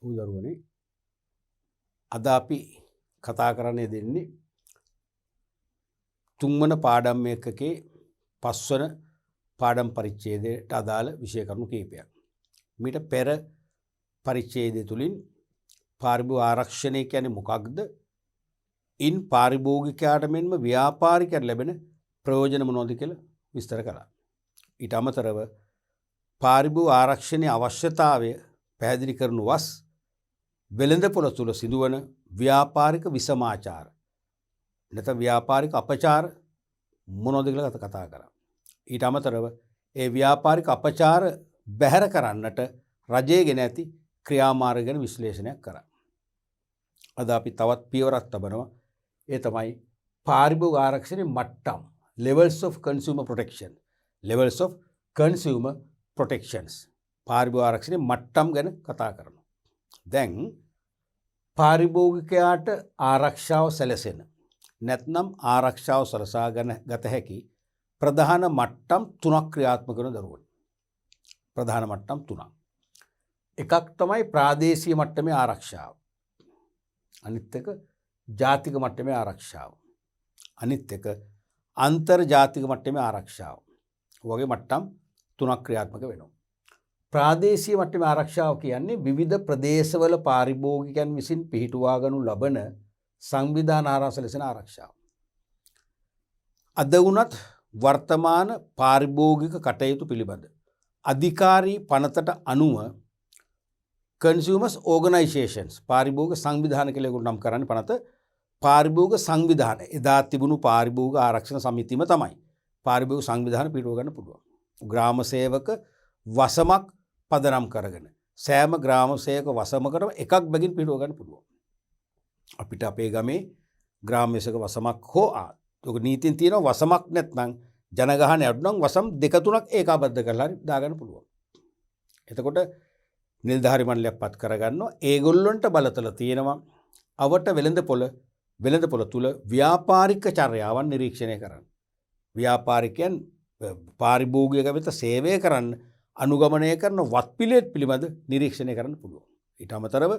උදරුවනේ අද අපි කතා කරන්නේ දෙන්නේ තුන්වන පාඩම් එකකේ පස්වන පාඩම් පරිච්ඡේදයට අදාළ විෂය කරුණු කිහිපයක්. මීට පෙර පරිච්ඡේදය තුලින් පාරිභෝගික ආරක්ෂණය කියන්නේ මොකක්ද? ඉන් පාරිභෝගිකයාට මෙන්ම ව්‍යාපාරිකයට ලැබෙන ප්‍රයෝජන මොනවද කියලා විස්තර කළා. ඊට අමතරව පාරිභෝගික ආරක්ෂණයේ අවශ්‍යතාවය පැහැදිලි කරනු වස් වෙළඳපොළ තුල සිදුවන ව්‍යාපාරික විසමාචාර නැත්නම් ව්‍යාපාරික අපචාර මොනවද කියලා කතා කරා. ඊට අමතරව ඒ ව්‍යාපාරික අපචාර බැහැර කරන්නට රජයේ ගෙන ඇති ක්‍රියාමාර්ග ගැන විශ්ලේෂණයක් කරා. අද අපි තවත් පියවරක් තබනවා. ඒ තමයි පාරිභෝගික ආරක්ෂණයේ මට්ටම් levels of consumer protection. levels of consumer protections. පාරිභෝගික ආරක්ෂණයේ මට්ටම් ගැන කතා කරනවා. දැන් පාරිභෝගිකයාට ආරක්ෂාව සැලසෙන නැත්නම් ආරක්ෂාව සලසා ගත හැකි ප්‍රධාන මට්ටම් තුනක් ක්‍රියාත්මක කරන දරුවෝ. ප්‍රධාන මට්ටම් තුනක්. එකක් තමයි ප්‍රාදේශීය මට්ටමේ ආරක්ෂාව. අනිත් එක ජාතික මට්ටමේ ආරක්ෂාව. අනිත් එක අන්තර්ජාතික මට්ටමේ ආරක්ෂාව. වගේ මට්ටම් තුනක් ක්‍රියාත්මක වෙනවා. ප්‍රාදේශීය මට්ටමේ ආරක්ෂාව කියන්නේ විවිධ ප්‍රදේශවල පාරිභෝගිකයන් විසින් පිහිටුවා ගනු ලබන සංවිධාන ආරක්ෂා ලෙසන ආරක්ෂාව. අද වුණත් වර්තමාන පාරිභෝගික කටයුතු පිළිබඳ අධිකාරී පනතට අනුව consumers organizations පාරිභෝගික සංවිධාන කියලා ඒගොල්ලෝ නම් කරන්නේ පනත පාරිභෝගික සංවිධාන. එදා තිබුණු පාරිභෝගික ආරක්ෂණ සමිතියම තමයි පාරිභෝගික සංවිධාන පිටව ගන්න පුළුවන්. ග්‍රාම සේවක වසමක් පදනම් කරගෙන සෑම ග්‍රාම සේවක වසමකටම එකක් බැගින් පිටව ගන්න පුළුවන්. අපිට අපේ ගමේ ග්‍රාම සේවක වසමක් හෝ ඔක නීතියෙන් තියෙනවා වසමක් නැත්නම් ජනගහනය අඩු නම් වසම් දෙක තුනක් ඒකාබද්ධ කරලා හරි දාගන්න පුළුවන්. එතකොට නිලධාරි මණ්ඩලයක් පත් කරගන්නවා. ඒගොල්ලන්ට බලතල තියෙනවා අවට වෙළඳපොළ තුල ව්‍යාපාරික චර්යාවන් නිරීක්ෂණය කරන්න. ව්‍යාපාරිකයන් පාරිභෝගික වෙත සේවය කරන්න අනුගමනය කරන වත්පිළිවෙත් පිළිබඳ නිරීක්ෂණය කරන්න පුළුවන්. ඊට අමතරව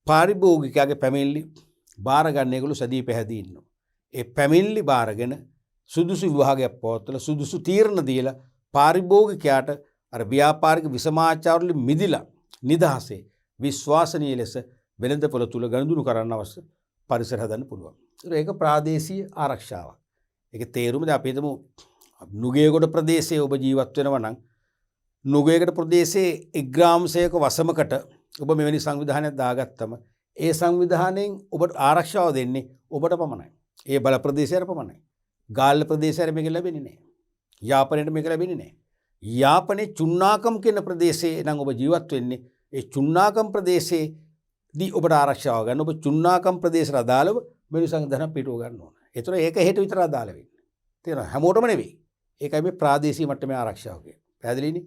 පාරිභෝගිකයාගේ පැමිණිලි බාර ගන්න ඒගොල්ලෝ සැදී පැහැදී ඉන්නවා. ඒ පැමිණිලි බාරගෙන සුදුසු විභාගයක් පවත්වලා සුදුසු තීරණ දීලා පාරිභෝගිකයාට අර ව්‍යාපාරික විසමාචාර වලින් මිදිලා නිදහසේ විශ්වාසනීය ලෙස වෙළඳපොළ තුල ගනුදෙනු කරන්න අවශ්‍ය පරිසර හදන්න පුළුවන්. ඒක ප්‍රාදේශීය ආරක්ෂාවක්. ඒකේ තේරුම දැන් අපි හිතමු නුගේගොඩ ප්‍රදේශයේ ඔබ ජීවත් වෙනවා නම් නුගේගොඩ ප්‍රදේශයේ එක්ග්‍රාම සේවක වසමකට ඔබ මෙවැනි සංවිධානයක් දාගත්තම ඒ සංවිධානයෙන් ඔබට ආරක්ෂාව දෙන්නේ ඔබට පමණයි. ඒ බල ප්‍රදේශයට පමණයි. ගාල්ල ප්‍රදේශයට මේක ලැබෙන්නේ නැහැ. යාපනයේට මේක ලැබෙන්නේ නැහැ. යාපනයේ චුන්නාකම් කියන ප්‍රදේශයේ නම් ඔබ ජීවත් වෙන්නේ ඒ චුන්නාකම් ප්‍රදේශයේදී ඔබට ආරක්ෂාව ගන්න ඔබ චුන්නාකම් ප්‍රදේශයට අදාළව මෙවැනි සංවිධානයක් පිටව ගන්න ඕන. ඒතර ඒක හෙට විතර අදාළ වෙන්නේ. තේරෙනවද? හැමෝටම නෙවෙයි. ඒකයි මේ ප්‍රාදේශීය මට්ටමේ ආරක්ෂාව කියන්නේ. පැහැදිලිනේ?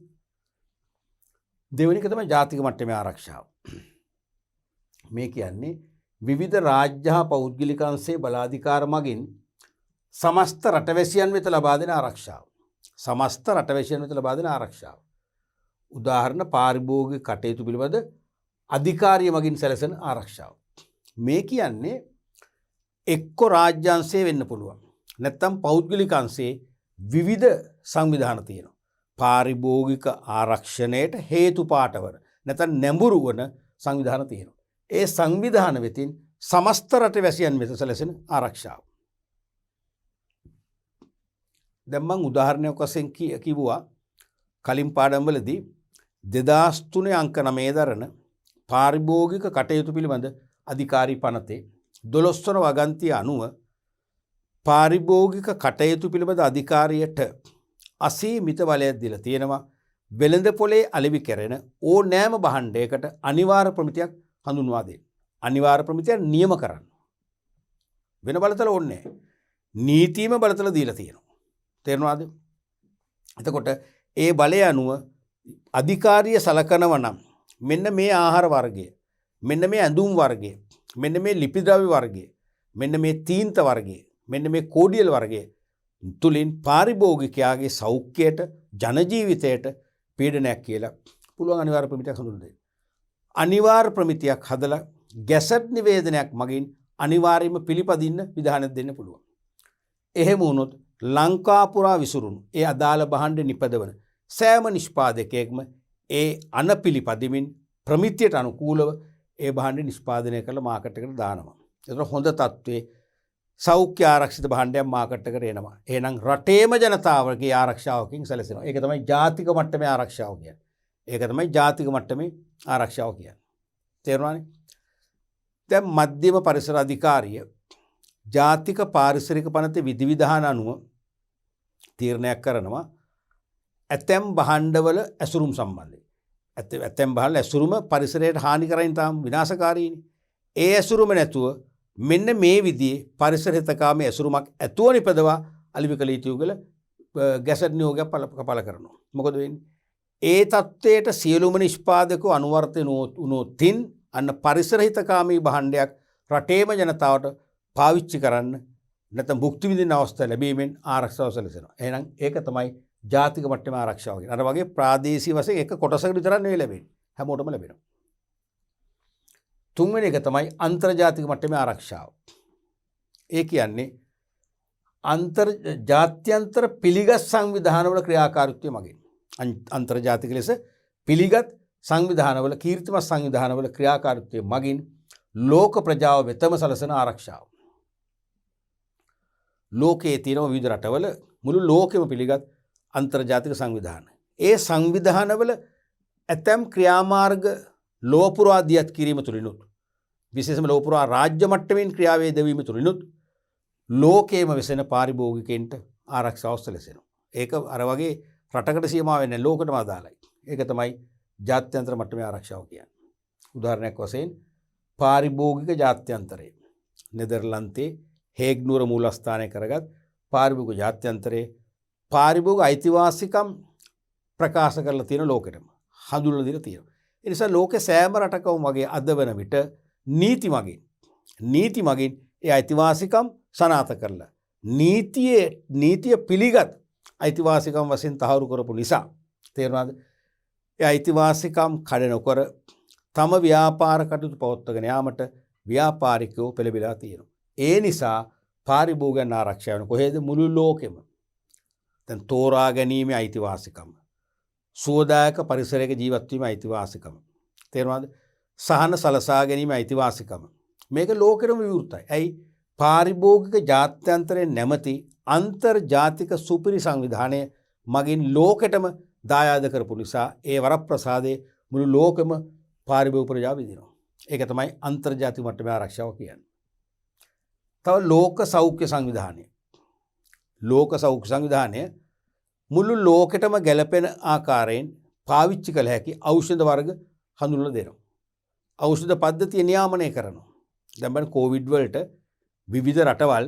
දෙවෙනි එක තමයි ජාතික මට්ටමේ ආරක්ෂාව. මේ කියන්නේ විවිධ රාජ්‍ය හා පෞද්ගලික අංශයේ බලාධිකාර මගින් සමස්ත රටවැසියන් වෙත ලබා දෙන ආරක්ෂාව. සමස්ත රටවැසියන් වෙත ලබා දෙන ආරක්ෂාව. උදාහරණ පාරිභෝගික කටයුතු පිළිබඳ අධිකාරිය මගින් සැලසෙන ආරක්ෂාව. මේ කියන්නේ එක්ක රාජ්‍ය අංශයේ වෙන්න පුළුවන්. නැත්නම් පෞද්ගලික අංශයේ විවිධ සංවිධාන තියෙනවා. පාරිභෝගික ආරක්ෂණයට හේතුපාට වන නැත්නම් නැඹුරු වන සංවිධාන තියෙනවා. ඒ සංවිධාන වෙතින් සමස්ත රටවැසියන් වෙත සැලසෙන ආරක්ෂාව. දැන් මම උදාහරණයක් වශයෙන් කිව්වා කලින් පාඩම්වලදී 2003 අංක 9 දරන පාරිභෝගික කටයුතු පිළිබඳ අධිකාරී පනතේ 12 වන වගන්තිය අනුව පාරිභෝගික කටයුතු පිළිබඳ අධිකාරියට අසීමිත බලයක් දීලා තියෙනවා. වෙළඳපොලේ අලෙවි කෙරෙන ඕනෑම භාණ්ඩයකට අනිවාර්ය ප්‍රමිතියක් හඳුන්වා දෙන්න. අනිවාර්ය ප්‍රමිතිය නියම කරන්න. වෙන බලතල ඕනේ නැහැ. නීතියම බලතල දීලා තියෙනවා. තේරෙනවද? එතකොට ඒ බලය අනුව අධිකාරිය සලකනවා නම් මෙන්න මේ ආහාර වර්ගය, මෙන්න මේ ඇඳුම් වර්ගය, මෙන්න මේ ලිපි ද්‍රව්‍ය වර්ගය, මෙන්න මේ තීන්ත වර්ගය, මෙන්න මේ කෝඩියල් වර්ගය තුලින් පාරිභෝගිකයාගේ සෞඛ්‍යයට ජන ජීවිතයට පීඩනයක් කියලා පුළුවන් අනිවාර්ය ප්‍රමිතියක් හඳුන්වන්න දෙන්න. අනිවාර්ය ප්‍රමිතියක් හදලා ගැසට් නිවේදනයක් මගින් අනිවාර්යයෙන්ම පිළිපදින්න විධානයක් දෙන්න පුළුවන්. එහෙම වුණොත් ලංකා පුරා විසුරුණු ඒ අදාළ භාණ්ඩ නිපදවන සෑම නිෂ්පාදකයෙක්ම ඒ අනපිළිපදිමින් ප්‍රමිතියට අනුකූලව ඒ භාණ්ඩ නිෂ්පාදනය කරලා මාකට් එකට දානවා. ඒතර හොඳ තත්ත්වයේ සෞඛ්‍ය ආරක්ෂිත භාණ්ඩයක් මාකට් එකට එනවා. එහෙනම් රටේම ජනතාවගේ ආරක්ෂාවකින් සැලසෙනවා. ඒක තමයි ජාතික මට්ටමේ ආරක්ෂාව කියන්නේ. ඒක තමයි ජාතික මට්ටමේ ආරක්ෂාව කියන්නේ. තේරුණානේ? දැන් මධ්‍යම පරිසර අධිකාරිය ජාතික පාරිසරික පනතේ විධිවිධාන අනුව තීරණයක් කරනවා ඇතැම් භාණ්ඩවල ඇසුරුම් සම්බන්ධයෙන්. ඇතැම් භාණ්ඩ ඇසුරුම පරිසරයට හානි කරමින් තාම විනාශකාරීනේ. ඒ ඇසුරුම නැතුව මෙන්න මේ විදිහේ පරිසර හිතකාමී ඇසුරුමක් ඇතුව නිපදවා අලිවි කළ යුතු කියලා ගැසට් නියෝගයක් පළ කරනවා. මොකද වෙන්නේ? ඒ තත්ත්වයට සියලුම නිෂ්පාදකව අනුවර්තන වුණොතින් අන්න පරිසර හිතකාමී භාණ්ඩයක් රටේම ජනතාවට පාවිච්චි කරන්න නැත්නම් භුක්ති විඳින අවස්ථාව ලැබීමෙන් ආරක්ෂාව සැලසෙනවා. එහෙනම් ඒක තමයි ජාතික මට්ටමේ ආරක්ෂාව කියන්නේ. අර වගේ ප්‍රාදේශීය වශයෙන් එක කොටසකට විතරක් නෙවෙයි ලැබෙන්නේ. හැමෝටම ලැබෙනවා. තුන්වෙනි එක තමයි අන්තර්ජාතික මට්ටමේ ආරක්ෂාව. ඒ කියන්නේ ජාත්‍යන්තර පිළිගත් සංවිධානවල ක්‍රියාකාරීත්වය මගින් අන්තර්ජාතික ලෙස පිළිගත් සංවිධානවල කීර්තිමත් සංවිධානවල ක්‍රියාකාරීත්වය මගින් ලෝක ප්‍රජාව වෙතම සලසන ආරක්ෂාව. ලෝකයේ තියෙන විවිධ රටවල මුළු ලෝකෙම පිළිගත් අන්තර්ජාතික සංවිධාන. ඒ සංවිධානවල ඇතැම් ක්‍රියාමාර්ග ලොව පුරා දියත් කිරීම තුළිනුත් විශේෂම ලොව පුරා රාජ්‍ය මට්ටමින් ක්‍රියාවේ දැවීම තුළිනුත් ලෝකයේම වෙසෙන පාරිභෝගිකයන්ට ආරක්ෂාව සැලසෙනවා. ඒක අර වගේ රටකට සීමා වෙන්නේ නැහැ, ලෝකෙටම අදාළයි. ඒක තමයි ජාත්‍යන්තර මට්ටමේ ආරක්ෂාව කියන්නේ. උදාහරණයක් වශයෙන් පාරිභෝගික ජාත්‍යන්තරය නෙදර්ලන්තේ හේග් නුවර මූලස්ථානය කරගත් පාරිභෝගික ජාත්‍යන්තරයේ පාරිභෝගික අයිතිවාසිකම් ප්‍රකාශ කරලා තියෙන ලෝකෙටම හඳුන්වලා දීලා තියෙනවා. ඒ නිසා ලෝකේ සෑම රටකම වගේ අද වෙන විට නීති මගින් ඒ අයිතිවාසිකම් සනාථ කරලා නීතිය පිළිගත් අයිතිවාසිකම් වශයෙන් තහවුරු කරපු නිසා තේරුණාද? ඒ අයිතිවාසිකම් කඩ නොකර තම ව්‍යාපාර කටයුතු පවත්වාගෙන යාමට ව්‍යාපාරිකයෝ පෙළඹිලා තියෙනවා. ඒ නිසා පාරිභෝගිකයන් ආරක්ෂා වෙන කොහෙද? මුළු ලෝකෙම. දැන් තෝරා ගැනීමේ අයිතිවාසිකම, සුවදායක පරිසරයක ජීවත් වීමේ අයිතිවාසිකම, තේරුණාද? සහන සලසා ගැනීමේ අයිතිවාසිකම. මේක ලෝකෙම විවෘතයි. ඇයි? පාරිභෝගික ජාත්‍යන්තරයේ නැමැති අන්තර්ජාතික සුපිරි සංවිධානය මගින් ලෝකෙටම දායාද කරපු නිසා ඒ වරප්‍රසාදයේ මුළු ලෝකෙම පාරිභෝගික ප්‍රජාව විඳිනවා. ඒක තමයි අන්තර්ජාතික මට්ටමේ ආරක්ෂාව කියන්නේ. තව ලෝක සෞඛ්‍ය සංවිධානය. ලෝක සෞඛ්‍ය සංවිධානය මුළු ලෝකෙටම ගැලපෙන ආකාරයෙන් පාවිච්චි කළ හැකි ඖෂධ වර්ග හඳුන්වලා දෙනවා. ඖෂධ පද්ධතිය නියාමනය කරනවා. දැන් බලන්න කොවිඩ් වලට විවිධ රටවල්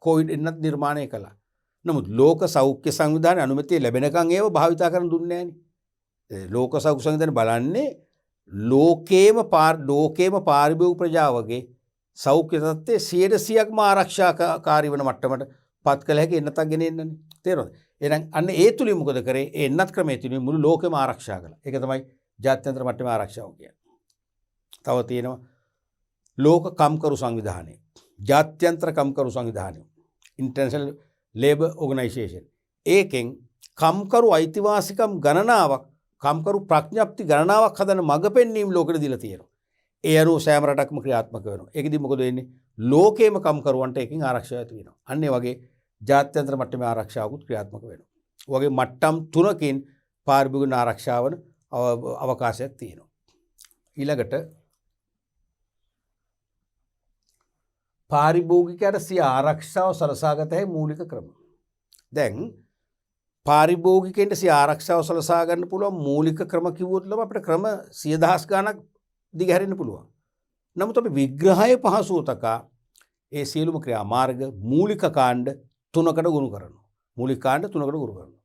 කොවිඩ් එන්නත් නිර්මාණය කළා. නමුත් ලෝක සෞඛ්‍ය සංවිධානයේ අනුමැතිය ලැබෙනකන් ඒව භාවිතා කරන්න දුන්නේ නැහනේ. ලෝක සෞඛ්‍ය සංවිධානය බලන්නේ ලෝකේම පාරිභෝගික ප්‍රජාවගේ සෞඛ්‍ය තත්ත්වයේ 100%ක්ම ආරක්ෂාකාරී වන මට්ටමට පත් කළ හැකි එන්නතක් ගෙනෙන්නනේ. තේරෙනවද? එහෙනම් අන්න ඒ තුලින් මොකද කරේ? ඒ එන්නත් ක්‍රමයේ තුලින් මුළු ලෝකෙම ආරක්ෂා කළා. ඒක තමයි ජාත්‍යන්තර මට්ටමේ ආරක්ෂාව කියන්නේ. තව තියෙනවා ලෝක කම්කරු සංවිධානය. ජාත්‍යන්තර කම්කරු සංවිධානය. International labour organisation. ඒකෙන් කම්කරු අයිතිවාසිකම් ගණනාවක්, කම්කරු ප්‍රඥප්ති ගණනාවක් හදන මඟ පෙන්වීම ලෝකෙට දීලා තියෙනවා. ඒ අනුව සෑම රටක්ම ක්‍රියාත්මක වෙනවා. ඒකෙදි මොකද වෙන්නේ? ලෝකේම කම්කරුවන්ට එකකින් ආරක්ෂාව ඇති වෙනවා. අන්න ඒ වගේ ජාත්‍යන්තර මට්ටමේ ආරක්ෂාවකුත් ක්‍රියාත්මක වෙනවා. වගේ මට්ටම් 3කින් පාරිභෝගික ආරක්ෂාවන අවකාශයක් තියෙනවා. ඊළඟට පාරිභෝගිකයට සිය ආරක්ෂාව සලසාගත හැකි මූලික ක්‍රම. දැන් පාරිභෝගිකයන්ට සිය ආරක්ෂාව සලසා ගන්න පුළුවන් මූලික ක්‍රම කිව්වොත් අපිට ක්‍රම 100,000 ගණක් දිගහැරෙන්න පුළුවන්. නමුත් අපි විග්‍රහයේ පහසුව තකා ඒ සියලුම ක්‍රියාමාර්ග මූලික කාණ්ඩ 3කට ගොනු කරනවා. මූලික කාණ්ඩ 3කට ගොනු කරනවා.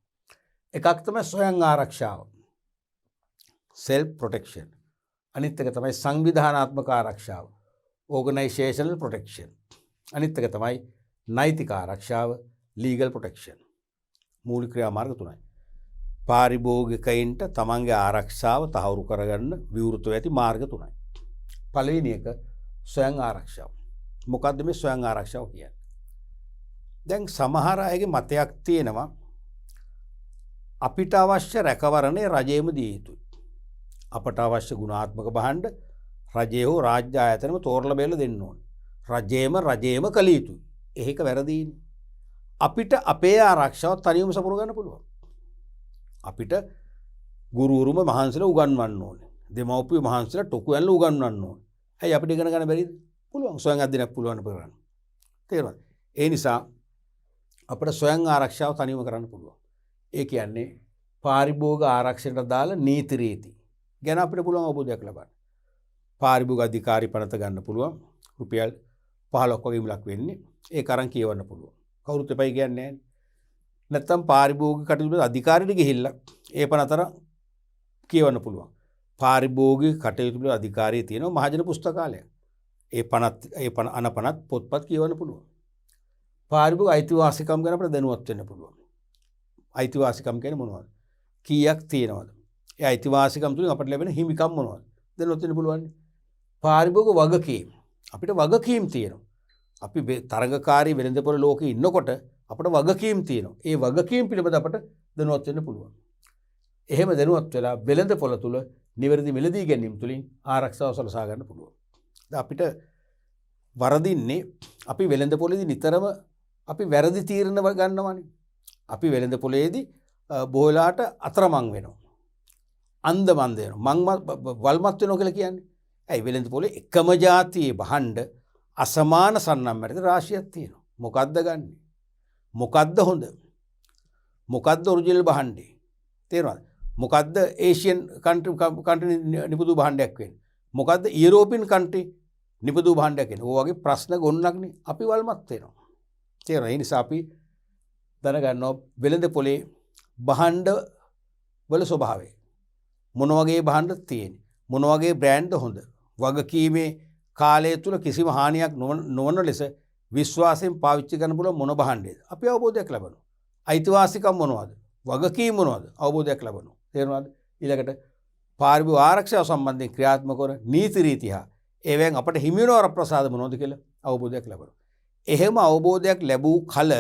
එකක් තමයි ස්වයං ආරක්ෂාව. self protection. අනිත් එක තමයි සංවිධානාත්මක ආරක්ෂාව. organizational protection. අනිත් එක තමයි නෛතික ආරක්ෂාව legal protection. මූලික ක්‍රියාමාර්ග 3යි. පාරිභෝගිකයින්ට තමන්ගේ ආරක්ෂාව තහවුරු කරගන්න විවෘතව ඇති මාර්ග තුනයි. පළවෙනි එක ස්වයං ආරක්ෂාව. මොකද්ද මේ ස්වයං ආරක්ෂාව කියන්නේ? දැන් සමහර අයගේ මතයක් තියෙනවා අපිට අවශ්‍ය රැකවරණය රජයේම දිය යුතුයි. අපට අවශ්‍ය ගුණාත්මක භාණ්ඩ රජය හෝ රාජ්‍ය ආයතනම තෝරලා බෙල්ල දෙන්න ඕනේ. රජයේම කළ යුතුයි. ඒක වැරදීනේ. අපිට අපේ ආරක්ෂාව තනියම සපුර ගන්න පුළුවන්. අපිට ගුරුවරුම මහන්සිලා උගන්වන්න ඕනේ. දෙමව්පියෝ මහන්සිලා ටොකු ඇල්ල උගන්වන්න ඕනේ. ඇයි අපිට ඉගෙන ගන්න බැරිද? පුළුවන්. ස්වයං අධ්‍යයනයක් පුළුවන් කරන්න. තේරුණාද? ඒ නිසා අපිට ස්වයං ආරක්ෂාව තනියම කරන්න පුළුවන්. ඒ කියන්නේ පාරිභෝගික ආරක්ෂණයට දාලා නීති රීති ගැන අපිට පුළුවන් අවබෝධයක් ලබන්න. පාරිභෝගික අධිකාරී පනත ගන්න පුළුවන්. රුපියල් 15ක් වගේ මිලක් වෙන්නේ. ඒක අරන් කියවන්න පුළුවන්. කවුරුත් එපයි කියන්නේ නැහැ. නැත්තම් පාරිභෝගික කටයුතු අධිකාරියට ගිහිල්ලා ඒ පනතර කියවන්න පුළුවන්. පාරිභෝගික කටයුතු වල අධිකාරිය තියෙනවා මහජන පුස්තකාලය. ඒ අනපනත් පොත්පත් කියවන්න පුළුවන්. පාරිභෝගික අයිතිවාසිකම් ගැන අපිට දැනුවත් වෙන්න පුළුවන්. අයිතිවාසිකම් කියන්නේ මොනවද? කීයක් තියෙනවද? ඒ අයිතිවාසිකම් තුලින් අපිට ලැබෙන හිමිකම් මොනවද? දැනුවත් වෙන්න පුළුවන්. පාරිභෝගික වගකීම් අපිට වගකීම් තියෙනවා. අපි තරඟකාරී වෙළඳපොළ ලෝකේ ඉන්නකොට අපිට වගකීම් තියෙනවා. ඒ වගකීම් පිළිබඳ අපිට දැනුවත් වෙන්න පුළුවන්. එහෙම දැනුවත් වෙලා වෙළඳපොළ තුල නිවැරදි මිලදී ගැනීම තුලින් ආරක්ෂාව සලසා ගන්න පුළුවන්. අපිට වරදින්නේ අපි වෙළඳපොළේදී නිතරම අපි වැරදි තීරණ ගන්නවානේ. අපි වෙළඳපොළේදී බොහෝලාට අතරමං වෙනවා. අන්දමන්ද වෙනවා. වල්මත් වෙනවා කියලා කියන්නේ. ඇයි වෙළඳපොළේ එකම જાතියේ භාණ්ඩ අසමාන සන්නම් මැද රාශියක් තියෙනවා. මොකද්ද ගන්නෙ? මොකද්ද හොඳ? මොකද්ද ඔරිජිනල් භාණ්ඩේ? තේරුණාද? මොකද්ද ඒෂියන් කන්ට්‍රි නිපදවූ භාණ්ඩයක් වෙන්නේ? මොකද්ද යුරෝපියන් කන්ට්‍රි නිපදවූ භාණ්ඩයක් වෙන්නේ? ඔය වගේ ප්‍රශ්න ගොන්නක්නේ අපි වල්මත් වෙනවා. තේරුණා? ඒ නිසා අපි දැනගන්නවා වෙළඳපොලේ භාණ්ඩ වල ස්වභාවය. මොන වගේ භාණ්ඩ තියෙන්නේ? මොන වගේ බ්‍රෑන්ඩ්ද හොඳ? වගකීමේ කාලය තුල කිසිම හානියක් නොවන ලෙස විශ්වාසයෙන් පාවිච්චි කරන්න පුළුවන් මොන භාණ්ඩයද? අපි අවබෝධයක් ලබනවා. අයිතිවාසිකම් මොනවද? වගකීම් මොනවද? අවබෝධයක් ලබනවා. තේරුණාද? ඊළඟට පාරිභෝගික ආරක්ෂාව සම්බන්ධයෙන් ක්‍රියාත්මක වන නීති රීති හා ඒවෙන් අපට හිමි වෙන වරප්‍රසාද මොනවද කියලා අවබෝධයක් ලබනවා. එහෙම අවබෝධයක් ලැබූ කල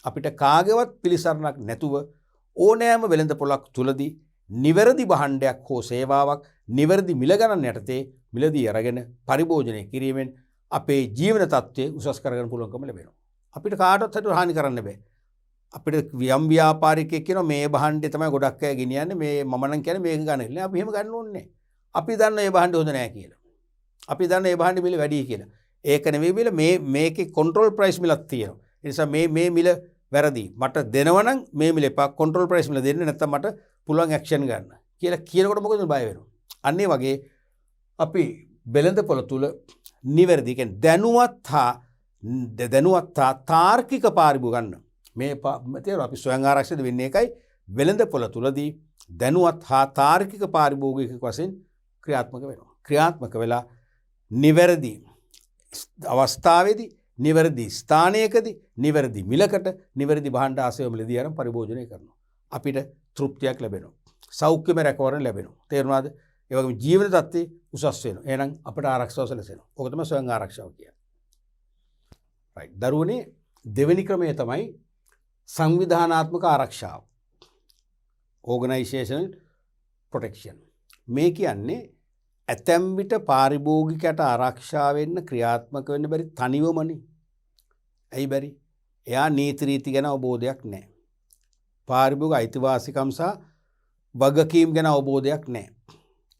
අපිට කාගේවත් පිළිසරණක් නැතුව ඕනෑම වෙළඳපොළක් තුලදී නිවැරදි භාණ්ඩයක් හෝ සේවාවක් නිවැරදි මිල ගණන් යටතේ මිලදී අරගෙන පරිභෝජනය කිරීමෙන් අපේ ජීවන තත්ත්වය උසස් කරගන්න පුළුවන්කම ලැබෙනවා. අපිට කාටවත් හිතුව හානි කරන්න බෑ. අපිට යම් ව්‍යාපාරිකයෙක් කියනවා මේ භාණ්ඩය තමයි ගොඩක් අය ගෙනියන්නේ මේ මම නම් කියන්නේ මේක ගන්න කියලා. අපි එහෙම ගන්න ඕනේ නැහැ. අපි දන්න මේ භාණ්ඩය හොඳ නැහැ කියලා. අපි දන්න මේ භාණ්ඩේ මිල වැඩි කියලා. ඒක නෙවෙයි මිල මේකේ කන්ට්‍රෝල් ප්‍රයිස් මිලක් තියෙනවා. ඒ නිසා මේ මිල වැරදි. මට දෙනවනම් මේ මිල එපා කන්ට්‍රෝල් ප්‍රයිස් මිල දෙන්න නැත්නම් මට පුළුවන් ඇක්ෂන් ගන්න කියලා කියනකොට මොකද බය වෙනවා. අන්න ඒ වගේ අපි වෙළඳපොළ තුල නිවැරදි කියන්නේ දැනුවත් හා තාර්කික පාරිභෝග ගන්න. මේ තේරුණා අපි ස්වයං ආරක්ෂිත වෙන්නේ එකයි වෙළඳපොළ තුලදී දැනුවත් හා තාර්කික පාරිභෝගික වශයෙන් ක්‍රියාත්මක වෙනවා. ක්‍රියාත්මක වෙලා නිවැරදි අවස්ථාවේදී නිවැරදි ස්ථානයකදී නිවැරදි මිලකට නිවැරදි භාණ්ඩ ආසේව මිලදී අරන් පරිභෝජනය කරනවා. අපිට තෘප්තියක් ලැබෙනවා. සෞඛ්‍යමය රැකවරණ ලැබෙනවා. තේරුණාද? ඒ වගේම ජීවන තත්ත්වය උසස් වෙනවා. එහෙනම් අපිට ආරක්ෂාව සැලසෙනවා. ඕක තමයි ස්වයං ආරක්ෂාව කියන්නේ. රයිට්. දරුවනේ දෙවෙනි ක්‍රමය තමයි සංවිධානාත්මක ආරක්ෂාව. ඕගනයිසේෂනල් ප්‍රොටෙක්ෂන්. මේ කියන්නේ ඇතැම් විට පාරිභෝගිකයට ආරක්ෂා වෙන්න ක්‍රියාත්මක වෙන්න බැරි තනිවමනේ. ඇයි බැරි? එයා නීති රීති ගැන අවබෝධයක් නැහැ. පාරිභෝගික අයිතිවාසිකම් සහ වගකීම් ගැන අවබෝධයක් නැහැ.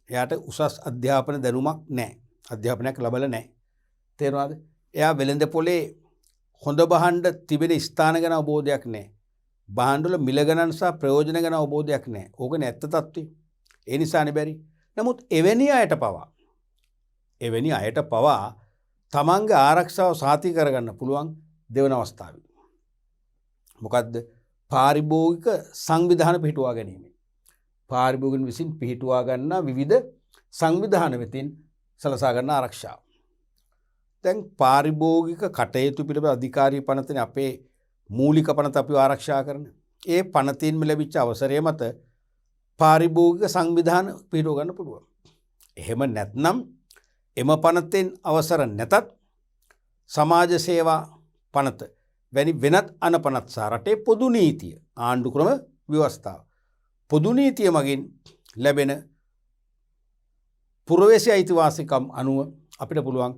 එයාට උසස් අධ්‍යාපන දැනුමක් නැහැ. අධ්‍යාපනයක් ලැබලා නැහැ. තේරුණාද? එයා වෙළඳපොලේ හොඳ භාණ්ඩ තිබෙන ස්ථාන ගැන අවබෝධයක් නැහැ. භාණ්ඩ වල මිල ගණන් සහ ප්‍රයෝජන ගැන අවබෝධයක් නැහැ. ඕකනේ ඇත්ත තත්ත්වය. ඒ නිසානේ බැරි. නමුත් එවැනි අයට පවා තමන්ගේ ආරක්ෂාව සාතික කරගන්න පුළුවන් දෙවන අවස්ථාවයි. මොකද්ද? පාරිභෝගික සංවිධාන පිහිටුවා ගැනීම. පාරිභෝගිකයන් විසින් පිහිටුවා ගන්නා විවිධ සංවිධාන වෙතින් සලසා ගන්න ආරක්ෂාව. දැන් පාරිභෝගික කටයුතු පිළිබඳ අධිකාරී පනතනේ අපේ මූලික පනත අපිව ආරක්ෂා කරන. ඒ පනතින්ම ලැබිච්ච අවසරය මත පාරිභෝගික සංවිධාන පිහිටුව ගන්න පුළුවන්. එහෙම නැත්නම් එම පනතෙන් අවසර නැතත් සමාජ සේවා පනත වැනි වෙනත් අනපනත් සහ රටේ පොදු නීතිය ආණ්ඩු ක්‍රම ව්‍යවස්ථාව පොදු නීතිය මගින් ලැබෙන පුරවැසි අයිතිවාසිකම් අනුව අපිට පුළුවන්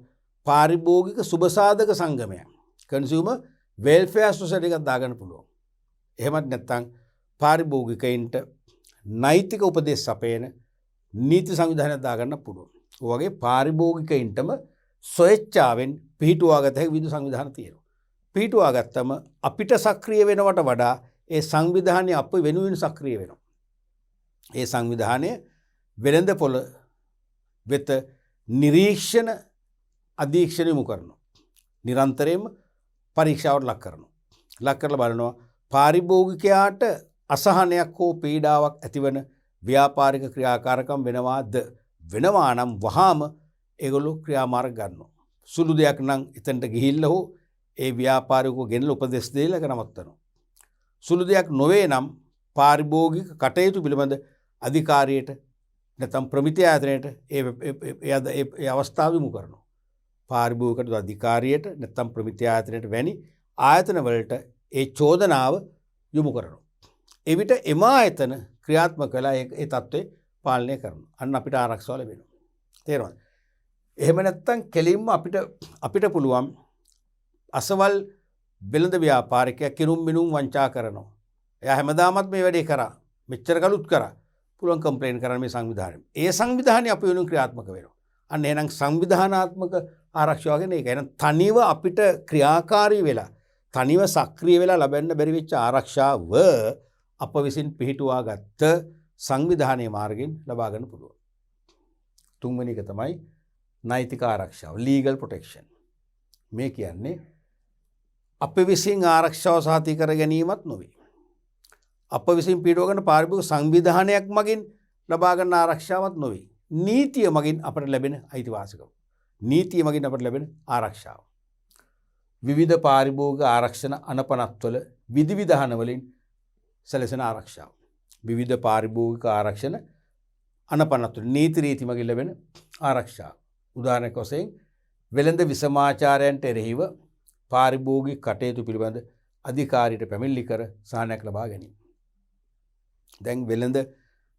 පාරිභෝගික සුබසාධක සංගමය කන්සියුමර් වෙල්ෆෙයාර් සොසයිටි එකක් දාගන්න පුළුවන්. එහෙමත් නැත්නම් පාරිභෝගිකයින්ට නෛතික උපදෙස් අපේන නීති සංවිධානයක් දාගන්න පුළුවන්. ඒ වගේ පාරිභෝගිකයින්ටම ස්වේච්ඡාවෙන් පිහිටුවාගත හැකි විවිධ සංවිධාන තියෙනවා. පිහිටුවාගත්තම අපිට සක්‍රිය වෙනවට වඩා ඒ සංවිධානය අප වෙනුවෙන් සක්‍රිය වෙනවා. ඒ සංවිධානය වෙළඳපොළ වෙත නිරීක්ෂණ අධීක්ෂණ යොමු කරනවා. නිරන්තරයෙන්ම පරීක්ෂාවට ලක් කරනවා. ලක් කරලා බලනවා පාරිභෝගිකයාට අසහනයක් හෝ පීඩාවක් ඇතිවන ව්‍යාපාරික ක්‍රියාකාරකම් වෙනවාද? වෙනවා නම් වහාම ඒගොල්ලෝ ක්‍රියාමාර්ග ගන්නවා. සුළු දෙයක් නම් එතනට ගිහිල්ලා හෝ ඒ ව්‍යාපාරිකව ගෙනලා උපදෙස් දෙලා නවත්තනවා. සුළු දෙයක් නොවේ නම් පාරිභෝගික කටයුතු පිළිබඳ අධිකාරියට නැත්නම් ප්‍රමිති ආයතනයට ඒ අවස්ථාව යොමු කරනවා. පාරිභෝගික අධිකාරියට නැත්නම් ප්‍රමිති ආයතනයට වැනි ආයතන වලට ඒ චෝදනාව යොමු කරනවා. එවිට එම ආයතන ක්‍රියාත්මක කළා ඒ තත්ත්වය පාලනය කරනවා. අන්න අපිට ආරක්ෂාව ලැබෙනවා. තේරෙනවද? එහෙම නැත්නම් කෙලින්ම අපිට පුළුවන් අසවල් වෙළඳ ව්‍යාපාරිකයා කිනුම් මිනුම් වංචා කරනවා. එයා හැමදාමත් මේ වැඩේ කරා. මෙච්චර කලුත් කරා. පුළුවන් කම්ප්ලේන් කරන්න මේ සංවිධානය. ඒ සංවිධානය අපි වෙනුවෙන් ක්‍රියාත්මක වෙනවා. අන්න එහෙනම් සංවිධානාත්මක ආරක්ෂාව කියන්නේ ඒක. එහෙනම් තනිව අපිට ක්‍රියාකාරී වෙලා තනිව සක්‍රිය වෙලා ලබන්න බැරි වෙච්ච ආරක්ෂාව අප විසින් පිහිටුවා ගත්ත සංවිධානයේ මාර්ගයෙන් ලබා ගන්න පුළුවන්. තුන්වෙනි එක තමයි නෛතික ආරක්ෂාව, ලීගල් ප්‍රොටෙක්ෂන්. මේ කියන්නේ අප විසින් ආරක්ෂාව සාතික කර ගැනීමත් නොවේ. අප විසින් පිටුව ගන්න පාරිභෝගික සංවිධානයක් මගින් ලබා ගන්න ආරක්ෂාවක් නොවේ. නීතිය මගින් අපට ලැබෙන අයිතිවාසිකම්. නීතිය මගින් අපට ලැබෙන ආරක්ෂාව. විවිධ පාරිභෝගික ආරක්ෂණ අනපනත්වල විධිවිධාන වලින් සැලසෙන ආරක්ෂාව. විවිධ පාරිභෝගික ආරක්ෂණ අනපනත්වල නීති රීති මගින් ලැබෙන ආරක්ෂාව. උදාහරණයක් වශයෙන් වෙළඳ විසමාචාරයන්ට එරෙහිව පාරිභෝගික කටයුතු පිළිබඳ අධිකාරියට පැමිණිලි කර සහනයක් ලබා ගැනීම. දැන් වෙළඳ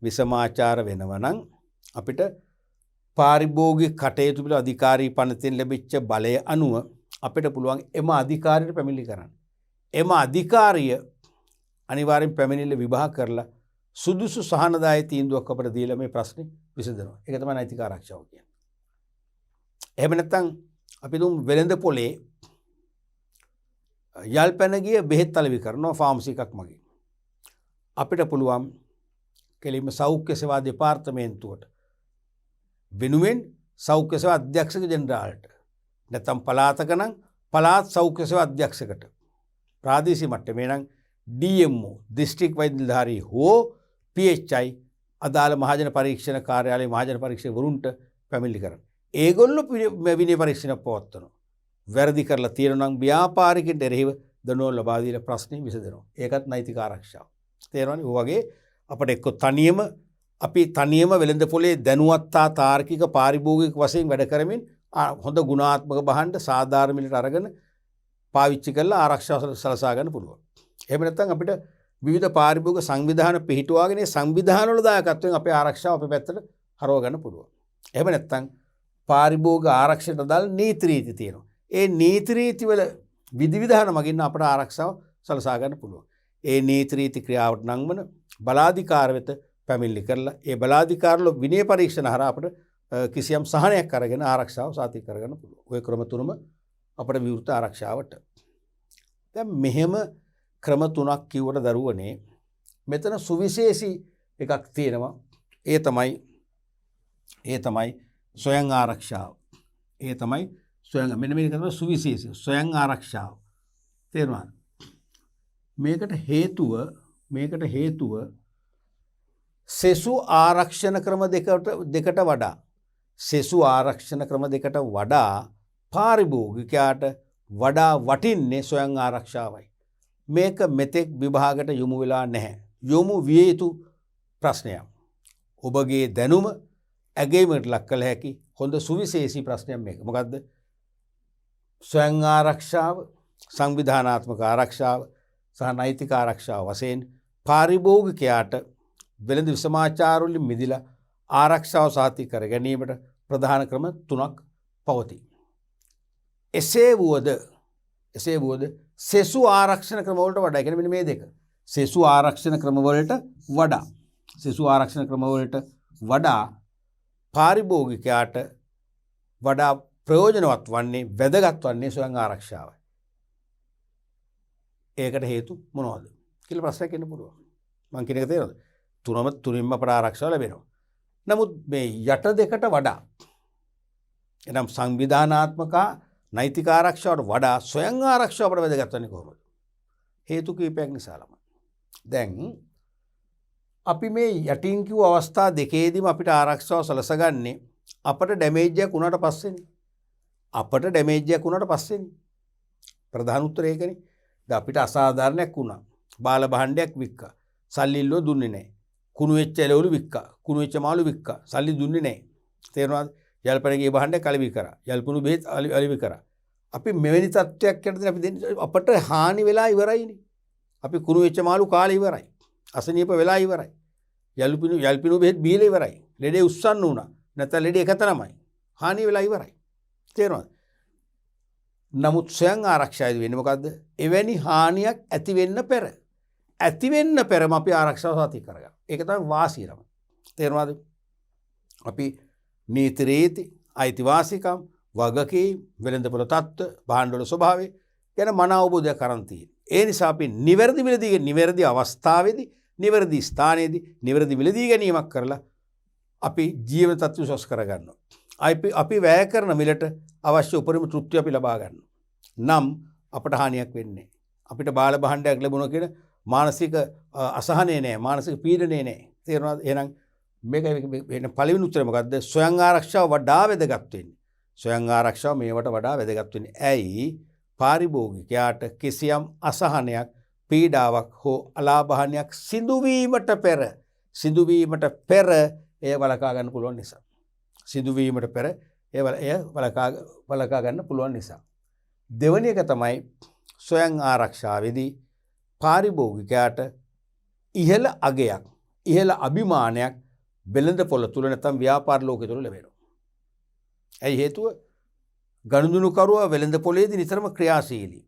විසමාචාර වෙනවා නම් අපිට පාරිභෝගික කටයුතු පිළිබඳ අධිකාරී පනතෙන් ලැබිච්ච බලය අනුව අපිට පුළුවන් එම අධිකාරියට පැමිණිලි කරන්න. එම අධිකාරිය අනිවාර්යෙන් පැමිණිල්ල විභාග කරලා සුදුසු සහනදායී තීන්දුවක් අපට දීලා මේ ප්‍රශ්නේ විසඳනවා. ඒක තමයි නෛතික ආරක්ෂාව කියන්නේ. එහෙම නැත්නම් අපි දුම් වෙළඳ පොලේ යල්පැන ගිය බෙහෙත් අලෙවි කරනවා ෆාමසි එකක් මගින්. අපිට පුළුවන් කෙලින්ම සෞඛ්‍ය සේවා දෙපාර්තමේන්තුවට වෙනුවෙන් සෞඛ්‍ය සේවා අධ්‍යක්ෂක ජෙනරාල්ට නැත්නම් පළාතක නම් පළාත් සෞඛ්‍ය සේවා අධ්‍යක්ෂකට ප්‍රාදේශීය මට්ටමේ නම් DMO දිස්ත්‍රික් වෛද්‍ය නිලධාරී හෝ PHI අදාළ මහජන පරීක්ෂණ කාර්යාලයේ මහජන පරීක්ෂකවරුන්ට පැමිණිලි කරන්න. ඒගොල්ලෝ විනය පරීක්ෂණ පවත්වනවා. වැරදි කරලා තියෙනවා නම් ව්‍යාපාරිකෙන්ට එරෙහිව දඬුවම් ලබා දීලා ප්‍රශ්නේ විසඳනවා. ඒකත් නෛතික ආරක්ෂාව. තේරෙනවනේ? ඔය වගේ අපිට එක්ක අපි තනියම වෙළඳ පොලේ දැනුවත්තා තාර්කික පාරිභෝගික වශයෙන් වැඩ කරමින් හොඳ ගුණාත්මක බහන්න සාධාරණ මිලට අරගෙන පාවිච්චි කරලා ආරක්ෂාව සලසා ගන්න පුළුවන්. එහෙම නැත්නම් අපිට විවිධ පාරිභෝගික සංවිධාන පිහිටුවාගෙන ඒ සංවිධාන වල දායකත්වයෙන් අපේ ආරක්ෂාව අපේ පැත්තට හරව ගන්න පුළුවන්. එහෙම නැත්නම් පාරිභෝගික ආරක්ෂණයට අදාළ නීති රීති තියෙනවා. ඒ නීති රීති වල විධිවිධාන මගින් අපට ආරක්ෂාව සලසා ගන්න පුළුවන්. ඒ නීති රීති ක්‍රියාවට නංවන බලාධිකාර වෙත පැමිණිලි කරලා ඒ බලාධිකාරවල විනය පරීක්ෂණ හරහා අපට කිසියම් සහනයක් අරගෙන ආරක්ෂාව සාතික කරගන්න පුළුවන්. ওই ක්‍රම තුනම අපේ විවෘත ආරක්ෂාවට. දැන් මෙහෙම ක්‍රම තුනක් කිව්වට දරුවනේ මෙතන සුවිශේෂී එකක් තියෙනවා. ඒ තමයි ස්වයං ආරක්ෂාව. මෙන්න මේක තමයි සුවිශේෂී ස්වයං ආරක්ෂාව. තේරුණාද? මේකට හේතුව සෙසු ආරක්ෂණ ක්‍රම දෙකට වඩා පාරිභෝගිකයාට වඩා වටින්නේ ස්වයං ආරක්ෂාවයි. මේක මෙතෙක් විභාගයට යොමු වෙලා නැහැ. යොමු විය යුතු ප්‍රශ්නයක්. ඔබගේ දැනුම ඇගේීමට ලක් කළ හැකි හොඳ සුවිශේෂී ප්‍රශ්නයක් මේක. මොකද්ද? ස්වයං ආරක්ෂාව, සංවිධානාත්මක ආරක්ෂාව සහ නෛතික ආරක්ෂාව වශයෙන් පාරිභෝගිකයාට වෙළඳ විසමාචාරවලින් මිදිලා ආරක්ෂාව සාතික කර ගැනීමට ප්‍රධාන ක්‍රම 3ක් පවතී. එසේ වුවද සෙසු ආරක්ෂණ ක්‍රමවලට වඩා, කියන්නේ මෙන්න මේ දෙක. සෙසු ආරක්ෂණ ක්‍රමවලට වඩා පාරිභෝගිකයාට වඩා ප්‍රයෝජනවත් වන්නේ, වැදගත් වන්නේ ස්වයං ආරක්ෂාවයි. ඒකට හේතු මොනවද කියලා ප්‍රශ්නයක් එන්න පුළුවන්. මම කියන එක තේරෙනවද? තුනින්ම අපට ආරක්ෂාව ලැබෙනවා. නමුත් මේ යට දෙකට වඩා, එනම් සංවිධානාත්මක නෛතික ආරක්ෂාවට වඩා ස්වයං ආරක්ෂාවට වැදගත් වන්නේ කොහොමද? හේතු කීපයක් නිසා ළමයි. දැන් අපි මේ යටින් කිව්ව අවස්ථා දෙකේදීම අපිට ආරක්ෂාව සලසගන්නේ අපට ඩැමේජ් එකක් වුණාට පස්සේනේ. ප්‍රධාන උත්තරය ඒකනේ. දැන් අපිට අසාධාරණයක් වුණා. බාල භාණ්ඩයක් වික්කා. සල්ලි ඉල්ලුව දුන්නේ නැහැ. කුණු වෙච්ච එළවලු වික්කා. කුණු වෙච්ච මාළු වික්කා. සල්ලි දුන්නේ නැහැ. තේරෙනවද? යල්පනගේ භාණ්ඩයක් අලෙවි කරා. යල්පුණු බෙහෙත් අලෙවි කරා. අපි මෙවැනි තත්ත්වයක් යටතේ අපි අපට හානි වෙලා ඉවරයිනේ. අපි කුණු වෙච්ච මාළු කාලේ ඉවරයි. අසනීප වෙලා ඉවරයි. යල්පිනු බෙහෙත් බීලා ඉවරයි. ලෙඩේ උස්සන්න උනා. නැත්නම් ලෙඩේ එකතරමයි. හානි වෙලා ඉවරයි. තේරෙනවද? නමුත් ස්වයං ආරක්ෂාවේදී වෙන්නේ මොකද්ද? එවැනි හානියක් ඇති වෙන්න පෙරම අපි ආරක්ෂාව සාතික කරගන්න. ඒක තමයි වාසියම. තේරෙනවද? අපි නීති රීති, අයිතිවාසිකම්, වගකීම්, වෙළඳපොළ තත්ත්ව, භාණ්ඩවල ස්වභාවය ගැන මන අවබෝධයක් අරන් තියෙනවා. ඒ නිසා අපි නිවැරදි අවස්ථාවේදී, නිවැරදි ස්ථානයේදී, නිවැරදි මිලදී ගැනීමක් කරලා අපි ජීවන තත්ත්ව සොස් කරගන්නවා. අපි වැය කරන මිලට අවශ්‍ය උපරිම තෘප්තිය අපි ලබා ගන්නවා. නම් අපට හානියක් වෙන්නේ. අපිට බාල භාණ්ඩයක් ලැබුණා කියන මානසික අසහනය නෑ, මානසික පීඩනය නෑ. තේරෙනවද? එහෙනම් මේක වෙන පළවෙනි උත්තරය මොකද්ද? ස්වයං ආරක්ෂාව වඩා වැදගත් වෙන්නේ. ස්වයං ආරක්ෂාව මේවට වඩා වැදගත් වෙන්නේ. ඇයි? පාරිභෝගිකයාට කිසියම් අසහනයක්, පීඩාවක් හෝ අලාභහානියක් සිදුවීමට පෙර එය වළකා ගන්න පුළුවන් නිසා. වළකා ගන්න පුළුවන් නිසා. දෙවැනි එක තමයි ස්වයං ආරක්ෂාවේදී පාරිභෝගිකයාට ඉහළ අගයක්, ඉහළ අභිමානයක් වෙළඳපොළ තුල නැත්නම් ව්‍යාපාර ලෝකෙ තුල ලැබෙනවා. ඇයි හේතුව? ගනුදෙනුකරුවා වෙළඳපොළේදී නිතරම ක්‍රියාශීලී.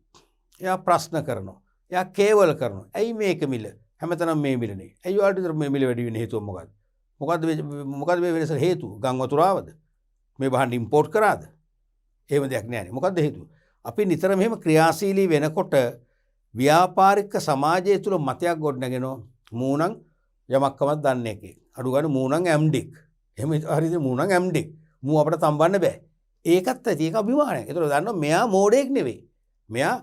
එයා ප්‍රශ්න කරනවා. එයා කේවල කරනවා. ඇයි මේක මිල? හැමතැනම මේ මිල නේ. ඇයි ඔයාලට විතර මේ මිල වැඩි වෙන්නේ? හේතුව මොකද්ද? මොකද්ද මේ වෙනස හේතුව? ගම් වතුර ආවද? මේ භාණ්ඩ ඉම්පෝට් කරාද? එහෙම දෙයක් නෑනේ. මොකද්ද හේතුව? අපි නිතරම මෙහෙම ක්‍රියාශීලී වෙනකොට ව්‍යාපාරික සමාජය තුළ මතයක් ගොඩනගෙනවා. මූණන් යමක්කමක් දන්නේ එකේ. අඩු ගන්න මූණන් ඇම්ඩික්. එහෙම හරිද? මූණන් ඇම්ඩික්. මූ අපිට තම්බන්න බෑ. ඒකත් ඇති. ඒක අභිමානයක්. ඒතර දන්නවා මෙයා මෝඩෙක් නෙවෙයි. මෙයා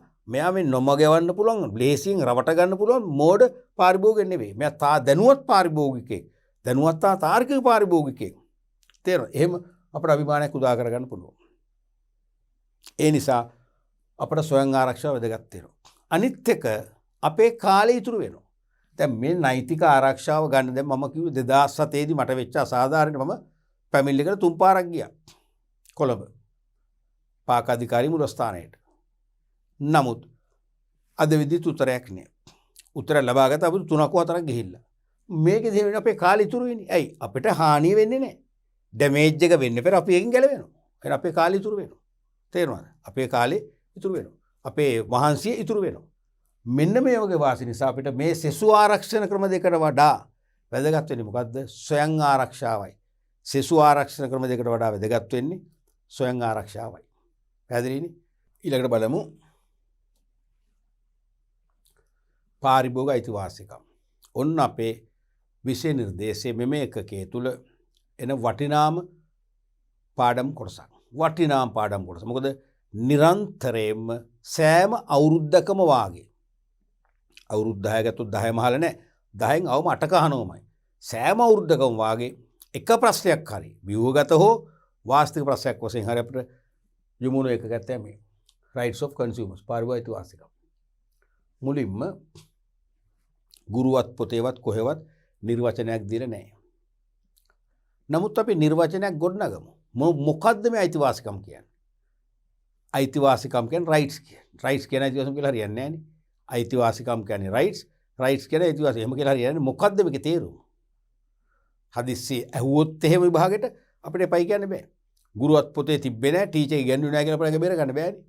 මේ නොමගවන්න පුළුවන්, ලේසියෙන් රවට ගන්න පුළුවන් මෝඩ පාරිභෝගිකයෙක් නෙවෙයි. මෙයා දැනුවත් පාරිභෝගිකයෙක්. දැනුවත් තාර්කික පාරිභෝගිකයෙක්. තේරෙනවද? එහෙම අපට අභිමානයක් උදා කරගන්න පුළුවන්. ඒ නිසා අපට ස්වයං ආරක්ෂාව වැදගත් වෙනවා. අනිත් එක අපේ කාලය ඉතුරු වෙනවා. දැන් මේ නෛතික ආරක්ෂාව ගන්න දැන් මම කිව්වේ 2007 දී මට වෙච්ච අසාධාරණ මම පැමිණිලි කරලා 3 පාරක් ගියා. කොළඹ පාක අධිකාරී මුලස්ථානයට. නමුත් අද විදිහට උත්තරයක් නෑ. උත්තර ලබාගත්ත අපි 3ක් 4ක් ගිහිල්ලා. මේකේ වෙන අපේ කාලය ඉතුරු වෙන්නේ. ඇයි? අපිට හානිය වෙන්නේ නෑ. ඩැමේජ් එක වෙන්න පෙර අපි එකකින් ගැලවෙනවා. එහෙනම් අපේ කාලය ඉතුරු වෙනවා. තේරෙනවද? අපේ කාලේ ඉතුරු වෙනවා. අපේ මහන්සිය ඉතුරු වෙනවා. මෙන්න මේ වගේ වාසි නිසා අපිට මේ සෙසු ආරක්ෂණ ක්‍රම දෙකට වඩා වැදගත් වෙන්නේ මොකද්ද? ස්වයං ආරක්ෂාවයි. සෙසු ආරක්ෂණ ක්‍රම දෙකට වඩා වැදගත් වෙන්නේ ස්වයං ආරක්ෂාවයි. පැහැදිලිනේ? ඊළඟට බලමු පාරිභෝගික අයිතිවාසිකම්. ඔන්න අපේ විෂය නිර්දේශයේ මෙම එකකයේ තුල එන වටිනාම පාඩම් කොටසක්. මොකද නිරන්තරයෙන්ම සෑම අවුරුද්දකම වාගේ අවුරුදු 10 ගත්තොත් 10 මහල නැහැ. 10න් අවම 8ක අහනවමයි. සෑම අවුරුද්දකම වාගේ එක ප්‍රශ්නයක් හරි ව්‍යුහගත හෝ වාස්තවික ප්‍රශ්නයක් වශයෙන් හරි අපිට යමුණු එක ගත්තා මේ rights of consumers පාරිභෝගික අයිතිවාසිකම්. මුලින්ම ගුරුවත් පොතේවත් කොහෙවත් නිර්වචනයක් දීලා නැහැ. නමුත් අපි නිර්වචනයක් ගොඩනගමු. මොකද්ද මේ අයිතිවාසිකම් කියන්නේ? අයිතිවාසිකම් කියන්නේ රයිට්ස් කියන්නේ. රයිට්ස් කියන අයිතිවාසිකම් කියලා හරියන්නේ නැහැ නේ. අයිතිවාසිකම් කියන්නේ රයිට්ස්, රයිට්ස් කියන්නේ අයිතිවාසිකම්. එහෙම කියලා හරියන්නේ මොකද්ද මේකේ තේරුම? හදිස්සි ඇහුවොත් එහෙම විභාගෙට අපිට එපයි කියන්න බෑ. ගුරුවත් පොතේ තිබ්බේ නැහැ, ටීචර් ඉගෙනුවේ නැහැ කියලා අපිට බේර ගන්න බෑනේ.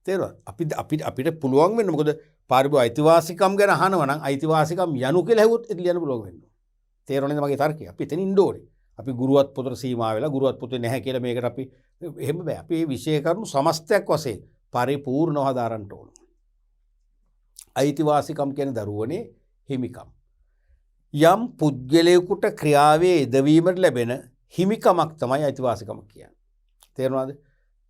තේරුණාද? අපිට පුළුවන් වෙන්න මොකද පාරිභෝගික අයිතිවාසිකම් ගැන අහනවා නම් අයිතිවාසිකම් යනු කියලා ඇහුවොත් ඒක ලියන්න පුළුවන් වෙනවා. තේරුණාද මගේ තර්කය? අපි එතන ඉන්න ඕනේ. අපි ගුරුවත් පොතට සීමා වෙලා ගුරුවත් පොතේ නැහැ කියලා මේකට අපි එහෙම බෑ. අපි මේ විෂය කරුණු සමස්තයක් වශයෙන් පරිපූර්ණව හදාරන්න ඕන. අයිතිවාසිකම් කියන දරුවනේ හිමිකම්. යම් පුද්ගලයෙකුට ක්‍රියාවේ යෙදවීමට ලැබෙන හිමිකමක් තමයි අයිතිවාසිකම කියන්නේ. තේරුණාද?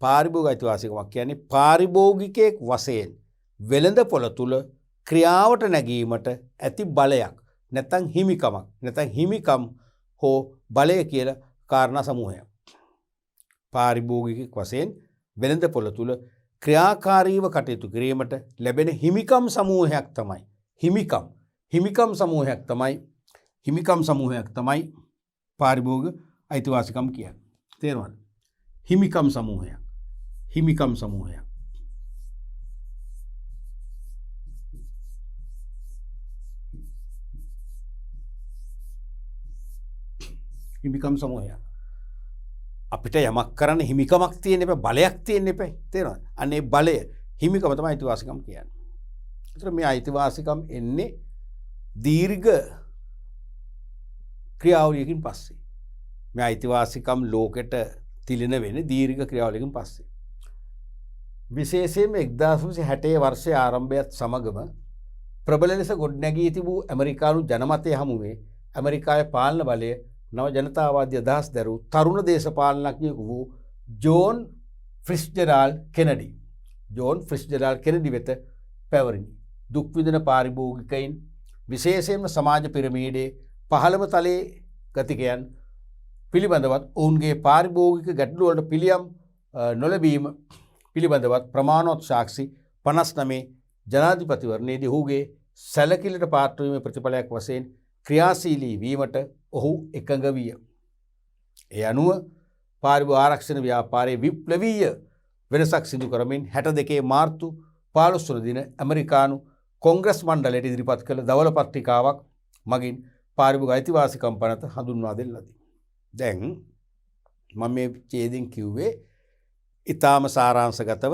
පාරිභෝගික අයිතිවාසිකමක් කියන්නේ පාරිභෝගිකයෙක් වශයෙන් වෙළඳපොළ තුල ක්‍රියාවට නැගීමට ඇති බලයක් නැත්නම් හිමිකමක් නැත්නම් හිමිකම් හෝ බලය කියලා කාරණා සමූහයක්. පාරිභෝගිකයෙක් වශයෙන් වෙළඳපොළ තුල ක්‍රියාකාරීව කටයුතු කිරීමට ලැබෙන හිමිකම් සමූහයක් තමයි හිමිකම් සමූහයක් තමයි පාරිභෝගික අයිතිවාසිකම් කියන්නේ. තේරුණාද? හිමිකම් සමූහයක්. හිමිකම් සමූහයක්. අපිට යමක් කරන්න හිමිකමක් තියෙන්න එපා, බලයක් තියෙන්න එපා. තේරෙනවද? අනේ බලය හිමිකම තමයි අයිතිවාසිකම් කියන්නේ. ඒතර මේ අයිතිවාසිකම් එන්නේ දීර්ඝ ක්‍රියාවලියකින් පස්සේ. මේ අයිතිවාසිකම් ලෝකෙට තිලින වෙන්නේ දීර්ඝ ක්‍රියාවලියකින් පස්සේ. විශේෂයෙන්ම 1960 වර්ෂයේ ආරම්භයත් සමගම ප්‍රබල ලෙස ගොඩනැගී තිබූ ඇමරිකානු ජනමතය හමුවේ ඇමරිකාවේ පාලන බලය නව ජනතාවාදී අදහස් දැරූ තරුණ දේශපාලනඥයෙකු වූ ජෝන් ෆිට්ස්ජෙරාල්ඩ් කෙනඩි වෙත පැවරිණි. දුක් විඳින පාරිභෝගිකයින් විශේෂයෙන්ම සමාජ පිරමීඩයේ පහළම තලයේ ගතිකයන් පිළිබඳවත් ඔවුන්ගේ පාරිභෝගික ගැටලු වලට පිළියම් නොලැබීම පිළිබඳවත් ප්‍රමාණවත් සාක්ෂි 59 ජනාධිපතිවරණයේදී ඔහුගේ සැලකිල්ලට පාත්‍ර වීමේ ප්‍රතිඵලයක් වශයෙන් ක්‍රියාශීලී වීමට ඔහු එකඟ විය. ඒ අනුව පාරිභෝගික ආරක්ෂණ ව්‍යාපාරයේ විප්ලවීය වෙනසක් සිදු කරමින් 62 මාර්තු 15 වන දින ඇමරිකානු කොංග්‍රස් මණ්ඩලයට ඉදිරිපත් කළ දවල පත්‍රිකාවක් මගින් පාරිභෝගික අයිතිවාසිකම් පනත හඳුන්වා දෙන ලදී. දැන් මම මේ ඡේදයෙන් කිව්වේ ඊටාම සාරාංශගතව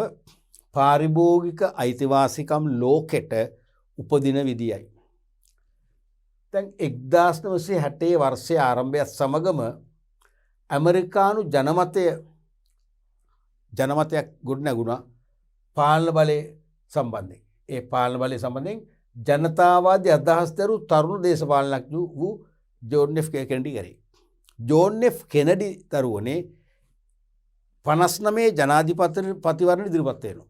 පාරිභෝගික අයිතිවාසිකම් ලෝකෙට උපදින විදියයි. දැන් 1960 වර්ෂයේ ආරම්භයත් සමගම ඇමරිකානු ජනමතයක් ගොඩනැගුණා පාලන බලය සම්බන්ධයෙන්. ඒ පාලන බලය සම්බන්ධයෙන් ජනතාවාදී අදහස් දරූ තරුණ දේශපාලනඥ වූ ජෝන් එෆ් කෙනඩි කරේ. ජෝන් එෆ් කෙනඩි දරුවනේ 59 ජනාධිපතිවරණ ඉදිරිපත් වෙනවා.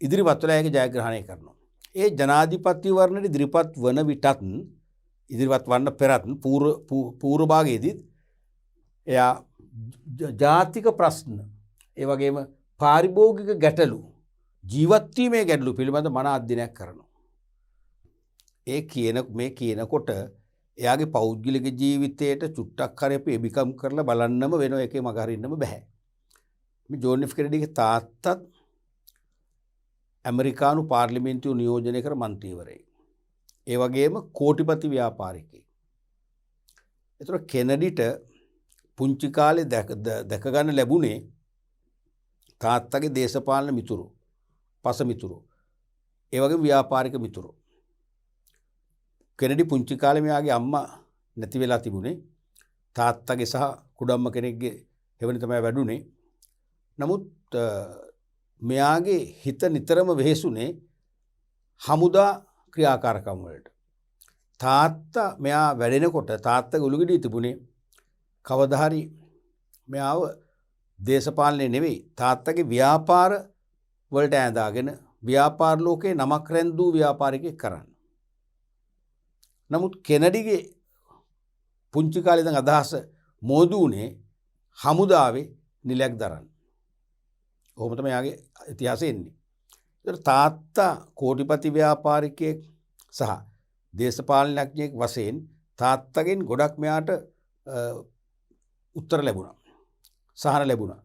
ඉදිරිපත් වෙලා ඒක ජයග්‍රහණය කරනවා. ඒ ජනාධිපතිවරණයට ඉදිරිපත් වන විටත් ඉදිරිපත් වන්න පෙරත් පූර්ව භාගයේදී එයා ජාතික ප්‍රශ්න ඒ වගේම පාරිභෝගික ගැටලු ජීවත් වීමේ ගැටලු පිළිබඳ මන අධ්‍යයනයක් කරනවා. මේ කියනකොට එයාගේ පෞද්ගලික ජීවිතයට චුට්ටක් හරි අපි එබිකම් කරලා බලන්නම වෙන එකේ මග හරින්නම බෑ. මේ ජෝන් එෆ් කෙනඩිගේ තාත්තත් ඇමරිකානු පාර්ලිමේන්තුව නියෝජනය කර මන්ත්‍රීවරයෙක්. ඒ වගේම කෝටිපති ව්‍යාපාරිකයෙක්. ඒතර කෙනඩිට පුංචි කාලේ දැක ගන්න ලැබුණේ තාත්තගේ දේශපාලන මිතුරු, පස මිතුරු, ඒ වගේම ව්‍යාපාරික මිතුරු. කෙනඩි පුංචි කාලේ මෙයාගේ අම්මා නැති වෙලා තිබුණේ. තාත්තගේ සහ කුඩම්ම කෙනෙක්ගේ එවැනි තමයි වැඩුණේ. නමුත් මෙයාගේ හිත නිතරම වෙහෙසුනේ හමුදා ක්‍රියාකාරකම් වලට. තාත්තා මෙයා වැඩෙනකොට තාත්තගේ උළුගෙඩිය තිබුණේ කවදා හරි මෙයාව දේශපාලනේ නෙවෙයි තාත්තගේ ව්‍යාපාර වලට ඈඳාගෙන ව්‍යාපාර ලෝකේ නමක් රැඳූ ව්‍යාපාරිකයෙක් කරන්න. නමුත් කෙනඩිගේ පුංචි කාලේ ඉඳන් අදහස මෝදුනේ හමුදාවේ නිලයක් දරන්න. ඔහොම තමයි යාගේ ඉතිහාසය එන්නේ. ඒතර තාත්තා කෝටිපති ව්‍යාපාරිකයෙක් සහ දේශපාලනඥයෙක් වශයෙන් තාත්තගෙන් ගොඩක් මෙයාට උත්තර ලැබුණා. සහන ලැබුණා.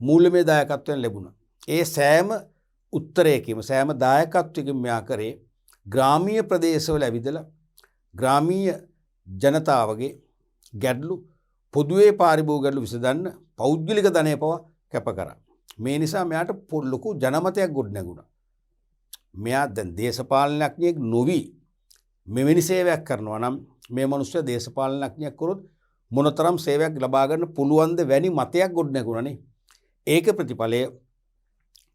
මූල්‍යමය දායකත්වයෙන් ලැබුණා. ඒ සෑම උත්තරයකම සෑම දායකත්වයකින් මෙයා කරේ ග්‍රාමීය ප්‍රදේශවල ඇවිදලා ග්‍රාමීය ජනතාවගේ ගැටලු පොදුවේ පාරිභෝගික ගැටලු විසඳන්න පෞද්ගලික ධනය පවා කැප කරා. මේ නිසා මෙයාට ලොකු ජනමතයක් ගොඩ නැගුණා. මෙයා දැන් දේශපාලනඥයෙක් නොවි මෙවැනි සේවයක් කරනවා නම් මේ මිනිස්සු දේශපාලනඥයෙක් කරොත් මොනතරම් සේවයක් ලබා ගන්න පුළුවන්ද වැනි මතයක් ගොඩ නැගුණානේ. ඒක ප්‍රතිඵලය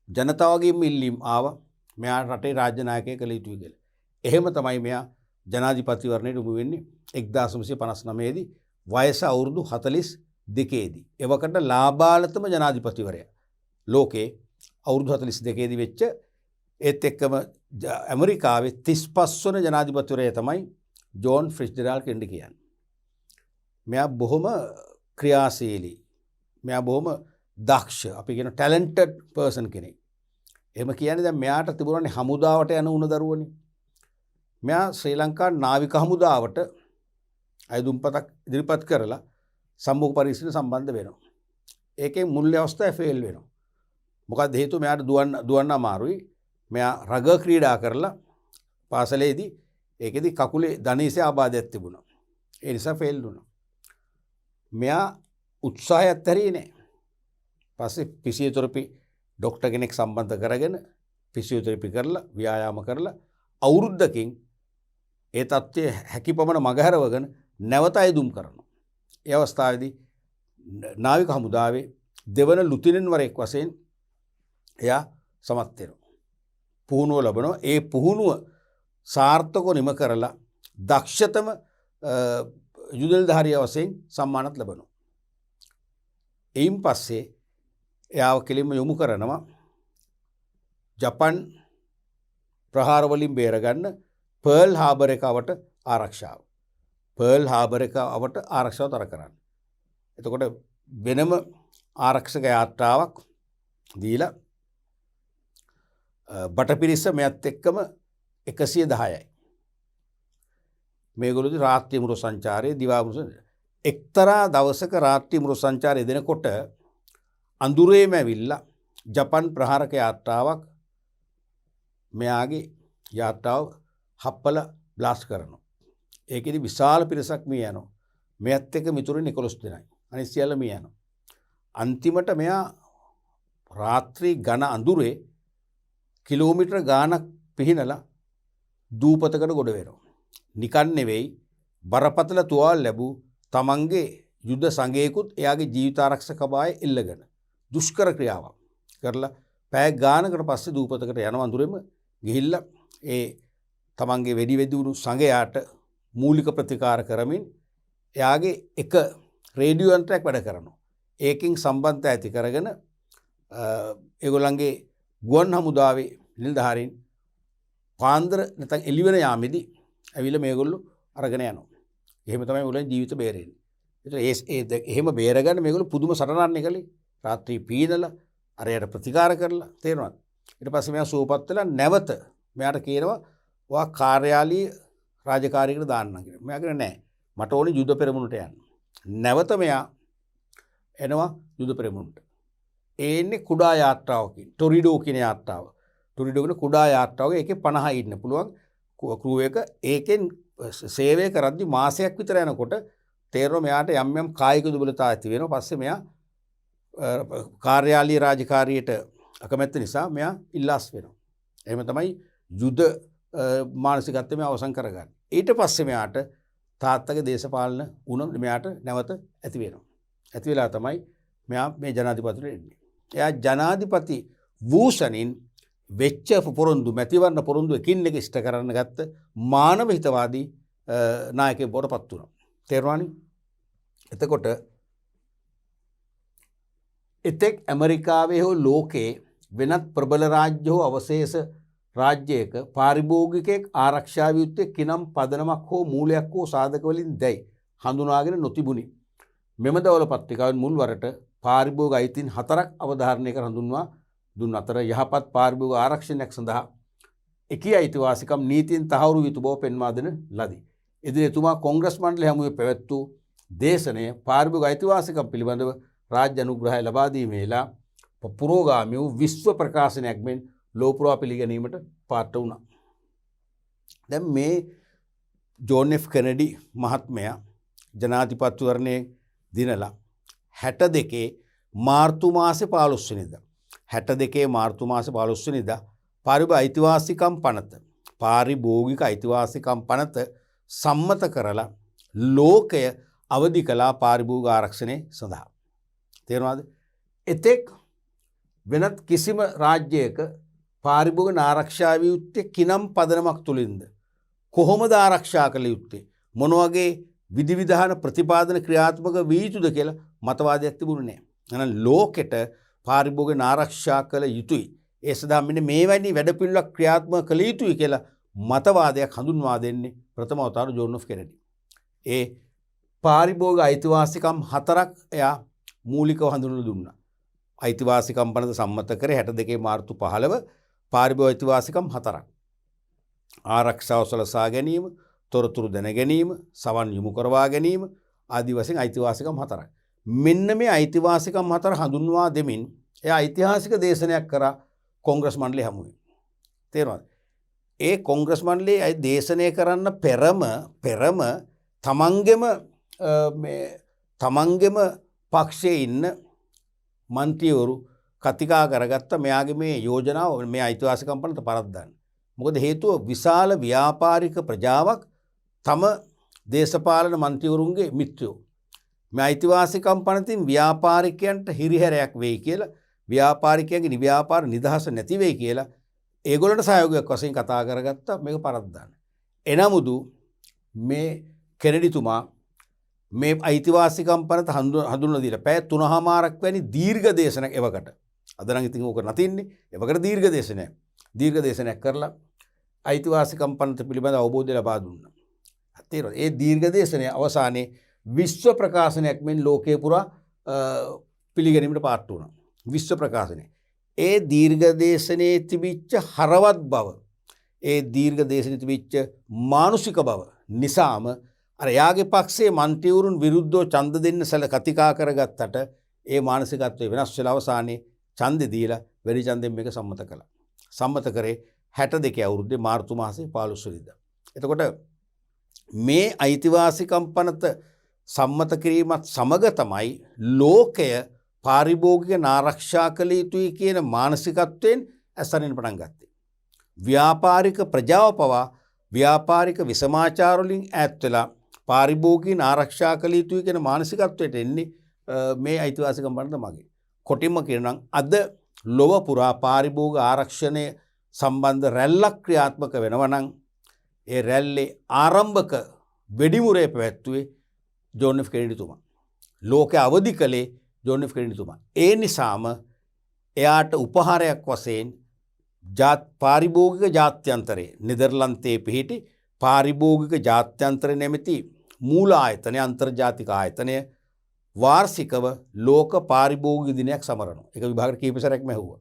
ජනතාවගේ ඉල්ලීම් ආවා මෙයා රටේ රාජ්‍ය නායකයෙක් කළ යුතුයි කියලා. එහෙම තමයි මෙයා ජනාධිපතිවරණයට උඹ වෙන්නේ 1959 දී වයස අවුරුදු 42 දී. එවකට ලාබාලතම ජනාධිපතිවරයා ලෝකේ අවුරුදු 42 දී වෙච්ච ඒත් එක්කම ඇමරිකාවේ 35 වන ජනාධිපතිවරයා තමයි ජෝන් ෆිට්ස්ජෙරාල්ඩ් කෙනෙඩි කියන්නේ. මෙයා බොහොම ක්‍රියාශීලී. මෙයා බොහොම දක්ෂ. අපි කියන ටැලන්ටඩ් පර්සන් කෙනෙක්. එහෙම කියන්නේ දැන් මෙයාට තිබුණානේ හමුදාවට යන උණ දරුවනේ. මෙයා ශ්‍රී ලංකා නාවික හමුදාවට අයදුම්පතක් ඉදිරිපත් කරලා සම්මුඛ පරීක්ෂණ සම්බන්ධ වෙනවා. ඒකේ මුල් අවස්ථාවේ ෆේල් වෙනවා. මොකද හේතුව මෙයාට දුවන්න අමාරුයි. මෙයා රග ක්‍රීඩා කරලා පාසලේදී ඒකෙදි කකුලේ ධනීසේ ආබාධයක් තිබුණා. ඒ නිසා ෆේල් වුණා. මෙයා උත්සාහයක් ඇරියේ නැහැ. පස්සේ ෆිසියෝതെරපි ડોක්ටර් කෙනෙක් සම්බන්ධ කරගෙන ෆිසියෝതെරපි කරලා ව්‍යායාම කරලා අවුරුද්දකින් ඒ තත්ත්වය හැකියපමණ මගහැරවගෙන නැවත අයදුම් කරනවා. ඒ අවස්ථාවේදී නාවික හමුදාවේ දෙවන ලුතිනන්වරයෙක් වශයෙන් එයා සමත් වෙනවා. පුහුණුව ලබනවා. ඒ පුහුණුව සාර්ථකව නිම කරලා දක්ෂතම යුද නිලධාරියා වශයෙන් සම්මානත් ලබනවා. එයින් පස්සේ එයාව කෙලින්ම යොමු කරනවා ජපන් ප්‍රහාර වලින් බේරගන්න පර්ල් හාබර් එකවට ආරක්ෂාව. පර්ල් හාබර් එකවට ආරක්ෂාව තර කරන්න. එතකොට වෙනම ආරක්ෂක යාත්‍රාවක් දීලා බටපිරිස මෙයත් එක්කම 110යි. මේගොල්ලෝ රාත්‍රී මුර සංචාරයේ දිවා මුර එක්තරා දවසක රාත්‍රී මුර සංචාරය දෙනකොට අඳුරේම ඇවිල්ලා ජපන් ප්‍රහාරක යාත්‍රාවක් මෙයාගේ යාත්‍රාව හප්පල බ්ලාස්ට් කරනවා. ඒකෙදි විශාල පිරිසක් මිය යනවා. මෙයත් එක්ක මිතුරු 11 දෙනයි. අනිත් සියල්ල මිය යනවා. අන්තිමට මෙයා රාත්‍රී ඝන අඳුරේ කිලෝමීටර ගාණක් පිහිනලා දූපතකට ගොඩ වෙනවා. නිකන් නෙවෙයි බරපතල තුවාල ලැබූ තමන්ගේ යුද සංගයකුත් එයාගේ ජීවිතාරක්ෂක බාය එල්ලගෙන දුෂ්කර ක්‍රියාවක් කරලා පැය ගානකට පස්සේ දූපතකට යන වඳුරෙම ගිහිල්ලා ඒ තමන්ගේ වෙඩි වෙදුණු සංගයාට මූලික ප්‍රතිකාර කරමින් එයාගේ එක රේඩියෝ යන්ත්‍රයක් වැඩ කරනවා. ඒකෙන් සම්බන්ධය ඇති කරගෙන ඒගොල්ලන්ගේ ගුවන් හමුදාවේ නිලධාරීන් පාන්දර නැත්නම් එළිවෙන යාමේදී ඇවිල්ලා මේගොල්ලෝ අරගෙන යනවා. එහෙම තමයි මුලින් ජීවිත බේරෙන්නේ. ඒත් එහෙම බේරගන්න මේගොල්ලෝ පුදුම සටනක් කළේ. රාත්‍රී පීනලා අරයට ප්‍රතිකාර කරලා තේරෙනවද? ඊට පස්සේ මෙයා සුවපත් වෙලා නැවත මෙයාට කියනවා ඔයා කාර්යාලීය රාජකාරියකට දාන්නම් කියලා. මෙයා කියන්නේ නෑ. මට ඕනේ යුද පෙරමුණට යන්න. නැවත මෙයා එනවා යුද පෙරමුණට. එන්නේ කුඩා යාත්‍රාවකින්. ටොරිඩෝ කියන යාත්‍රාව. ටොරිඩෝ කියන කුඩා යාත්‍රාවක ඒකේ 50 ඉන්න පුළුවන් ක්‍රූ එක. ඒකෙන් සේවය කරද්දි මාසයක් විතර යනකොට තේරෙනවා මෙයාට යම් යම් කායික දුබලතා ඇති වෙනවා. පස්සේ මෙයා කාර්යාලීය රාජකාරියට අකමැත්ත නිසා මෙයා ඉල්ලාස් වෙනවා. එහෙම තමයි යුද මානසිකත්වය මෙයා අවසන් කරගන්නේ. ඊට පස්සේ මෙයාට තාත්තගේ දේශපාලන උණ මෙයාට නැවත ඇති වෙනවා. ඇති වෙලා තමයි මෙයා මේ ජනාධිපතිට එන්නේ. එයා ජනාධිපති වූසනින් වෙච්ච පොරොන්දු මැතිවරණ පොරොන්දු එකින් එක ඉෂ්ට කරන්න ගත්ත මානව හිතවාදී නායකයෙක් බවට පත් වුණා. තේරුණානේ? එතකොට එතෙක් ඇමරිකාවේ හෝ ලෝකේ වෙනත් ප්‍රබල රාජ්‍ය හෝ අවශේෂ රාජ්‍යයක පාරිභෝගිකයෙක් ආරක්ෂා විය යුත්තේ කිනම් පදනමක් හෝ මූලයක් හෝ සාධක වලින් දැයි හඳුනාගෙන නොතිබුණි. මෙම දවල පත්‍රිකාවෙන් මුල් වරට පාරිභෝගික අයිතීන් 4ක් අවධාරණය කර හඳුන්වා දුන් අතර යහපත් පාරිභෝගික ආරක්ෂණයක් සඳහා එකී අයිතිවාසිකම් නීතියෙන් තහවුරු වී තිබව පෙන්වා දෙන ලදී. එදින එතුමා කොංග්‍රස් මණ්ඩලය හමුවේ පැවැත් වූ දේශනය පාරිභෝගික අයිතිවාසිකම් පිළිබඳව රාජ්‍ය අනුග්‍රහය ලබා දීමේලා පුරෝගාමී වූ විශ්ව ප්‍රකාශනයක් මෙන් ලෝපුරා පිළිගැනීමට පාත්‍ර වුණා. දැන් මේ ජෝන් එෆ් කෙනඩි මහත්මයා ජනාධිපතිවරණයේ දිනලා 62 මාර්තු මාසේ 15 වෙනිදා 62 මාර්තු මාසේ 15 වෙනිදා පාරිභෝගික අයිතිවාසිකම් පනත සම්මත කරලා ලෝකය අවදි කළා පාරිභෝගික ආරක්ෂණය සඳහා. තේරුණාද? එතෙක් වෙනත් කිසිම රාජ්‍යයක පාරිභෝගික ආරක්ෂා විය යුත්තේ කිනම් පදනමක් තුලින්ද? කොහොමද ආරක්ෂා කළ යුත්තේ? මොන වගේ විධිවිධාන ප්‍රතිපාදන ක්‍රියාත්මක විය යුතුද කියලා මතවාදයක් තිබුණේ නැහැ. එහෙනම් ලෝකෙට පාරිභෝගික ආරක්ෂා කළ යුතුයි. ඒ සඳහා මෙන්න මේවැනි වැඩපිළිවෙලක් ක්‍රියාත්මක කළ යුතුයි කියලා මතවාදයක් හඳුන්වා දෙන්නේ ප්‍රථම අවතාර ජෝන් එෆ් කෙනඩි. ඒ පාරිභෝගික අයිතිවාසිකම් 4ක් එයා මූලිකව හඳුන්වලා දුන්නා. අයිතිවාසිකම් පනත සම්මත කර 62 මාර්තු 15 පාරිභෝගික අයිතිවාසිකම් 4ක්. ආරක්ෂාව සලසා ගැනීම, තොරතුරු දැන ගැනීම, සවන් යොමු කරවා ගැනීම ආදී වශයෙන් අයිතිවාසිකම් 4ක්. මෙන්න මේ අයිතිවාසිකම් 4 හඳුන්වා දෙමින් එයා ඓතිහාසික දේශනයක් කරා කොංග්‍රස් මණ්ඩලය හමුවේ. තේරුණාද? ඒ කොංග්‍රස් මණ්ඩලයේ දේශනය කරන්න පෙරම තමන්ගෙම පක්ෂයේ ඉන්න මන්ත්‍රීවරු කතිකා කරගත්ත මෙයාගේ මේ යෝජනාව මේ අයිතිවාසිකම් පනත පරද්දන්න. මොකද හේතුව විශාල ව්‍යාපාරික ප්‍රජාවක් තම දේශපාලන මන්ත්‍රීවරුන්ගේ මිත්‍රයෝ. මේ අයිතිවාසිකම් පනතින් ව්‍යාපාරිකයන්ට හිරිහැරයක් වෙයි කියලා, ව්‍යාපාරිකයන්ගේ ව්‍යාපාර නිදහස නැති වෙයි කියලා ඒගොල්ලන්ට සහයෝගයක් වශයෙන් කතා කරගත්තා මේක පරද්දන්න. එනමුදු මේ කෙනඩිතුමා මේ අයිතිවාසිකම් පනත හඳුන්වලා දීලා පැය 3:00මාරක් වැනි දීර්ඝ දේශනයක් එවකට. අද නම් ඉතින් ඕක නැතින්නේ. එවකට දීර්ඝ දේශනයක් කරලා අයිතිවාසිකම් පනත පිළිබඳ අවබෝධය ලබා දුන්නා. තේරෙනවද? ඒ දීර්ඝ දේශනයේ අවසානයේ විශ්ව ප්‍රකාශනයක් මෙන් ලෝකේ පුරා පිළිගැනීමට පාත්‍ර වුණා. විශ්ව ප්‍රකාශනය. ඒ දීර්ඝ දේශනයේ තිබිච්ච හරවත් බව, ඒ දීර්ඝ දේශනයේ තිබිච්ච මානුෂික බව නිසාම අර යාගේ පක්ෂයේ මන්ත්‍රීවරුන් විරුද්ධව ඡන්ද දෙන්න කතිකා කරගත්තට ඒ මානසිකත්වය වෙනස් වෙලා අවසානයේ ඡන්දෙ දීලා වැඩි ඡන්දෙන් මේක සම්මත කළා. සම්මත කරේ 62 අවුරුද්දේ මාර්තු මාසේ 15 වෙනිදා. එතකොට මේ අයිතිවාසිකම් පනත සම්මත කිරීමත් සමග තමයි ලෝකය පාරිභෝගික ආරක්ෂා කළ යුතුයි කියන මානසිකත්වයෙන් ඇසෙන්න පටන් ගත්තේ. ව්‍යාපාරික ප්‍රජාව පවා ව්‍යාපාරික විසමාචාර වලින් ඈත් වෙලා පාරිභෝගික ආරක්ෂා කළ යුතුයි කියන මානසිකත්වයට එන්නේ මේ අයිතිවාසිකම් පනත මගින්. කොටින්ම කියනනම් අද ලොව පුරා පාරිභෝගික ආරක්ෂණය සම්බන්ධ රැල්ලක් ක්‍රියාත්මක වෙනවා නම් ඒ රැල්ලේ ආරම්භක වෙඩිමුරේ පැවැත්වුවේ ජෝන් එෆ් කෙනඩිතුමා. ලෝකය අවදි කළේ ජෝන් එෆ් කෙනඩිතුමා. ඒ නිසාම එයාට උපහාරයක් වශයෙන් පාරිභෝගික ජාත්‍යන්තරයේ නෙදර්ලන්තයේ පිහිටි පාරිභෝගික ජාත්‍යන්තර නැමැති මූල ආයතනය, අන්තර්ජාතික ආයතනය වාර්ෂිකව ලෝක පාරිභෝගික දිනයක් සමරනවා. ඒක විභාගයට කීප සැරයක්ම ඇහුවා.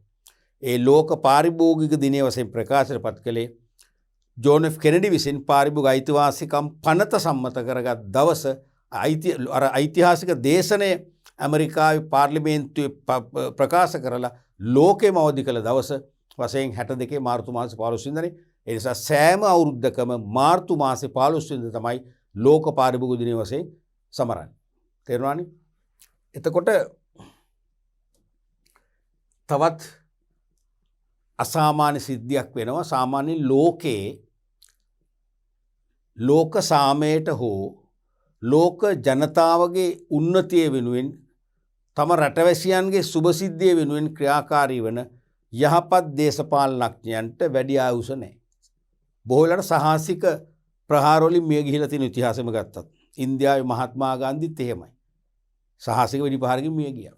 ඒ ලෝක පාරිභෝගික දිනය වශයෙන් ප්‍රකාශයට පත් කළේ ජෝන් එෆ් කෙනඩි විසින් පාරිභෝගික අයිතිවාසිකම් පනත සම්මත කරගත් දවස ඓතිහාසික දේශනය ඇමරිකාවේ පාර්ලිමේන්තුවේ ප්‍රකාශ කරලා ලෝකෙම අවදි කළ දවස වශයෙන් 62 මාර්තු මාසේ 15 වෙනිදානේ. ඒ නිසා සෑම අවුරුද්දකම මාර්තු මාසේ 15 වෙනිදා තමයි ලෝක පාරිභෝගික දිනය වශයෙන් සමරන්නේ. තේරුණානේ? එතකොට තවත් අසාමාන්‍ය සිද්ධියක් වෙනවා. සාමාන්‍ය ලෝකේ ලෝක සාමයට හෝ ලෝක ජනතාවගේ උන්නතිය වෙනුවෙන් තම රටවැසියන්ගේ සුභසිද්ධිය වෙනුවෙන් ක්‍රියාකාරී වන යහපත් දේශපාලනඥයන්ට වැඩි ආයුෂ නැහැ. බොහෝ වෙලාවට සාහසික ප්‍රහාර වලින් මිය ගිහිලා තියෙන ඉතිහාසෙම ගත්තත් ඉන්දියාවේ මහත්මා ගාන්ධිත් එහෙමයි. සාහසික වෙඩි ප්‍රහාරකින් මිය ගියා.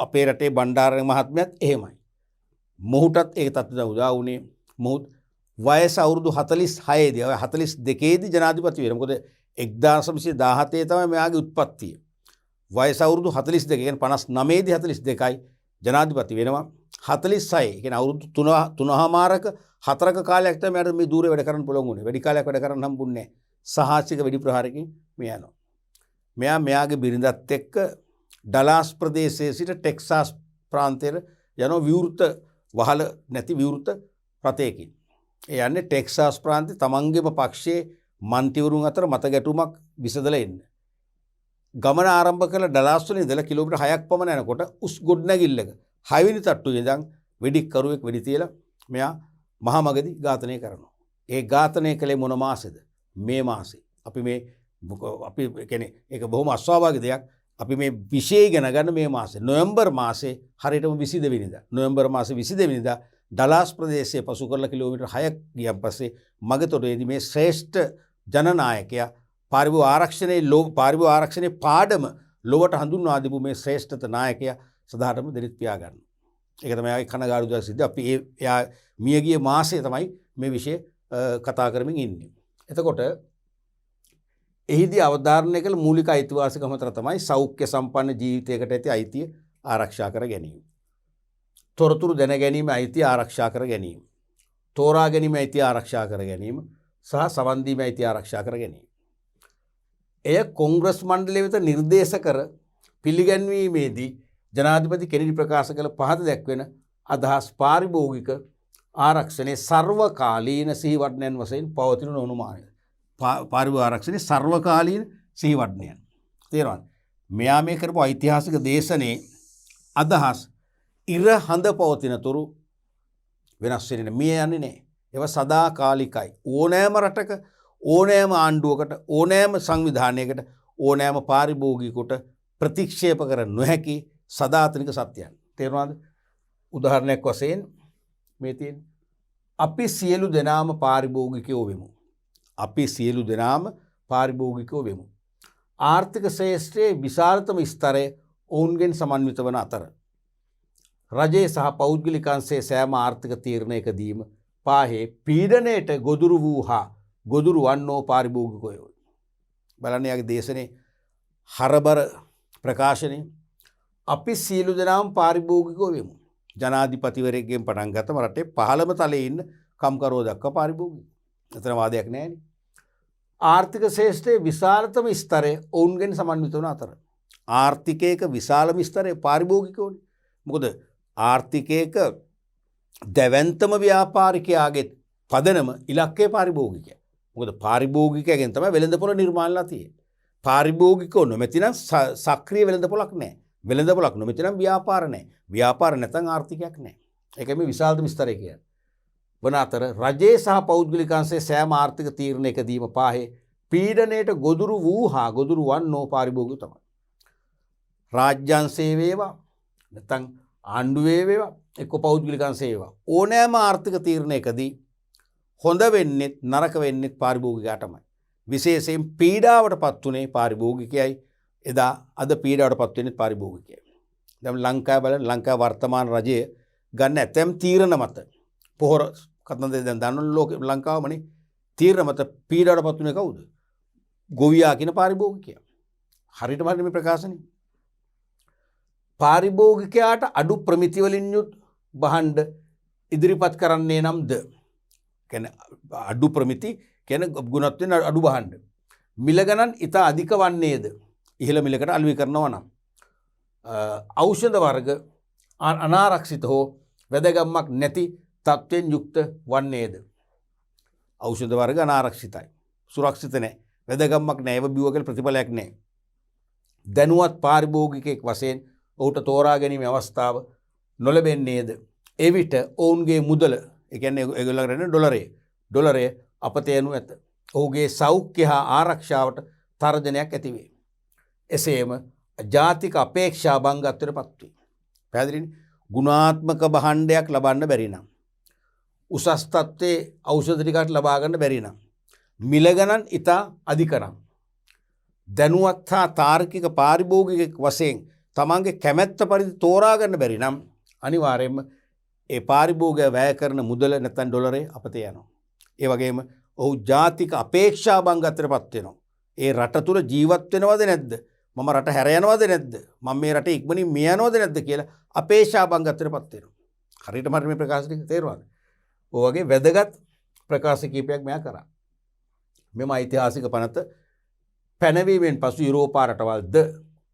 අපේ රටේ බණ්ඩාරනායක මහත්මයාත් එහෙමයි. මොහුටත් ඒක තත්ත්වයට උදා වුණේ මොහු වයස අවුරුදු 46 දී 42 දී ජනාධිපති වෙනවා. මොකද 1917 තමයි මෙයාගේ උත්පත්තිය. වයස අවුරුදු 42 කියන්නේ 59 දී 42යි ජනාධිපති වෙනවා. 46 කියන්නේ අවුරුදු 3.5මාරක 4ක කාලයක් තමයි මෙයාට මේ දූරේ වැඩ කරන්න පුළුවන් වුණේ. වැඩි කාලයක් වැඩ කරන්න හම්බුන්නේ නැහැ. සාහසික වෙඩි ප්‍රහාරකින් මේ යනවා. මෙයාගේ බිරිඳත් එක්ක ඩලාස් ප්‍රදේශයේ සිට ටෙක්සාස් ප්‍රාන්තයට යන විවෘත වහල නැති විවෘත රථයකින්. ඒ යන්නේ ටෙක්සාස් ප්‍රාන්තේ තමන්ගේම පක්ෂයේ මන්ත්‍රීවරුන් අතර මත ගැටුමක් විසඳලා එන්න. ගමන ආරම්භ කළ ඩලාස් වලින් ඉඳලා කිලෝමීටර් 6ක් පමණ යනකොට උස් ගොඩනැගිල්ලක 6 වෙනි තට්ටුවේ ඉඳන් වෙඩික්කරුවෙක් වෙඩි තියලා මෙයා මහා මගදී ඝාතනය කරනවා. ඒ ඝාතනය කළේ මොන මාසෙද? මේ මාසේ. අපි කියන්නේ ඒක බොහොම අස්වාභාවික දෙයක්. අපි මේ විශේෂ ඉගෙන ගන්න මේ මාසේ නොවැම්බර් මාසේ හරියටම 22 වෙනිදා. නොවැම්බර් මාසේ 22 වෙනිදා ඩලාස් ප්‍රදේශයේ පසු කරලා කිලෝමීටර් 6ක් ගියන් පස්සේ මගතොටේදී මේ ශ්‍රේෂ්ඨ ජනනායකයා පාරිභෝගික ආරක්ෂණයේ පාඩම ලොවට හඳුන්වා දීපු මේ ශ්‍රේෂ්ඨත නායකයා සදාටම දෙනිත් පියා ගන්න. ඒක තමයි ආගේ කනගාටුදායක සිද්ධ. අපි එයා මියගිය මාසේ තමයි මේ විෂය කතා කරමින් ඉන්නේ. එතකොට එහිදී අවධාරණය කළ මූලික අයිතිවාසිකම අතර තමයි සෞඛ්‍ය සම්පන්න ජීවිතයකට ඇති අයිතිය ආරක්ෂා කර ගැනීම. තොරතුරු දැන ගැනීම අයිතිය ආරක්ෂා කර ගැනීම. තෝරා ගැනීම අයිතිය ආරක්ෂා කර ගැනීම සහ සවන් දීම අයිතිය ආරක්ෂා කර ගැනීම. එය කොංග්‍රස් මණ්ඩලය වෙත නිර්දේශ කර පිළිගැන්වීමේදී ජනාධිපති කෙනෙඩි ප්‍රකාශ කළ පහත දැක්වෙන අදහස් පාරිභෝගික ආරක්ෂණයේ සර්වකාලීන සිහිවටනයන් වශයෙන් පවතින නොඅනුමානය. පාරිභෝගික ආරක්ෂණයේ සර්වකාලීන සිහිවටනයන්. තේරෙනවද? මෙයා මේ කරපු ඓතිහාසික දේශනේ අදහස් ඉර හඳ පවතිනතුරු වෙනස් වෙන්නේ නැහැ. මේ යන්නේ නැහැ. ඒවා සදාකාලිකයි. ඕනෑම රටක ඕනෑම ආණ්ඩුවකට ඕනෑම සංවිධානයකට ඕනෑම පාරිභෝගිකයට ප්‍රතික්ෂේප කර නොහැකි සදාතනික සත්‍යයන්. තේරුණාද? උදාහරණයක් වශයෙන් මේ තියෙන අපි සියලු දෙනාම පාරිභෝගිකයෝ වෙමු. අපි සියලු දෙනාම පාරිභෝගිකයෝ වෙමු. ආර්ථික ශ්‍රේෂ්ඨයේ විශාලතම ස්තරය ඔවුන්ගෙන් සමන්විත වන අතර රජයේ සහ පෞද්ගලික අංශයේ සෑම ආර්ථික තීරණයකදීම පාහේ පීඩනයට ගොදුරු වූ හා ගොදුරු වන්නෝ පාරිභෝගිකයෝ. බලන්න යාගේ දේශනේ හරබර ප්‍රකාශනය. අපි සියලු දෙනාම පාරිභෝගිකයෝ වෙමු. ජනාධිපතිවරයෙක්ගෙන් පටන් ගත්තම රටේ පහළම තලයේ ඉන්න කම්කරුවෝ දක්වා පාරිභෝගිකයෝ. එතන වාදයක් නැහැ නේ. ආර්ථික ශ්‍රේෂ්ඨයේ විශාලතම ස්තරය ඔවුන්ගෙන් සමන්විත වන අතර. ආර්ථිකයක විශාලම ස්තරය පාරිභෝගිකයෝනේ. මොකද ආර්ථිකයක දැවැන්තම ව්‍යාපාරිකයාගේ පදනම ඉලක්කය පාරිභෝගිකය. මොකද පාරිභෝගිකයගෙන් තමයි වෙළඳපොළ නිර්මාණලා තියෙන්නේ. පාරිභෝගිකෝ නොමැතිනම් සක්‍රීය වෙළඳපොළක් නැහැ. වෙළඳපොළක් නොමැතිනම් ව්‍යාපාර නැහැ. ව්‍යාපාර නැත්නම් ආර්ථිකයක් නැහැ. ඒකයි මේ විශාලතම ස්තරය කියන්නේ. වන අතර රජයේ සහ පෞද්ගලික අංශයේ සෑම ආර්ථික තීරණයකදීම පාහේ පීඩනයට ගොදුරු වූ හා ගොදුරු වන්නෝ පාරිභෝගිකයෝ තමයි. රාජ්‍ය අංශයේ වේවා නැත්නම් ආණ්ඩුවේ වේවා එක්ක පෞද්ගලික අංශයේ වේවා ඕනෑම ආර්ථික තීරණයකදී හොඳ වෙන්නේ නරක වෙන්නේ පාරිභෝගිකයා තමයි. විශේෂයෙන් පීඩාවට පත් උනේ පාරිභෝගිකයයි. එදා අද පීඩාවට පත් වෙන්නේ පාරිභෝගිකයයි. දැන් ලංකාව බලන්න ලංකාව වර්තමාන රජය ගන්න ඇතැම් තීරණ මත පොහොර කතන්දරේ දැන් දන්නවනේ ලෝකේ ලංකාවමනේ තීරණ මත පීඩාවට පත් උනේ කවුද? ගොවියා කියන පාරිභෝගිකයා. හරියටම හරිය මේ ප්‍රකාශනේ. පාරිභෝගිකයාට අඩු ප්‍රමිති වලින් යුත් භාණ්ඩ ඉදිරිපත් කරන්නේ නම්ද? කියන්නේ අඩු ප්‍රමිති කියන්නේ ගුණත්වයෙන් අඩු භාණ්ඩ. මිල ගණන් ඉතා අධික වන්නේද? ඉහළ මිලකට අලෙවි කරනවා නම් ඖෂධ වර්ග අනාරක්ෂිත හෝ වැදගත්මක් නැති තත්ත්වයෙන් යුක්ත වන්නේද? ඖෂධ වර්ග අනාරක්ෂිතයි. සුරක්ෂිත නැහැ. වැදගත්මක් නැහැ. ඒව බිව්ව කියලා ප්‍රතිඵලයක් නැහැ. දැනුවත් පාරිභෝගිකයෙක් වශයෙන් ඔහුට තෝරා ගැනීමේ අවස්ථාව නොලැබෙන්නේද? එවිට ඔවුන්ගේ මුදල, ඒ කියන්නේ ඒගොල්ලන්ගේ ඩොලරය අපතේනු ඇත. ඔහුගේ සෞඛ්‍ය හා ආරක්ෂාවට තර්ජනයක් ඇති වේ. එසේම ජාතික අපේක්ෂා භංගත්වයට පත් වේ. පැහැදිලිනේ? ගුණාත්මක භාණ්ඩයක් ලබන්න බැරි නම්, උසස් තත්ත්වයේ ඖෂධ ටිකක් ලබා ගන්න බැරි නම්, මිල ගණන් ඉතා අධික නම්, දැනුවත් හා තාර්කික පාරිභෝගිකයෙක් වශයෙන් තමන්ගේ කැමැත්ත පරිදි තෝරා ගන්න බැරි නම් අනිවාර්යයෙන්ම ඒ පාරිභෝගය වැය කරන මුදල නැත්නම් ඩොලරේ අපතේ යනවා. ඒ වගේම ඔහු ජාතික අපේක්ෂා භංගත්වයට පත් වෙනවා. ඒ රට තුල ජීවත් වෙනවද නැද්ද? මම රට හැර යනවද නැද්ද? මම මේ රටේ ඉක්මනින් මිය යනවද නැද්ද කියලා අපේක්ෂා භංගත්වයට පත් වෙනවා. හරියටම හරිය මේ ප්‍රකාශ ටික තේරුණාද? ඔය වගේ වැදගත් ප්‍රකාශ කීපයක් මෙයා කරා. මෙම ඓතිහාසික පනත පැනවීමෙන් පසු යුරෝපා රටවල්ද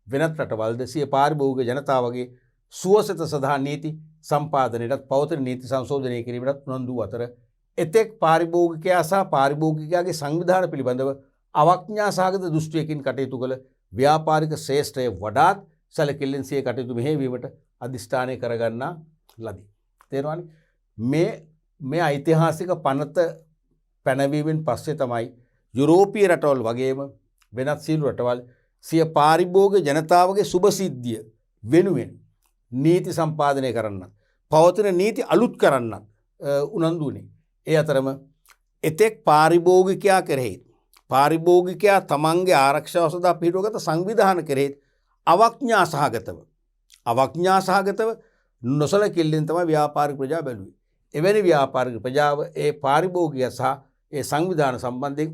වෙනත් රටවල්ද සිය පාරිභෝගික ජනතාවගේ සුවසත සඳහා නීති සම්පාදනයටත් පවතින නීති සංශෝධනය කිරීමටත් උනන්දු අතර එතෙක් පාරිභෝගිකයා සහ පාරිභෝගිකයාගේ සංවිධාන පිළිබඳව අවඥා සහගත දෘෂ්ටියකින් කටයුතු කළ ව්‍යාපාරික ශ්‍රේෂ්ඨය වඩාත් සැලකිල්ලෙන් සිය කටයුතු මෙහෙයවීමට අධිෂ්ඨානය කරගන්නා ලදී. තේරුණානේ? මේ ඓතිහාසික පනත පැනවීමෙන් පස්සේ තමයි යුරෝපීය රටවල් වගේම වෙනත් සියලු රටවල් සිය පාරිභෝගික ජනතාවගේ සුභසිද්ධිය වෙනුවෙන් නීති සම්පාදනය කරන්නත් පවතින නීති අලුත් කරන්නත් උනන්දු වුණේ. ඒ අතරම එතෙක් පාරිභෝගිකයා කෙරෙහි පාරිභෝගිකයා තමන්ගේ ආරක්ෂාව සඳහා පිළිපදගත් සංවිධාන කෙරෙහි අවඥා සහගතව නොසලකිල්ලෙන් තමයි ව්‍යාපාරික ප්‍රජා බැලුවේ. එවැනි ව්‍යාපාරික ප්‍රජාව ඒ පාරිභෝගිකයා සහ ඒ සංවිධාන සම්බන්ධයෙන්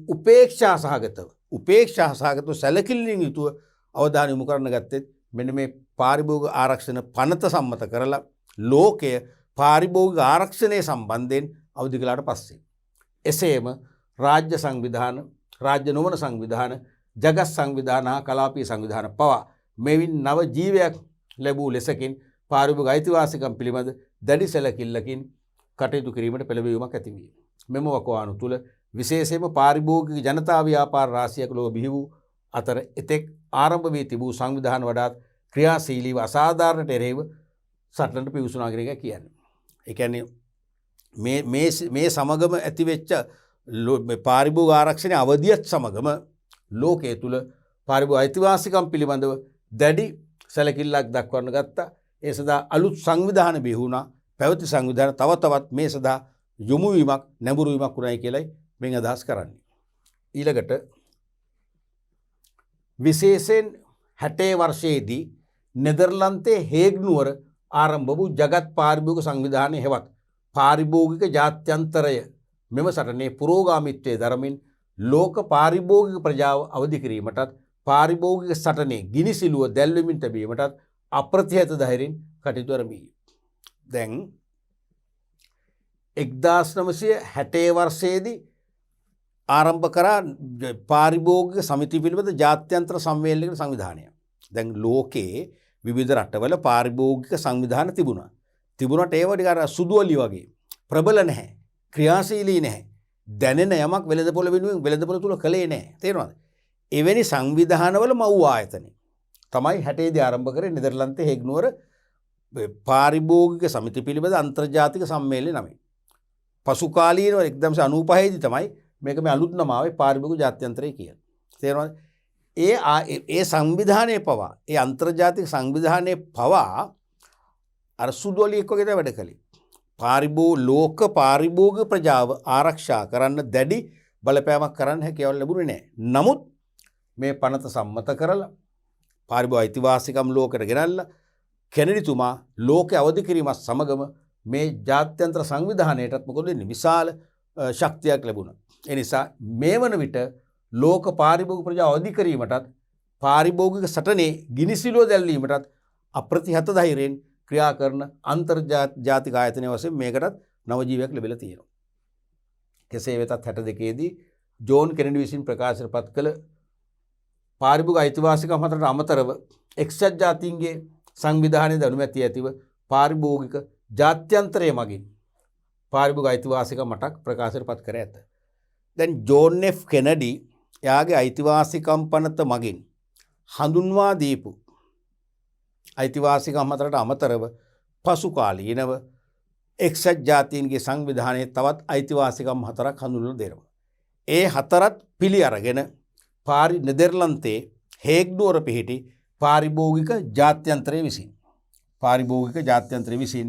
උපේක්ෂා සහගතව සැලකිල්ලෙන් යුතුව අවධානය යොමු කරන්න ගත්තෙත් මෙන්න මේ පාරිභෝගික ආරක්ෂණ පනත සම්මත කරලා ලෝකය පාරිභෝගික ආරක්ෂණය සම්බන්ධයෙන් අවදි කළාට පස්සේ. එසේම රාජ්‍ය සංවිධාන, රාජ්‍ය නොවන සංවිධාන, ජගත් සංවිධාන හා කලාපීය සංවිධාන පවා මෙවින් නව ජීවයක් ලැබූ ලෙසකින් පාරිභෝගික අයිතිවාසිකම් පිළිබඳ දැඩි සැලකිල්ලකින් කටයුතු කිරීමට පෙළඹවීමක් ඇති විය. මෙම වකවානු තුළ විශේෂයෙන්ම පාරිභෝගික ජනතා ව්‍යාපාර රාශියක් ලොව බිහි වූ අතර එතෙක් ආරම්භ වී තිබූ සංවිධාන වඩාත් ක්‍රියාශීලීව අසාධාරණට එරෙහිව සටනට පිවිසුනා කියන එක කියන්නේ. ඒ කියන්නේ මේ සමගම ඇතිවෙච්ච පාරිභෝගික ආරක්ෂණයේ අවධියත් සමගම ලෝකයේ තුල පාරිභෝගික අයිතිවාසිකම් පිළිබඳව දැඩි සැලකිල්ලක් දක්වන්න ගත්තා. ඒ සඳහා අලුත් සංවිධාන බිහි වුණා. පැවති සංවිධාන තව තවත් මේ සඳහා යොමු වීමක් නැඹුරු වීමක් උනායි කියලයි මෙන් අදහස් කරන්නේ. ඊළඟට විශේෂයෙන් 60 වර්ෂයේදී නෙදර්ලන්තයේ හේග් නුවර ආරම්භ වූ ජගත් පාරිභෝගික සංවිධානයේ හෙවත් පාරිභෝගික ජාත්‍යන්තරය මෙම සටනේ පුරෝගාමීත්වයේ දරමින් ලෝක පාරිභෝගික ප්‍රජාව අවදි කිරීමටත් පාරිභෝගික සටනේ ගිනිසිලුව දැල්වෙමින් තැබීමටත් අප්‍රතිහත ධෛර්යයෙන් කටයුතු කරමි. දැන් 1960 වර්ෂයේදී ආරම්භ කරා පාරිභෝගික සමිති පිළිබඳ ජාත්‍යන්තර සම්මේලනයක සංවිධානය. දැන් ලෝකයේ විවිධ රටවල පාරිභෝගික සංවිධාන තිබුණා. තිබුණට ඒවා ටික අර සුදුවලි වගේ ප්‍රබල නැහැ, ක්‍රියාශීලී නැහැ. දැනෙන යමක් වෙළඳපොළ වෙනුවෙන් වෙළඳපොළ තුල කළේ නැහැ. තේරුණාද? එවැනි සංවිධානවල මව් ආයතනෙ තමයි 60 දී ආරම්භ කරේ නෙදර්ලන්තයේ හේග් නුවර පාරිභෝගික සමිති පිළිබඳ අන්තර්ජාතික සම්මේලනය නමින්. පසු කාලීනව 1995 දී තමයි මේක මේ අලුත් නම ආවේ පාරිභෝගික ජාත්‍යන්තරය කියලා. තේරුණාද? ඒ සංවිධානයේ පවා, ඒ අන්තර්ජාතික සංවිධානයේ පවා අර සුදුවලියෙක් වගේ තමයි වැඩ කළේ. ලෝක පාරිභෝගික ප්‍රජාව ආරක්ෂා කරන්න දැඩි බලපෑමක් කරන්න හැකියාවක් ලැබුණේ නැහැ. නමුත් මේ පනත සම්මත කරලා පාරිභෝගික අයිතිවාසිකම් ලෝකෙට ගෙනල්ලා කෙනෙඩිතුමා ලෝකෙ අවදි කිරීමත් සමගම මේ ජාත්‍යන්තර සංවිධානයටත් මොකද වෙන්නේ? විශාල ශක්තියක් ලැබුණා. ඒ නිසා මේ වන විට ලෝක පාරිභෝගික ප්‍රජාව අවදි කිරීමටත් පාරිභෝගික සටනේ ගිනිසිලුව දැල්වීමටත් අප්‍රතිහත ධෛර්යයෙන් ක්‍රියා කරන අන්තර්ජාතික ආයතනය වශයෙන් මේකටත් නවජීවයක් ලැබිලා තියෙනවා. කෙසේ වෙතත් 62 දී ජෝන් කෙනෙඩි විසින් ප්‍රකාශයට පත් කළ පාරිභෝගික අයිතිවාසිකම් හතරට අමතරව එක්සත් ජාතීන්ගේ සංවිධානයේ අනුමැතිය ඇතිව පාරිභෝගික ජාත්‍යන්තරය මගින් පාරිභෝගික අයිතිවාසිකම් මටක් ප්‍රකාශයට පත් කර ඇත. දැන් ජෝන් F කෙනඩි එයාගේ අයිතිවාසිකම් පනත මගින් හඳුන්වා දීපු අයිතිවාසිකම් හතරට අමතරව පසු කාලීනව එක්සත් ජාතීන්ගේ සංවිධානයේ තවත් අයිතිවාසිකම් හතරක් හඳුන්වලා දෙනවා. ඒ හතරත් පිළි අරගෙන නෙදර්ලන්තයේ හේග් නුවර පිහිටි පාරිභෝගික ජාත්‍යන්තරය විසින්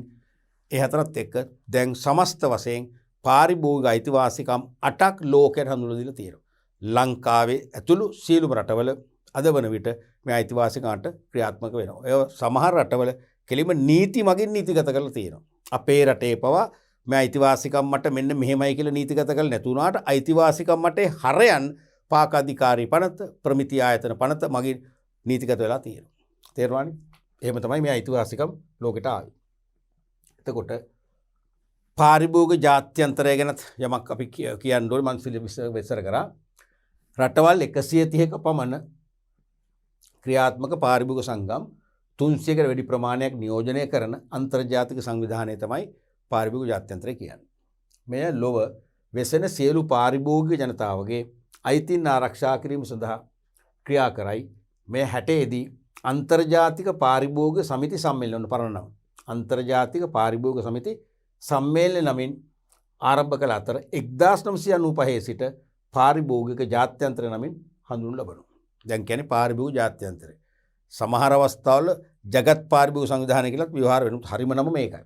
ඒ හතරත් එක්ක දැන් සමස්ත වශයෙන් පාරිභෝගික අයිතිවාසිකම් 8ක් ලෝකයට හඳුන්වලා දීලා තියෙනවා. ලංකාවේ ඇතුළු සියලුම රටවල අද වන විට මේ අයිතිවාසිකම්ට ක්‍රියාත්මක වෙනවා. ඒ සමහර රටවල කෙලිම නීති මගින් නීතිගත කරලා තියෙනවා. අපේ රටේ පවා මේ අයිතිවාසිකම් මට මෙන්න මෙහෙමයි කියලා නීතිගත කරලා නැතු වුණාට අයිතිවාසිකම් මටේ හරයන් පාක අධිකාරී පනත, ප්‍රමිති ආයතන පනත මගින් නීතිගත වෙලා තියෙනවා. තේරුණානේ? එහෙම තමයි මේ අයිතිවාසිකම් ලෝකෙට ආවේ. එතකොට පාරිභෝගික ජාත්‍යන්තරය ගැන යමක් අපි කියන්න ඕනේ. මම විස්තර කරා. රටවල් 130ක පමණ ක්‍රියාත්මක පාරිභෝගික සංගම් 300කට වැඩි ප්‍රමාණයක් නියෝජනය කරන අන්තර්ජාතික සංවිධානය තමයි පාරිභෝගික ජාත්‍යන්තරය කියන්නේ. මෙය ලොව වෙසෙන සියලු පාරිභෝගික ජනතාවගේ අයිතීන් ආරක්ෂා කිරීම සඳහා ක්‍රියා කරයි. මේ 60ේදී අන්තර්ජාතික පාරිභෝගික සමිති සම්මේලන පරණව අන්තර්ජාතික පාරිභෝගික සමිති සම්මේලන නමින් ආරම්භ කළ අතර 1995 සිට පාරිභෝගික ජාත්‍යන්තරය නමින් හඳුන්වනු ලබනවා. දැන් කියන්නේ පාරිභෝගික ජාත්‍යන්තරය. සමහර අවස්ථාවල ජගත් පාරිභෝගික සංවිධානය කියලාත් විවහාර වෙනුත් හරිම නම මේකයි.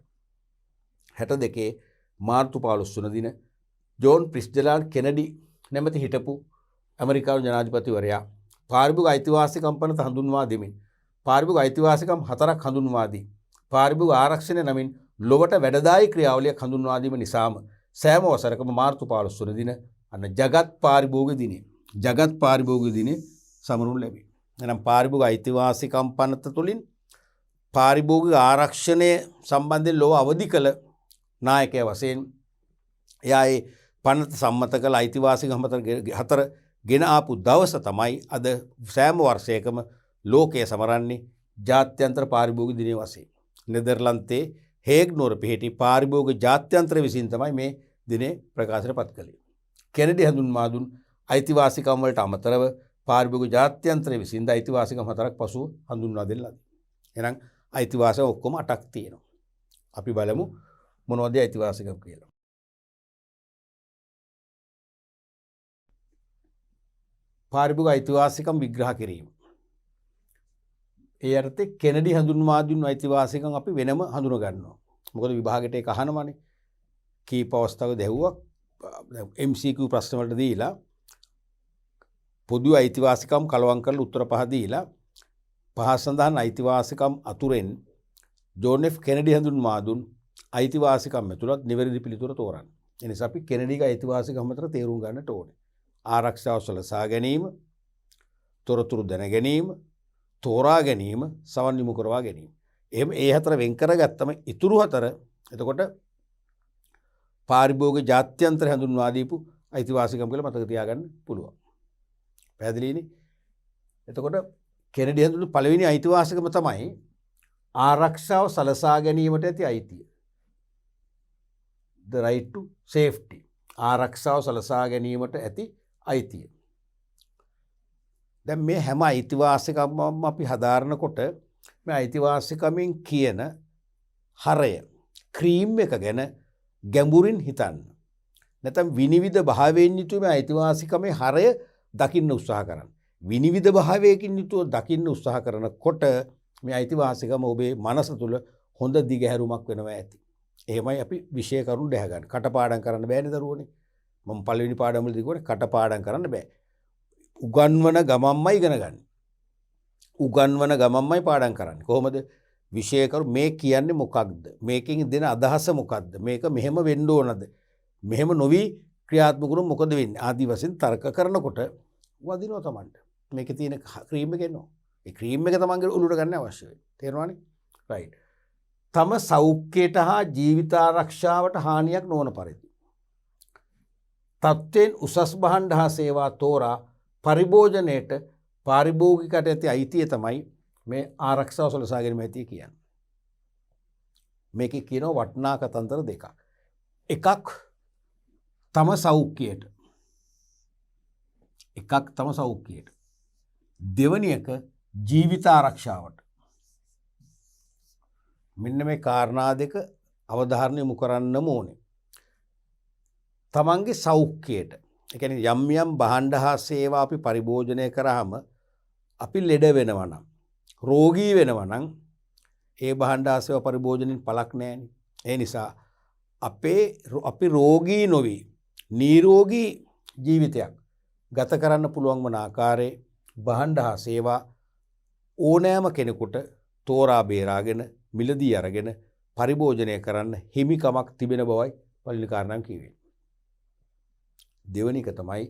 62 මාර්තු 15 වන දින ජෝන් ෆිට්ස්ජරාල්ඩ් කෙනඩි නැමැති හිටපු ඇමරිකානු ජනාධිපතිවරයා පාරිභෝගික අයිතිවාසිකම් පනත හඳුන්වා දෙමින් පාරිභෝගික අයිතිවාසිකම් 4ක් හඳුන්වා දී පාරිභෝගික ආරක්ෂණය නමින් ලොවට වැඩදායී ක්‍රියාවලියක් හඳුන්වා දීම නිසාම සෑම වසරකම මාර්තු 15 වන දින අන්න ජගත් පාරිභෝගික දිනේ සමරුන් ලැබේ. එනම් පාරිභෝගික අයිතිවාසිකම් පනත තුළින් පාරිභෝගික ආරක්ෂණය සම්බන්ධයෙන් ලොව අවදි කළ නායකයා වශයෙන් එයා ඒ පනත සම්මත කළ අයිතිවාසිකම් 4 ගෙන ආපු දවස තමයි අද සෑම වර්ෂයකම ලෝකයේ සමරන්නේ ජාත්‍යන්තර පාරිභෝගික දිනය වශයෙන්. නෙදර්ලන්තයේ හේග් නුවර පිහිටි පාරිභෝගික ජාත්‍යන්තර විසින් තමයි මේ දිනේ ප්‍රකාශයට පත් කළේ. කෙනඩි හඳුන්වා දුන් අයිතිවාසිකම් වලට අමතරව පාරිභෝගික ජාත්‍යන්තරය විසින් අයිතිවාසිකම් 4ක් පසුව හඳුන්වා දෙන්න ලදී. එහෙනම් අයිතිවාසිකම් ඔක්කොම 8ක් තියෙනවා. අපි බලමු මොනවද අයිතිවාසිකම් කියලා. පාරිභෝගික අයිතිවාසිකම් විග්‍රහ කිරීම. ඒ අර්ථේ කෙනඩි හඳුන්වා දුන් අයිතිවාසිකම් අපි වෙනම හඳුන ගන්නවා. මොකද විභාගයට ඒක අහනවනේ. කීප අවස්ථාවක දැහුවක් MCQ ප්‍රශ්න වලට දීලා පොදු අයිතිවාසිකම් කලවම් කරලා උත්තර 5 දීලා 5 සඳහන් අයිතිවාසිකම් අතුරෙන් ජෝන් F කෙනඩි හඳුන්වා දුන් අයිතිවාසිකම් ඇතුළත් නිවැරදි පිළිතුර තෝරන්න. ඒ නිසා අපි කෙනඩිගේ අයිතිවාසිකම් අතර තේරුම් ගන්නට ඕනේ. ආරක්ෂාව සලසා ගැනීම, තොරතුරු දැන ගැනීම, තෝරා ගැනීම, සවන් යොමු කරවා ගැනීම. එහෙම ඒ හතර වෙන් කරගත්තම ඉතුරු හතර එතකොට පාරිභෝගික ජාත්‍යන්තර හඳුන්වා දීපු අයිතිවාසිකම් කියලා මතක තියාගන්න පුළුවන්. පැහැදිලිනේ? එතකොට කෙනඩි හඳුන්වපු පළවෙනි අයිතිවාසිකම තමයි ආරක්ෂාව සලසා ගැනීමට ඇති අයිතිය. The right to safety. ආරක්ෂාව සලසා ගැනීමට ඇති අයිතිය. දැන් මේ හැම අයිතිවාසිකමක්ම අපි හදාරනකොට මේ අයිතිවාසිකමෙන් කියන හරය ක්‍රීම් එක ගැන ගැඹුරින් හිතන්න. නැත්නම් විනිවිද භාවයෙන් යුතුව මේ අයිතිවාසිකමේ හරය දකින්න උත්සාහ කරන්න. විනිවිද භාවයකින් යුතුව දකින්න උත්සාහ කරනකොට මේ අයිතිවාසිකම ඔබේ මනස තුළ හොඳ දිගහැරුමක් වෙනවා ඇති. එහෙමයි අපි විෂය කරුණු දැහ ගන්න. කටපාඩම් කරන්න බෑනේ දරුවෝනේ. මම පළවෙනි පාඩම වලදී කිව්වනේ කටපාඩම් කරන්න බෑ. උගන්වන ගමම්මයි ඉගෙන ගන්න. උගන්වන ගමම්මයි පාඩම් කරන්නේ. කොහොමද? විෂය කරු මේ කියන්නේ මොකක්ද? මේකෙන් දෙන අදහස මොකක්ද? මේක මෙහෙම වෙන්න ඕනද? මෙහෙම නොවි ක්‍රියාත්මක වුණොත් මොකද වෙන්නේ? ආදි වශයෙන් තර්ක කරනකොට වදිනවා Tamanට. මේකේ තියෙන ක්‍රීම් එක එනවා. ඒ ක්‍රීම් එක තමන්ගේ උළුට ගන්න අවශ්‍ය වෙයි. තේරෙනවනේ? රයිට්. තම සෞඛ්‍යයට හා ජීවිතාරක්ෂාවට හානියක් නොවන පරිදි තත්ත්වයෙන් උසස් භාණ්ඩ හා සේවා තෝරා පරිභෝජනයේට පාරිභෝගිකයට ඇති අයිතිය තමයි මේ ආරක්ෂාව සලසා ගැනීම ඇති කියන්නේ. මේකේ කියනවා වටිනා කතන්දර දෙකක්. එකක් තම සෞඛ්‍යයට. එකක් තම සෞඛ්‍යයට. දෙවැනි එක ජීවිත ආරක්ෂාවට. මෙන්න මේ කාරණා දෙක අවධාරණය යොමු කරන්නම ඕනේ. තමන්ගේ සෞඛ්‍යයට. ඒ කියන්නේ යම් යම් භාණ්ඩ හා සේවා අපි පරිභෝජනය කරාම අපි ලෙඩ වෙනවා නම්, රෝගී වෙනවා නම් ඒ භාණ්ඩ හා සේවා පරිභෝජනෙන් පළක් නැහැනේ. ඒ නිසා අපි රෝගී නොවි නිරෝගී ජීවිතයක් ගත කරන්න පුළුවන් වන ආකාරයේ භාණ්ඩ හා සේවා ඕනෑම කෙනෙකුට තෝරා බේරාගෙන මිලදී අරගෙන පරිභෝජනය කරන්න හිමිකමක් තිබෙන බවයි පළවෙනි කාරණාව කියවේ. දෙවෙනි එක තමයි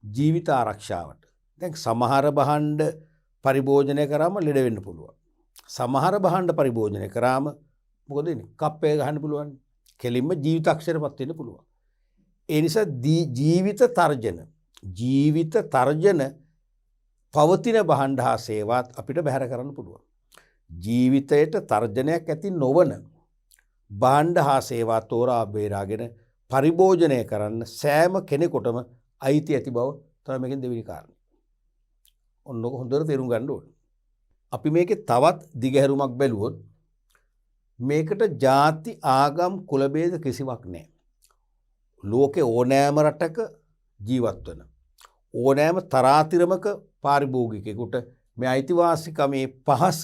ජීවිත ආරක්ෂාවට. දැන් සමහර භාණ්ඩ පරිභෝජනය කරාම ලෙඩ වෙන්න පුළුවන්. සමහර භාණ්ඩ පරිභෝජනය කරාම මොකද වෙන්නේ? කප්පේ ගහන්න පුළුවන්. කෙලින්ම ජීවිතක්ෂරපත් වෙන්න පුළුවන්. ඒ නිසා ජීවිත තර්ජන ජීවිත තර්ජන පවතින භාණ්ඩ හා සේවාත් අපිට බැහැර කරන්න පුළුවන්. ජීවිතයට තර්ජනයක් ඇති නොවන භාණ්ඩ හා සේවා තෝරා බේරාගෙන පරිභෝජනය කරන්න සෑම කෙනෙකුටම අයිති ඇති බව තමයි මේකෙන් දෙවෙනි කාරණය. ඔන්නක හොඳට තේරුම් ගන්න ඕනේ. අපි මේකේ තවත් දිගහැරුමක් බැලුවොත් මේකට ಜಾති ආගම් කුල ભેද කිසිවක් නැහැ. ලෝකේ ඕනෑම රටක ජීවත් වෙන ඕනෑම තරාතිරමක පාරිභෝගිකයෙකුට මේ අයිතිවාසිකමේ පහස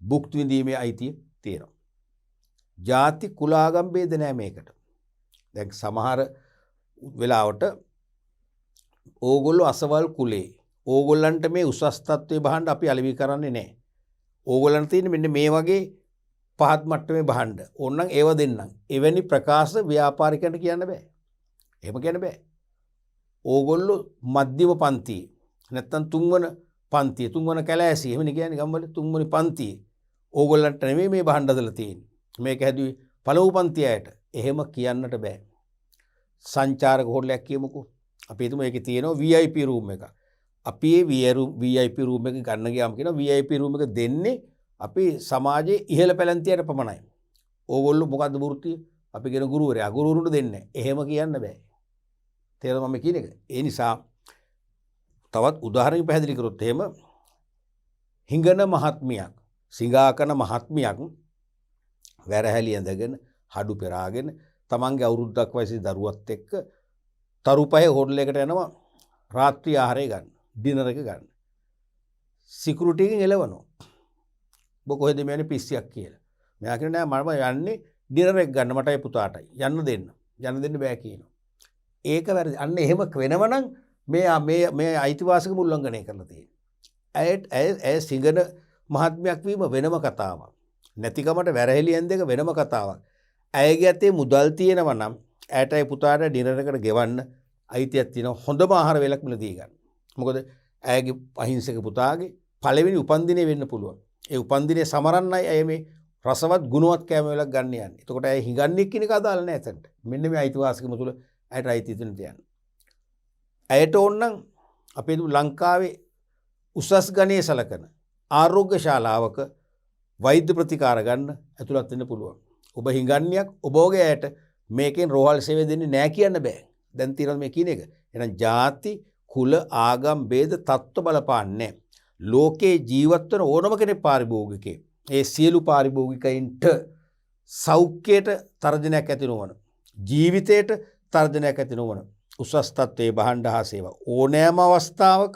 භුක්ති විඳීමේ අයිතිය තියෙනවා. ಜಾති කුල ආගම් ભેද නැහැ මේකට. දැන් සමහර වෙලාවට ඕගොල්ලෝ අසවල් කුලේ ඕගොල්ලන්ට මේ උසස් තත්ත්වයේ භාණ්ඩ අපි අලෙවි කරන්නේ නැහැ. ඕගොල්ලන්ට තියෙන මෙන්න මේ වගේ පහත් මට්ටමේ භාණ්ඩ. ඕනනම් ඒව දෙන්නම්. එවැනි ප්‍රකාශ ව්‍යාපාරිකයන්ට කියන්න බෑ. එහෙම කියන්න බෑ. ඕගොල්ලෝ මධ්‍යම පන්තියේ නැත්තම් තුන්වන පන්තියේ තුන්වන කැලෑසියේ එහෙමනේ කියන්නේ ගම්වල තුන්වෙනි පන්තියේ ඕගොල්ලන්ට නෙමෙයි මේ භාණ්ඩ හදලා තියෙන්නේ. මේක හැදුවේ පළමු පන්තියට. එහෙම කියන්නට බෑ. සංචාරක හෝටලයක් කියමුකෝ. අපි හිතමු ඒකේ තියෙනවා VIP room එක. අපි ඒ VIP room එක ගන්න ගියාම කියනවා VIP room එක දෙන්නේ අපි සමාජයේ ඉහළ පැලැන්තියට පමණයි. ඕගොල්ලෝ මොකද්ද වෘත්තිය? අපි කියන ගුරුවරයා. ගුරුවරුන්ට දෙන්නේ. එහෙම කියන්න බෑ. තේරෙනවද මම කියන එක? ඒ නිසා තවත් උදාහරණයක් පැහැදිලි කරොත් එහෙම හිඟන මහත්මියක්, සිඟාකන මහත්මියක් වැරහැලි ඇඳගෙන හඩු පෙරාගෙන තමන්ගේ අවුරුද්දක් වයසේ දරුවත් එක්ක තරුපහේ හෝටලයකට යනවා රාත්‍රී ආහාරය ගන්න, ඩිනර් එක ගන්න. සිකියුරිටි එකෙන් එලවනවා. ඔබ කොහෙද මේ යන්නේ පිස්සියක් කියලා. මෙයා කියනවා නෑ මම යන්නේ ඩිනර් එක ගන්න මටයි පුතාටයි. යන්න දෙන්න. යන්න දෙන්න බෑ කියනවා. ඒක වැරදි. අන්න එහෙම වෙනවනම් මේ අයිතිවාසිකම උල්ලංඝනය කරලා තියෙනවා. ඇය සිඟන මහත්මයක් වීම වෙනම කතාවක්. නැතිකමට වැරහෙලි ඇඳ එක වෙනම කතාවක්. ඇයගේ අතේ මුදල් තියෙනවා නම් ඇයටයි පුතාට ඩිනර් එකට ගෙවන්න අයිතියක් තියෙනවා. හොඳම ආහාර වේලක් මිලදී ගන්න. මොකද ඇයගේ අහිංසක පුතාගේ පළවෙනි උපන්දිනේ වෙන්න පුළුවන්. ඒ උපන්දිනේ සමරන්නයි ඇය මේ රසවත් ගුණවත් කෑම වේලක් ගන්න යන්නේ. එතකොට ඇය හිඟන්නේ කියන එක අදාළ නැහැ එතනට. මෙන්න මේ අයිතිවාසිකම තුල ඇයට අයිතිය තියෙන තියන්නේ. ඇයට ඕනනම් අපේ ලංකාවේ උසස් ගණයේ සලකන ආරෝග්‍ය ශාලාවක වෛද්‍ය ප්‍රතිකාර ගන්න ඇතුළත් වෙන්න පුළුවන්. ඔබ හිඟන්නේක් ඔබ වගේ ඇයට මේකෙන් රෝහල් සේවය දෙන්නේ නැහැ කියන්න බෑ. දැන් තියෙනවා මේ කියන එක. එහෙනම් ಜಾති කුල ආගම් ભેද තත්ත්ව බලපාන්නේ. ලෝකේ ජීවත් වෙන ඕනම කෙනෙක් පාරිභෝගිකේ. ඒ සියලු පාරිභෝගිකයින්ට සෞඛ්‍යයට තර්ජනයක් ඇති නොවන ජීවිතයට තර්ජනයක් ඇති නොවන උසස් තත්ත්වයේ භාණ්ඩ හා සේවා ඕනෑම අවස්ථාවක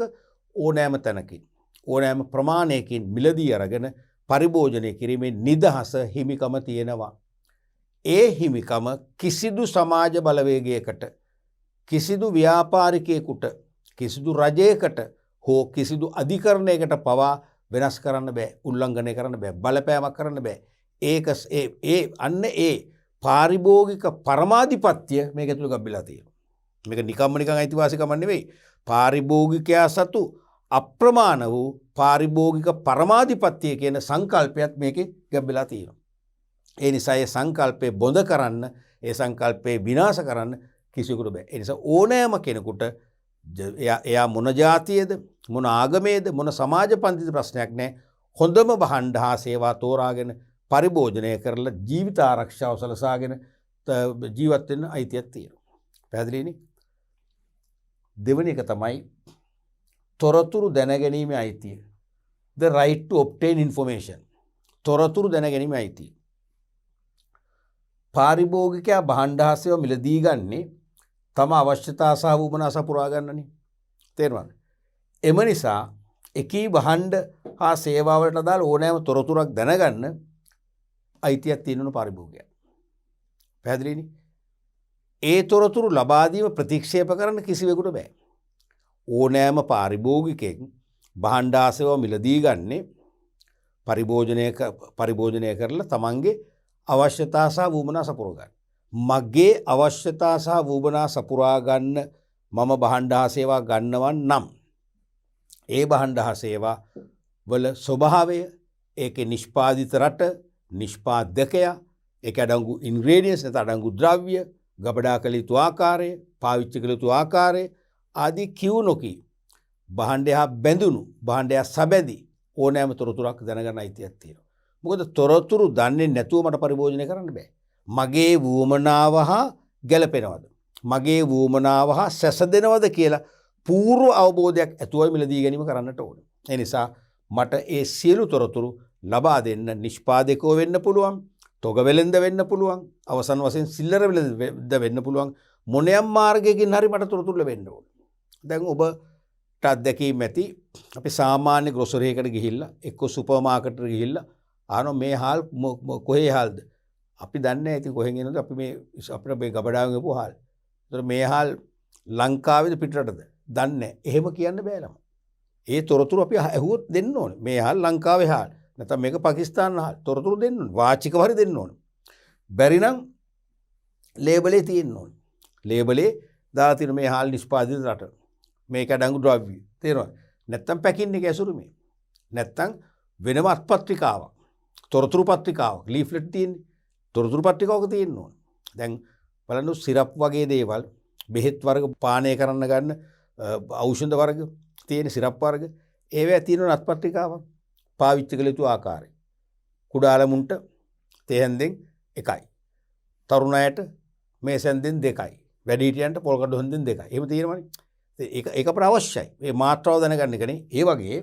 ඕනෑම තැනකින් ඕනෑම ප්‍රමාණයකින් මිලදී අරගෙන පරිභෝජනය කිරීමේ නිදහස හිමිකම තියෙනවා. ඒ හිමිකම කිසිදු සමාජ බලවේගයකට කිසිදු ව්‍යාපාරිකයෙකුට කිසිදු රජයකට හෝ කිසිදු අධිකරණයකට පවා වෙනස් කරන්න බෑ. උල්ලංඝනය කරන්න බෑ. බලපෑමක් කරන්න බෑ. ඒක ඒ පාරිභෝගික පරමාධිපත්‍ය මේක ඇතුළේ ගබ්බිලා තියෙනවා. මේක නිකන් අයිතිවාසිකමක් නෙවෙයි. පාරිභෝගිකයා සතු අප්‍රමාණ වූ පාරිභෝගික පරමාධිපත්‍ය කියන සංකල්පයත් මේකේ ගැඹෙලා තියෙනවා. ඒ නිසා ඒ සංකල්පේ බොඳ කරන්න, ඒ සංකල්පේ විනාශ කරන්න කිසියෙකුට බෑ. ඒ නිසා ඕනෑම කෙනෙකුට එයා මොන ජාතියේද, මොන ආගමේද, මොන සමාජ පන්තිද ප්‍රශ්නයක් නැහැ. හොඳම භාණ්ඩ හා සේවා තෝරාගෙන පරිභෝජනය කරලා ජීවිත ආරක්ෂාව සලසාගෙන ජීවත් වෙන්න අයිතියක් තියෙනවා. පැහැදිලිනේ? දෙවෙනි එක තමයි තොරතුරු දැනගැනීමේ අයිතිය. The right to obtain information. තොරතුරු දැනගැනීමේ අයිතිය. පාරිභෝගිකයා භාණ්ඩ හා සේවා මිලදී ගන්නේ තම අවශ්‍යතා සහ වුමනා සපුරා ගන්නනේ. තේරුණාද? එම නිසා එකී භාණ්ඩ හා සේවා වලට අදාළ ඕනෑම තොරතුරක් දැනගන්න අයිතියක් තියෙනවනේ පාරිභෝගිකයා. පැහැදිලිනේ? ඒ තොරතුරු ලබා දීම ප්‍රතික්ෂේප කරන්න කිසිවෙකුට බෑ. ඕනෑම පාරිභෝගිකෙක් භාණ්ඩ හා සේවා මිලදී ගන්නේ පරිභෝජනය කරලා තමන්ගේ අවශ්‍යතා සහ වුමනා සපුරා ගන්න. මගේ අවශ්‍යතා සහ වුමනා සපුරා ගන්න මම භාණ්ඩ හා සේවා ගන්නවන් නම් ඒ භාණ්ඩ හා සේවා වල ස්වභාවය, ඒකේ නිෂ්පාදිත රට, නිෂ්පාදකයා, ඒක අඩංගු ඉන්ග්‍රීඩියන්ට්ස් නැත්නම් අඩංගු ද්‍රව්‍ය, ගබඩා කළ යුතු ආකාරය, පාවිච්චි කළ යුතු ආකාරය ආදී කිව් නොකී භාණ්ඩය හා බැඳුණු භාණ්ඩය සබැඳි ඕනෑම තොරතුරක් දැනගන්න අයිතියක් තියෙනවා. මොකද තොරතුරු දන්නේ නැතුව මට පරිභෝජනය කරන්න බෑ. මගේ වුවමනාව හා ගැලපෙනවද? මගේ වුවමනාව හා සැසඳෙනවද කියලා පූර්ව අවබෝධයක් ඇතුවයි මිලදී ගැනීම කරන්නට ඕන. ඒ නිසා මට ඒ සියලු තොරතුරු ලබා දෙන්න නිෂ්පාදකව වෙන්න පුළුවන්, තොග වෙළෙන්ද වෙන්න පුළුවන්, අවසන් වශයෙන් සිල්ලර වෙළෙන්ද වෙන්න පුළුවන්, මොනෑම් මාර්ගයකින් හරි මට තොරතුරු ලැබෙන්න ඕන. දැන් ඔබට අත්දැකීම් ඇති අපි සාමාන්‍ය ග්‍රොසරි එකකට ගිහිල්ලා එක්ක සුපර් මාකට් එකට ගිහිල්ලා අහනවා මේ හාල් කොහේ හාල්ද? අපි දන්නේ නැහැ ඉතින් කොහෙන් එනවද අපි මේ අපිට මේ ගබඩාවෙන් ගපු හාල්. ඒතර මේ හාල් ලංකාවේද පිටරටද? දන්නේ නැහැ. එහෙම කියන්න බෑ ළම. ඒ තොරතුරු අපි ඇහුවොත් දෙන්න ඕනේ. මේ හාල් ලංකාවේ හාල්. නැත්නම් මේක පාකිස්තාන හාල්. තොරතුරු දෙන්න ඕනේ. වාචිකව හරි දෙන්න ඕනේ. බැරි නම් ලේබලේ තියෙන්න ඕනේ. ලේබලේ දාලා තියෙන මේ හාල් නිෂ්පාදිත රට. මේක අඩංගු ද්‍රව්‍ය. තේරෙනවද? නැත්නම් පැකින් එක ඇසුරු මේ. නැත්නම් වෙනම අත්පත්‍රිකාවක්. තොරතුරු පත්‍රිකාවක්. ලීෆ්ලට් තියෙන්නේ. තොරතුරු පත්‍රිකාවක තියෙන්න ඕනේ. දැන් බලන්න සිරප් වගේ දේවල්, බෙහෙත් වර්ග පානය කරන්න ගන්න ඖෂධ වර්ග තියෙන සිරප් වර්ග ඒවා තියෙන අත්පත්‍රිකාවක්. පාවිච්චි කළ යුතු ආකාරය. කුඩා ළමුන්ට තේ හැන්දෙන් 1යි. තරුණයට මේ සැන්දෙන් 2යි. වැඩිහිටියන්ට පොල් කඩු හැන්දෙන් 2යි. එහෙම තියෙනවනේ. ඒක අපට අවශ්‍යයි. මේ මාත්‍රාව දැනගන්න එකනේ. ඒ වගේ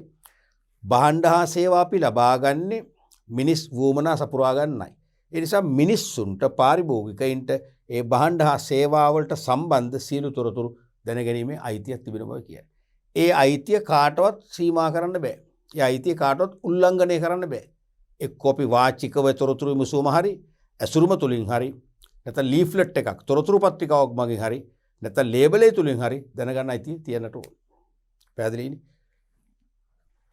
භාණ්ඩ හා සේවා අපි ලබා ගන්නේ මිනිස් වුවමනා සපුරා ගන්නයි. ඒ නිසා මිනිස්සුන්ට පාරිභෝගිකයින්ට ඒ භාණ්ඩ හා සේවා වලට සම්බන්ධ සියලු තොරතුරු දැනගැනීමේ අයිතියක් තිබෙන බව කියයි. ඒ අයිතිය කාටවත් සීමා කරන්න බෑ. ඒ අයිතිය කාටවත් උල්ලංඝනය කරන්න බෑ. එක්ක අපි වාචිකව තොරතුරු විමසුවම හරි, ඇසුරුම තුලින් හරි, නැත්නම් ලීෆ්ලට් එකක් තොරතුරු පත්‍රිකාවක් මගින් හරි, නැත්නම් ලේබලේ තුලින් හරි දැනගන්න අයිතිය තියන්නට ඕන. පැහැදිලිනේ?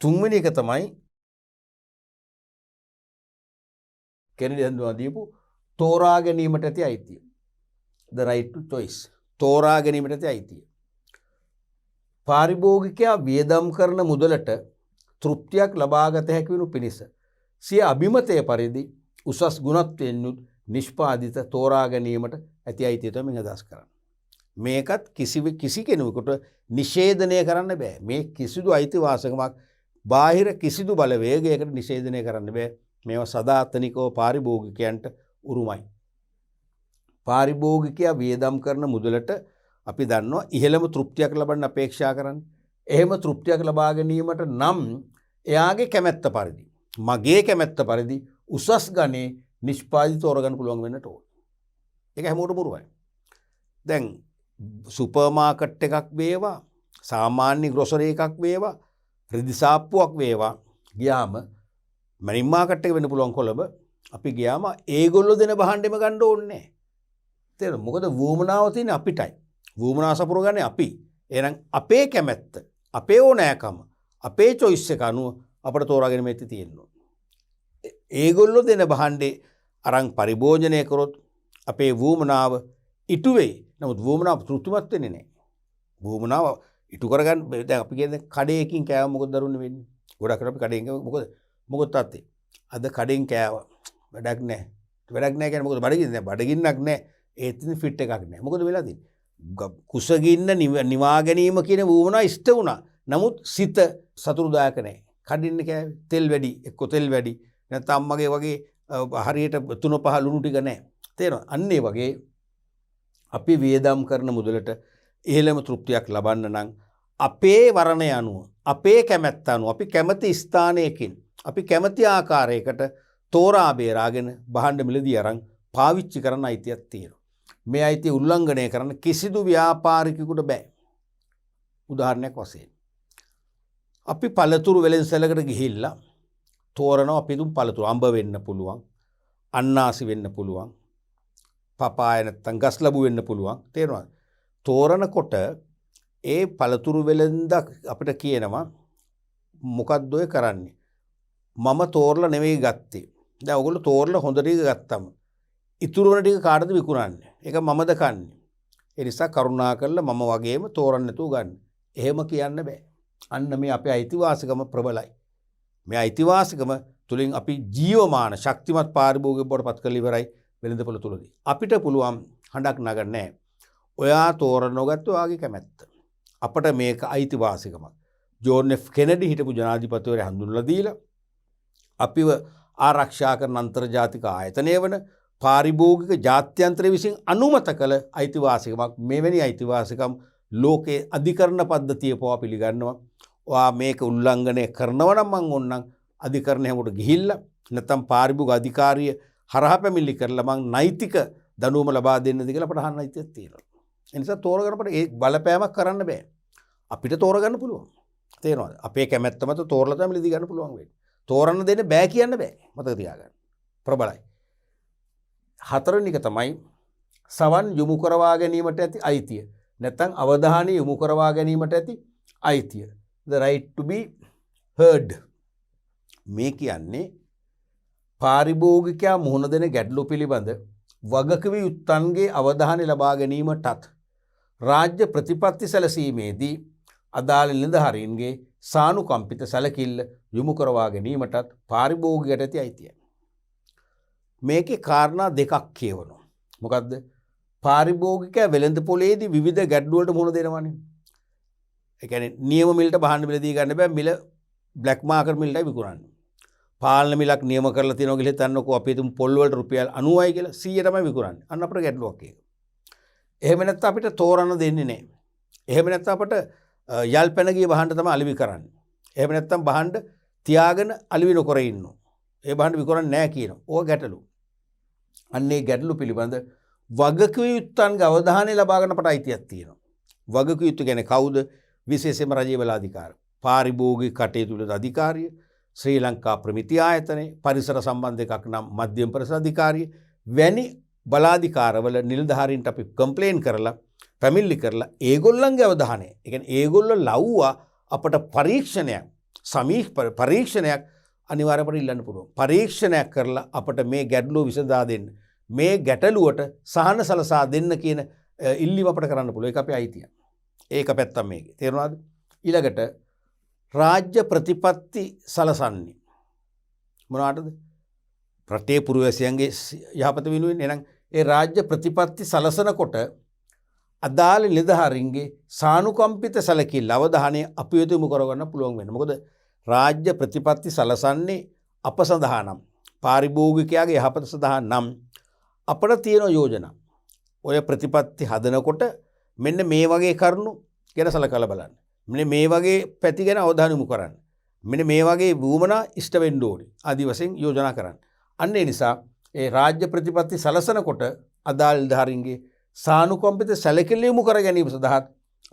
තුන්වෙනි එක තමයි කෙනෙක් හඳුනා දීපු තෝරා ගැනීමට ඇති අයිතිය. The right to choice. තෝරා ගැනීමට ඇති අයිතිය. පාරිභෝගිකයා වියදම් කරන මුදලට තෘප්තියක් ලබාගත හැකි වනු පිණිස සිය අභිමතය පරිදි උසස් ගුණත්වයෙන් යුත් නිෂ්පාදිත තෝරා ගැනීමට ඇති අයිතිය තමයි අදහස් කරන්නේ. මේකත් කිසි කෙනෙකුට නිෂේධනය කරන්න බෑ. මේ කිසිදු අයිතිවාසිකමක් බාහිර කිසිදු බලවේගයකට නිෂේධනය කරන්න බෑ. මේවා සදාතනිකව පාරිභෝගිකයන්ට උරුමයි. පාරිභෝගිකයා වියදම් කරන මුදලට අපි දන්නවා ඉහළම තෘප්තියක් ලබන්න අපේක්ෂා කරන්නේ. එහෙම තෘප්තියක් ලබා ගැනීමට නම් එයාගේ කැමැත්ත පරිදි, මගේ කැමැත්ත පරිදි උසස් ගණේ නිෂ්පාදිත තෝරගන්න පුළුවන් වෙන්නට ඕන. ඒක හැමෝටම පුරුවයි. දැන් සුපර් මාකට් එකක් වේවා, සාමාන්‍ය ග්‍රොසරි එකක් වේවා, රිදි සාප්පුවක් වේවා ගියාම මනින් මාකට් එක වෙන්න පුළුවන් කොළඹ අපි ගියාම ඒගොල්ලෝ දෙන බහණ්ඩෙම ගන්න ඕනේ නැහැ. තේරෙනවද? මොකද වුවමනාව තියෙන අපිටයි. වුවමනාව සපුරගන්නේ අපි. එහෙනම් අපේ කැමැත්ත, අපේ ඕනෑකම, අපේ choice එක අනුව අපිට තෝරාගෙන මෙtti තියෙනවා. ඒගොල්ලෝ දෙන බහණ්ඩේ අරන් පරිභෝජනය කරොත් අපේ වුවමනාව ඉටු වෙයි. නමුත් වුවමනාව තෘප්තිමත් වෙන්නේ නැහැ. වුවමනාව ඉටු කරගන්න දැන් අපි කියන්නේ කඩේකින් කෑව මොකද දරුන්නේ වෙන්නේ? ගොඩක් අපි කඩේකින් කෑව මොකද තාත්තේ? අද කඩෙන් කෑව වැඩක් නැහැ. වැඩක් නැහැ කියන්නේ මොකද බඩගින්න නැහැ. බඩගින්නක් නැහැ. ඒත් ෆිට් එකක් නැහැ. මොකද වෙලා තියෙන්නේ? කුසගින්න නිවා ගැනීම කියන වුවමනාව ඉෂ්ට වුණා. නමුත් සිත සතුරුදායක නැහැ. කඩින්න කෑවේ තෙල් වැඩි, එක්ක තෙල් වැඩි. නැත්නම් අම්මගේ වගේ හරියට 3-5 ලුණු ටික නැහැ. තේරෙනවද? අන්න ඒ වගේ අපි වියදම් කරන මුදලට ඉහළම තෘප්තියක් ලබන්න නම් අපේ වර්ණය අනුව, අපේ කැමැත්ත අනුව, අපි කැමති ස්ථානයකින්, අපි කැමති ආකාරයකට තෝරා බේරාගෙන භාණ්ඩ මිලදී අරන් පාවිච්චි කරන්න අයිතියක් තියෙනවා. මේ අයිතිය උල්ලංඝනය කරන්න කිසිදු ව්‍යාපාරිකයෙකුට බෑ. උදාහරණයක් වශයෙන් අපි පළතුරු වෙළෙන්සැලකට ගිහිල්ලා තෝරනවා. අපි දුම් පළතුරු අඹ වෙන්න පුළුවන්, අන්නාසි වෙන්න පුළුවන්, පපාය නැත්තම් ගස් ලැබු වෙන්න පුළුවන්. තේරෙනවද? තෝරනකොට ඒ පළතුරු වෙළෙන්ද අපිට කියනවා මොකක්ද ඔය කරන්නේ? මම තෝරලා නෙවෙයි ගත්තේ. දැන් ඔයගොල්ලෝ තෝරලා හොඳ ටික ගත්තම ඉතුරු වෙන ටික කාටද විකුණන්නේ? ඒක මමද කන්නේ? ඒ නිසා කරුණා කරලා මම වගේම තෝරන්න නැතුව ගන්න. එහෙම කියන්න බෑ. අන්න මේ අපේ අයිතිවාසිකම ප්‍රබලයි. මේ අයිතිවාසිකම තුලින් අපි ජීවමාන ශක්තිමත් පාරිභෝගික බවට පත් කරලා ඉවරයි වෙළඳපොළ තුලදී. අපිට පුළුවන් හඬක් නගන්නේ නැහැ. ඔයා තෝරනොගත්තු ඔයාගේ කැමැත්ත. අපට මේක අයිතිවාසිකමක්. ජෝන් එෆ් කෙනඩි හිටපු ජනාධිපතිවරයා හඳුන්වලා දීලා අපිව ආරක්ෂා කරන අන්තර්ජාතික ආයතනය වන පාරිභෝගික ජාත්‍යන්තරය විසින් අනුමත කළ අයිතිවාසිකමක්. මෙවැනි අයිතිවාසිකම් ලෝකයේ අධිකරණ පද්ධතිය පවා පිළිගන්නවා. ඔයා මේක උල්ලංඝනය කරනවා නම් මං ඕන්නම් අධිකරණ හැමෝට ගිහිල්ලා නැත්නම් පාරිභෝගික අධිකාරිය හරහා පැමිණිලි කරලා මං නෛතික දඬුවම ලබා දෙන්නද කියලා අපට අහන්න අයිතියක් තියෙනවා. ඒ නිසා තෝරගන්නකොට ඒ බලපෑමක් කරන්න බෑ. අපිට තෝරගන්න පුළුවන්. තේරෙනවද? අපේ කැමැත්ත මත තෝරලා තමයි ලියදී ගන්න පුළුවන් වෙන්නේ. තෝරන්න දෙන්න බෑ කියන්න බෑ. මතක තියාගන්න. ප්‍රබලයි. හතරවෙනි එක තමයි සවන් යොමු කරවා ගැනීමට ඇති අයිතිය. නැත්නම් අවධානය යොමු කරවා ගැනීමට ඇති අයිතිය. The right to be heard. මේ කියන්නේ පාරිභෝගිකයා මුහුණ දෙන ගැටලු පිළිබඳ වගකිව යුත්තන්ගේ අවධානය ලබා ගැනීමටත් රාජ්‍ය ප්‍රතිපත්ති සැලසීමේදී අදාළ නිලධාරීන්ගේ සානුකම්පිත සැලකිල්ල යොමු කරවා ගැනීමටත් පාරිභෝගිකයට ඇති අයිතිය. මේකේ කාරණා දෙකක් කියවනවා. මොකද්ද? පාරිභෝගිකයා වෙළඳ පොලේදී විවිධ ගැටලු වලට මුහුණ දෙනවානේ. ඒ කියන්නේ නියම මිලට බහන්න මිලදී ගන්න බෑ. මිල බ්ලැක් මාකට් මිලටයි විකුණන්නේ. පාලන මිලක් නියම කරලා තියෙනවා කියලා හිතන්නකෝ අපි හිතමු පොල් වලට රුපියල් 90යි කියලා 100 තමයි විකුණන්නේ. අන්න අපිට ගැටලුවක් ඒක. එහෙම නැත්නම් අපිට තෝරන්න දෙන්නේ නැහැ. එහෙම නැත්නම් අපිට යල් පැන ගිය බහන්න තමයි අලෙවි කරන්නේ. එහෙම නැත්නම් බහන්න තියාගෙන අලෙවි නොකර ඉන්නවා. ඒ බහන්න විකුණන්නේ නැහැ කියනවා. ඕක ගැටලු. අන්නේ ගැටලු පිළිබඳ වගකිව යුත්තන්ගේ අවධානය ලබා ගන්න අපට අයිතියක් තියෙනවා. වගකිව යුතු කියන්නේ කවුද? විශේෂයෙන්ම රජයේ බලාධිකාර. පාරිභෝගික කටයුතු වල අධිකාරිය, ශ්‍රී ලංකා ප්‍රමිති ආයතනය, පරිසර සම්බන්ධ එකක් නම් මධ්‍යම පරිසර අධිකාරිය වැනි බලාධිකාරවල නිලධාරීන්ට අපි කම්ප්ලේන් කරලා පැමිණිලි කරලා ඒගොල්ලන්ගේ අවධානය, ඒ කියන්නේ ඒගොල්ලෝ ලව්වා අපට පරීක්ෂණයක් අනිවාර්යයෙන්ම ඉල්ලන්න පුළුවන්. පරීක්ෂණයක් කරලා අපට මේ ගැටලුව විසඳා දෙන්න, මේ ගැටලුවට සහන සලසා දෙන්න කියන ඉල්ලීම අපට කරන්න පුළුවන්. ඒක අපේ අයිතිය. ඒක පැත්තක් මේකේ. තේරුණාද? ඊළඟට රාජ්‍ය ප්‍රතිපත්ති සලසන්නේ මොනවටද? රටේ පුරවැසියන්ගේ යහපත වෙනුවෙන්. එහෙනම් ඒ රාජ්‍ය ප්‍රතිපත්ති සලසනකොට අදාළ නිලධාරීන්ගේ සානුකම්පිත සැලකිල්ල අවධානය අපි වෙත යොමු කරගන්න පුළුවන් වෙනවා. මොකද රාජ්‍ය ප්‍රතිපත්ති සලසන්නේ අප සඳහා නම්, පාරිභෝගිකයාගේ යහපත සඳහා නම් අපට තියෙන යෝජනා. ඔය ප්‍රතිපත්ති හදනකොට මෙන්න මේ වගේ කරුණු ගැන සලකලා බලන්න. මෙන්න මේ වගේ පැති ගැන අවධානය යොමු කරන්න. මෙන්න මේ වගේ වුමනා ඉෂ්ට වෙන්න ඕනේ. ආදි වශයෙන් යෝජනා කරන්න. අන්න ඒ නිසා ඒ රාජ්‍ය ප්‍රතිපත්ති සලසනකොට අදාළ නිලධාරීන්ගේ සානුකම්පිත සැලකිල්ල යොමු කර ගැනීම සඳහා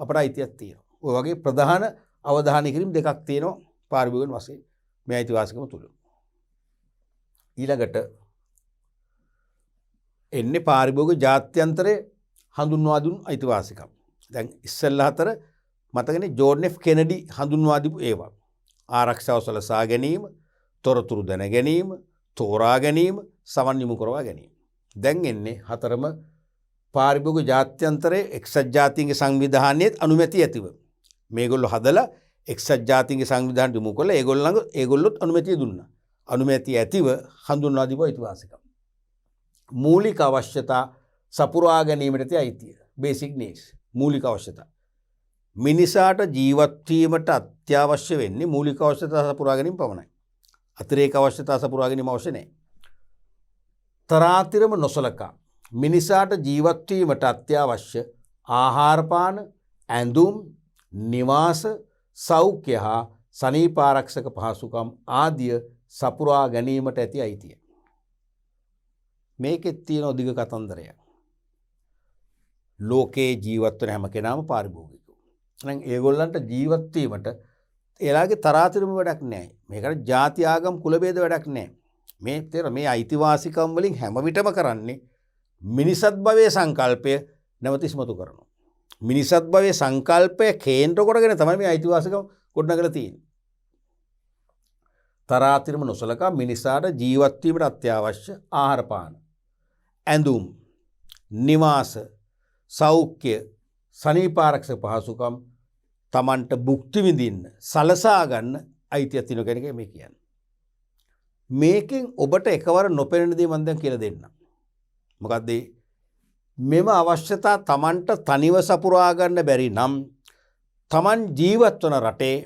අපට අයිතියක් තියෙනවා. ඔය වගේ ප්‍රධාන අවධානය කිරීම දෙකක් තියෙනවා පාරිභෝගික වශයෙන් මේ අයිතිවාසිකම තුල. ඊළඟට එන්නේ පාරිභෝගික ජාත්‍යන්තරයේ හඳුන්වා දුන් අයිතිවාසිකම්. දැන් ඉස්සෙල්ලා හතර මතකනේ ජෝන් එෆ් කෙනඩි හඳුන්වා දීපු ඒවා. ආරක්ෂාව සලසා ගැනීම, තොරතුරු දැන ගැනීම, තෝරා ගැනීම, සමන් යොමු කරවා ගැනීම. දැන් එන්නේ හතරම පාරිභෝගික ජාත්‍යන්තරයේ එක්සත් ජාතීන්ගේ සංවිධානයේ අනුමැතිය ඇතිව. මේගොල්ලෝ හදලා එක්සත් ජාතීන්ගේ සංවිධානයට යොමු කළා. ඒගොල්ලොත් අනුමැතිය දුන්නා. අනුමැතිය ඇතිව හඳුන්වා දීපු අයිතිවාසිකම්. මූලික අවශ්‍යතා සපුරා ගැනීමට ඇති අයිතිය. Basic needs. මූලික අවශ්‍යතා. මිනිසාට ජීවත් වීමට අත්‍යවශ්‍ය වෙන්නේ මූලික අවශ්‍යතා සපුරා ගැනීම පමණයි. අතිරේක අවශ්‍යතා සපුරා ගැනීම අවශ්‍ය නැහැ. තරාතිරම නොසලකා මිනිසාට ජීවත් වීමට අත්‍යවශ්‍ය ආහාර පාන, ඇඳුම්, නිවාස, සෞඛ්‍ය හා සනීපාරක්ෂක පහසුකම් ආදිය සපුරා ගැනීමට ඇති අයිතිය. මේකෙත් තියෙන දිග කතන්දරයක්. ලෝකේ ජීවත් වෙන හැම කෙනාම පාරිභෝගිකයෝ. එහෙනම් ඒගොල්ලන්ට ජීවත් වීමට එලාගේ තරාතිරම වැඩක් නැහැ. මේකට ಜಾති ආගම් කුල ભેද වැඩක් නැහැ. මේ අයිතිවාසිකම් වලින් හැම විටම කරන්නේ මිනිසත් භවයේ සංකල්පය නැවත ඉස්මතු කරනවා. මිනිසත් භවයේ සංකල්පය කේන්ද්‍ර කොටගෙන තමයි මේ අයිතිවාසිකම් ගොඩනගලා තියෙන්නේ. තරාතිරම නොසලකා මිනිසාට ජීවත් වීමට අත්‍යවශ්‍ය ආහාර පාන, ඇඳුම්, නිවාස, සෞඛ්‍ය, සනීපාරක්ෂක පහසුකම් තමන්ට භුක්ති විඳින්න සලසා ගන්න අයිතියක් තියෙන කෙනෙක් මේ කියන්නේ. මේකෙන් ඔබට එකවර නොපෙනෙන දේ මම දැන් කියලා දෙන්නම්. මොකද්ද? මෙම අවශ්‍යතා තමන්ට තනිව සපුරා ගන්න බැරි නම් තමන් ජීවත් වන රටේ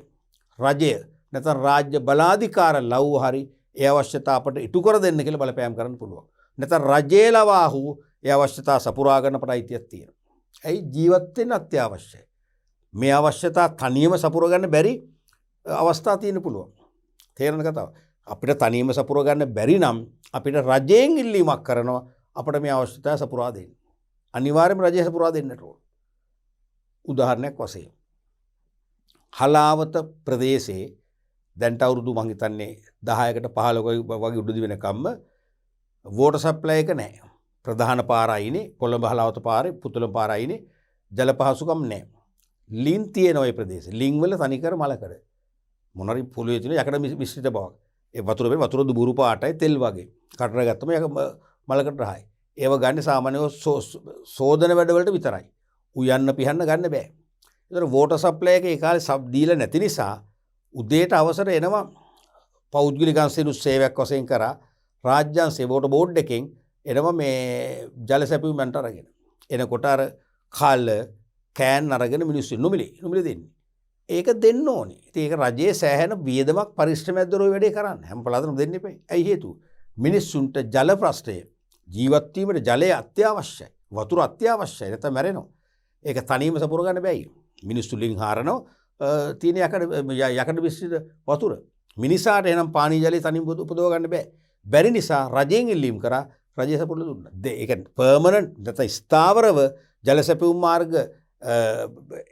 රජය නැත්නම් රාජ්‍ය බලාධිකාර ලව්ව හරි ඒ අවශ්‍යතා අපට ඉටු කර දෙන්න කියලා බලපෑම් කරන්න පුළුවන්. නැත්නම් රජයේ ලවාහු ඒ අවශ්‍යතා සපුරා ගන්න අපට අයිතියක් තියෙනවා. ඇයි ජීවත් වෙන්න අත්‍යවශ්‍යයි. මේ අවශ්‍යතා තනියම සපුර ගන්න බැරි අවස්ථා තියෙන්න පුළුවන්. තේරෙන කතාව. අපිට තනියම සපුර ගන්න බැරි නම් අපිට රජයෙන් ඉල්ලීමක් කරනවා අපිට මේ අවශ්‍යතාව සපුරා දෙන්න. අනිවාර්යයෙන්ම රජය සපුරා දෙන්නට ඕන. උදාහරණයක් වශයෙන් හලාවත ප්‍රදේශයේ දැන්ට අවුරුදු මං හිතන්නේ 10කට 15ක වගේ උඩදී වෙනකම්ම වෝටර් සප්ලයි එක නැහැ. ප්‍රධාන පාර අයිනේ කොළඹ හලාවත පාරේ පුතුලම පාර අයිනේ ජල පහසුකම් නැහැ. ලින් තියෙන ওই ප්‍රදේශේ. ලින් වල තනිකර මලකඩ. මොනරි පොළොවේ තියෙන යකඩ මිශ්‍රිත බවක්. ඒ වතුර දුබුරු පාටයි තෙල් වගේ. කටර ගත්තම යක මලකඩ රහයි. ඒව ගන්න සාමාන්‍යව සෝදන වැඩවලට විතරයි. උයන්න පිහන්න ගන්න බෑ. ඒතර වෝටර් සප්ලයි එක ඒ කාලේ සබ් දීලා නැති නිසා උදේට අවසර එනවා පෞද්ගලික අංශෙනු සේවයක් වශයෙන් කරා රාජ්‍යාංශේ වෝටර් බෝඩ් එකෙන් එනවා මේ ජල සැපයුමන්ට අරගෙන. එනකොට අර කාල කෑන් අරගෙන මිනිස්සු නොමිලේ දෙන්නේ. ඒක දෙන්න ඕනේ. ඉතින් ඒක රජයේ සෑහෙන වියදමක් පරිශ්‍රමයක් දරෝ වැඩේ කරන්න. හැම පළාතම දෙන්න එපා. ඇයි හේතුව? මිනිස්සුන්ට ජල ප්‍රශ්නය ජීවත් වීමට ජලය අත්‍යවශ්‍යයි. වතුර අත්‍යවශ්‍යයි. නැත්නම් මැරෙනවා. ඒක තනියම සපුර ගන්න බෑයි. මිනිස්සු ලින් හරනවා තියෙන යකඩ මිශ්‍රිත වතුර. මිනිසාට එනම් පානීය ජලය තනියම උපදව ගන්න බෑ. බැරි නිසා රජයෙන් ඉල්ලීම් කරා රජය සපුරලා දුන්නා. ඒක පර්මනන්ට් නැත්නම් ස්ථාවරව ජල සැපයුම් මාර්ග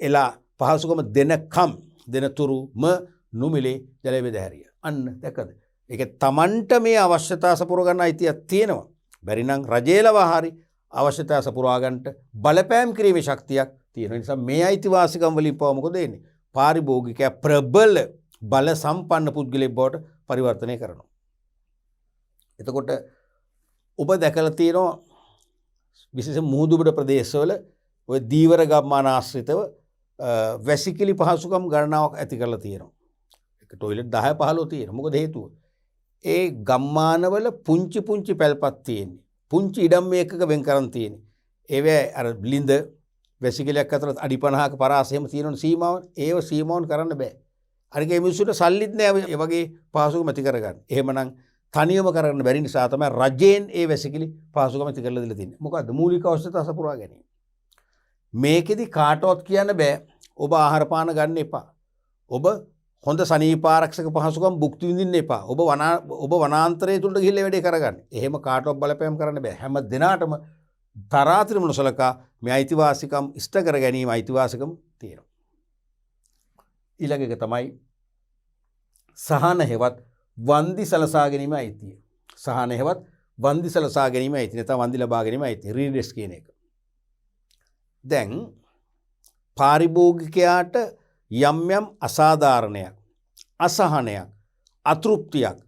එලා පහසුකම දෙනකම් දෙනතුරුම නොමිලේ ජලය බෙදහැරිය. අන්න දැකද? ඒක තමන්ට මේ අවශ්‍යතා සපුර ගන්න අයිතියක් තියෙනවා. බැරි නම් රජයේ ලවා හරි අවශ්‍යතා සපුරා ගන්නට බලපෑම් කිරීමේ ශක්තියක් තියෙන නිසා මේ අයිතිවාසිකම් වලින් පව මොකද වෙන්නේ? පාරිභෝගිකයා ප්‍රබල බල සම්පන්න පුද්ගලයෙක් බවට පරිවර්තනය කරනවා. එතකොට ඔබ දැකලා තියෙනවා විශේෂ මුහුදුබඩ ප්‍රදේශවල ඔය දීවර ගම්මාන ආශ්‍රිතව වැසිකිලි පහසුකම් ගණනාවක් ඇති කරලා තියෙනවා. ඒක টয়ලට් 10 15 තියෙනවා. මොකද හේතුව? ඒ ගම්මානවල පුංචි පැල්පත් තියෙන්නේ. පුංචි ඉඩම් මේකක වෙන් කරන් තියෙන්නේ. ඒවේ අර ලිඳ වැසිකිලියක් අතර අඩි 50ක පරාස එහෙම තියෙනවනේ සීමාව. ඒව සීමාවන් කරන්න බෑ. අනික මේ මිනිස්සුන්ට සල්ලිත් නෑ ඒ වගේ පහසුකම් ඇති කරගන්න. එහෙමනම් තනියම කරන්න බැරි නිසා තමයි රජයෙන් ඒ වැසිකිලි පහසුකම් ඇති කරලා දීලා තින්නේ. මොකද්ද? මූලික අවශ්‍යතා සපුරා ගැනීම. මේකෙදි කාටවත් කියන්න බෑ ඔබ ආහාර පාන ගන්න එපා. ඔබ හොඳ සනීපාරක්ෂක පහසුකම් භුක්ති විඳින්න එපා. ඔබ වනාන්තරයේ තුලට ගිහිල්ලා වැඩේ කරගන්න. එහෙම කාටවත් බලපෑම් කරන්න බෑ. හැම දිනාටම තරාතිරම නොසලකා මේ අයිතිවාසිකම් ඉෂ්ට කර ගැනීම අයිතිවාසිකම් තියෙනවා. ඊළඟ එක තමයි සහන හේවත් වන්දි සලසා ගැනීම අයිතිය. සහන හේවත් වන්දි සලසා ගැනීම අයිතිය. නැත්නම් වන්දි ලබා ගැනීම අයිතිය. රීඩර්ස් කියන එක. දැන් පාරිභෝගිකයාට යම් අසාධාරණයක් අසහනයක් අතෘප්තියක්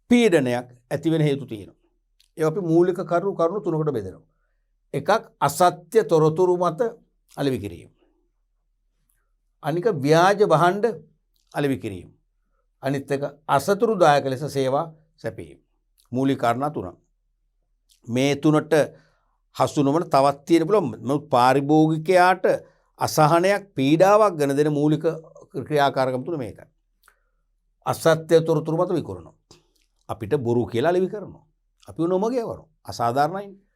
පීඩනයක් ඇති වෙන හේතු තියෙනවා. ඒ අපි මූලික කරුණු තුනකට බෙදෙනවා. එකක් අසත්‍ය තොරතුරු මත අලෙවි කිරීම. අනික ව්‍යාජ භාණ්ඩ අලෙවි කිරීම. අනිත් එක අසතුරුදායක ලෙස සේවා සැපීම. මූලික කාරණා තුන. මේ තුනට හසු නොවන තවත් තියෙන පුළුවන් පාරිභෝගිකයාට අසහනයක් පීඩාවක් ගෙන දෙන මූලික ක්‍රියාකාරකම් තුන මේකයි. අසත්‍ය තොරතුරු මත විකරනවා. අපිට බොරු කියලා අලෙවි කරනවා. අපි නොමග යවනවා. අසාධාරණයි.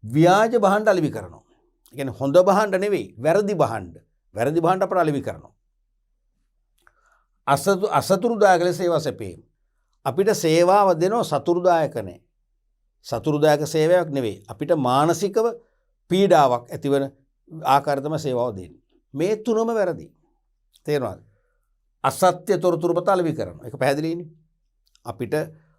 ව්‍යාජ භාණ්ඩ අලෙවි කරනවා. ඒ කියන්නේ හොඳ භාණ්ඩ නෙවෙයි, වැරදි භාණ්ඩ. වැරදි භාණ්ඩ අපට අලෙවි කරනවා. අසතුරුදායක ලෙස සේවා සැපීම. අපිට සේවාව දෙනවා සතුරුදායක නැහැ. සතුරුදායක සේවයක් නෙවෙයි. අපිට මානසිකව පීඩාවක් ඇතිවන ආකාරය තමයි සේවාව දෙන්නේ. මේ තුනම වැරදි. තේරෙනවද? අසත්‍ය තොරතුරු මත අලෙවි කරනවා. ඒක පැහැදිලිනේ. අපිට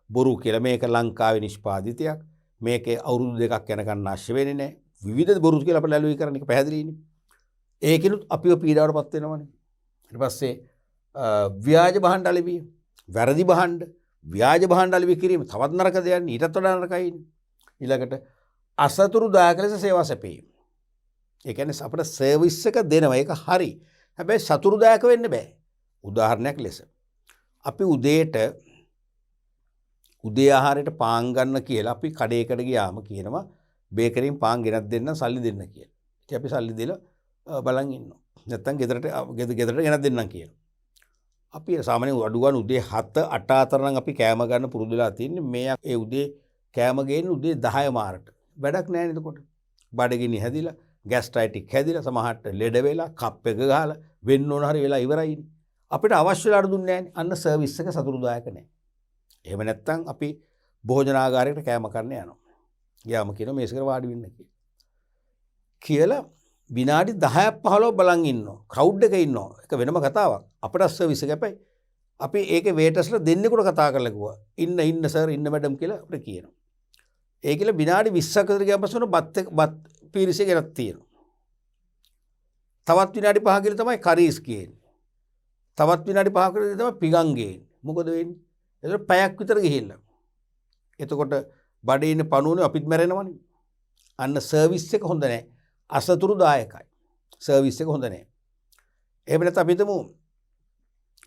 බොරු කියලා මේක ලංකාවේ නිෂ්පාදිතයක්. මේකේ අවුරුදු දෙකක් යනකම් නැශ වෙන්නේ නැහැ. විවිධ බොරු කියලා අපිට අලෙවි කරන එක පැහැදිලිනේ. ඒකිනුත් අපිව පීඩාවටපත් වෙනවනේ. ඊට පස්සේ ව්‍යාජ භාණ්ඩ අලෙවි, වැරදි භාණ්ඩ, ව්‍යාජ භාණ්ඩ අලෙවි කිරීම තවත් නරක දෙයක්. ඊටත් වඩා නරකයි. ඊළඟට අසතුරුදායක ලෙස සේවා සැපීම. ඒ කියන්නේ අපිට සර්විස් එක දෙනවා. ඒක හරි. හැබැයි සතුරුදායක වෙන්න බෑ. උදාහරණයක් ලෙස අපි උදේ ආහාරයට පාන් ගන්න කියලා අපි කඩේකට ගියාම කියනවා බේකරියෙන් පාන් ගෙනත් දෙන්න සල්ලි දෙන්න කියලා. ඉතින් අපි සල්ලි දීලා බලන් ඉන්නවා. නැත්තම් ගෙදරට ගෙනත් දෙන්නම් කියලා. අපි සාමාන්‍යයෙන් අඩුවන් උදේ 7 8 අතර නම් අපි කෑම ගන්න පුරුදු වෙලා තින්නේ. මේ ඒ උදේ කෑම ගේන්නේ උදේ 10 මාරට. වැඩක් නැහැ නේද කොට. බඩගිනි හැදිලා, ગેස්ට්‍රයිටික් හැදිලා, සමහරට ලෙඩ වෙලා, කප් එක ගහලා වෙන්න ඕන හරි වෙලා ඉවරයිනේ. අපිට අවශ්‍ය වෙලාවට දුන්නේ නැහැ. අන්න සර්විස් එක සතුටුදායක නැහැ. එහෙම නැත්තම් අපි භෝජනාගාරයකට කෑම කන්න යනවා. ගියාම කියනවා මේසෙකට වාඩි වෙන්න කියලා විනාඩි 10ක් 15ක් බලන් ඉන්නවා. ක්‍රවුඩ් එකේ ඉන්නවා. ඒක වෙනම කතාවක්. අපිට සර්විස් එක අපයි. අපි ඒකේ වේටර්ස්ලා දෙන්නෙකුට කතා කරලා කිව්වා. ඉන්න සර් ඉන්න මැඩම් කියලා අපිට කියනවා. ඒ කියලා විනාඩි 20ක විතර ගියාන් පස්සේ බත් පීරිසෙ ගෙනත් තියෙනවා. තවත් විනාඩි 5 කියලා තමයි කරීස් කියන්නේ. තවත් විනාඩි 5ක විතර තමයි පිගන් ගේන්නේ. මොකද වෙන්නේ? ඒක පැයක් විතර ගිහිල්ලා. එතකොට බඩේ ඉන්න පණුවනේ අපිත් මැරෙනවනේ. අන්න සර්විස් එක හොඳ නැහැ. අසතුරුදායකයි. සර්විස් එක හොඳ නැහැ. එහෙම නැත්නම් අපි හිතමු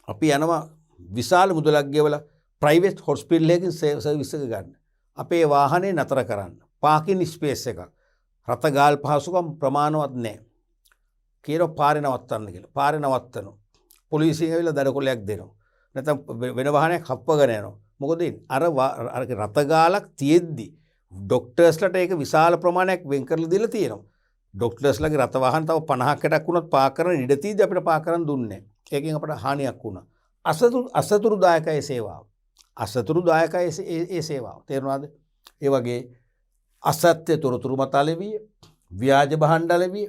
අපි යනවා විශාල මුදලක් ගෙවලා ප්‍රයිවට් හොස්පිටල් එකකින් සර්විස් එක ගන්න. අපේ වාහනේ නතර කරන්න. පාකින් ස්පේස් එකක්. රතගාල් පහසුකම් ප්‍රමාණවත් නැහැ. කියනවා පාරේ නවත්තන්න කියලා. පාරේ නවත්තනවා. පොලිසියෙන් ඇවිල්ලා දඩකොලයක් දෙනවා. නැත්නම් වෙන වාහනයක් හප්පගෙන යනවා. මොකද අර රතගාලක් තියෙද්දි ඩොක්ටර්ස්ලට ඒක විශාල ප්‍රමාණයක් වෙන් කරලා දීලා තියෙනවා. ඩොක්ටර්ස්ලගේ රත වාහන තව 50කටක් වුණත් පාක් කරන ඉඩ තීද්දි අපිට පාක් කරන්න දුන්නේ නැහැ. ඒකෙන් අපට හානියක් වුණා. අසතුරුදායකයි සේවාව. අසතුරුදායකයි ඒ සේවාව. තේරුණාද? ඒ වගේ අසත්‍ය තොරතුරු මත අලෙවිය, ව්‍යාජ භාණ්ඩ අලෙවිය,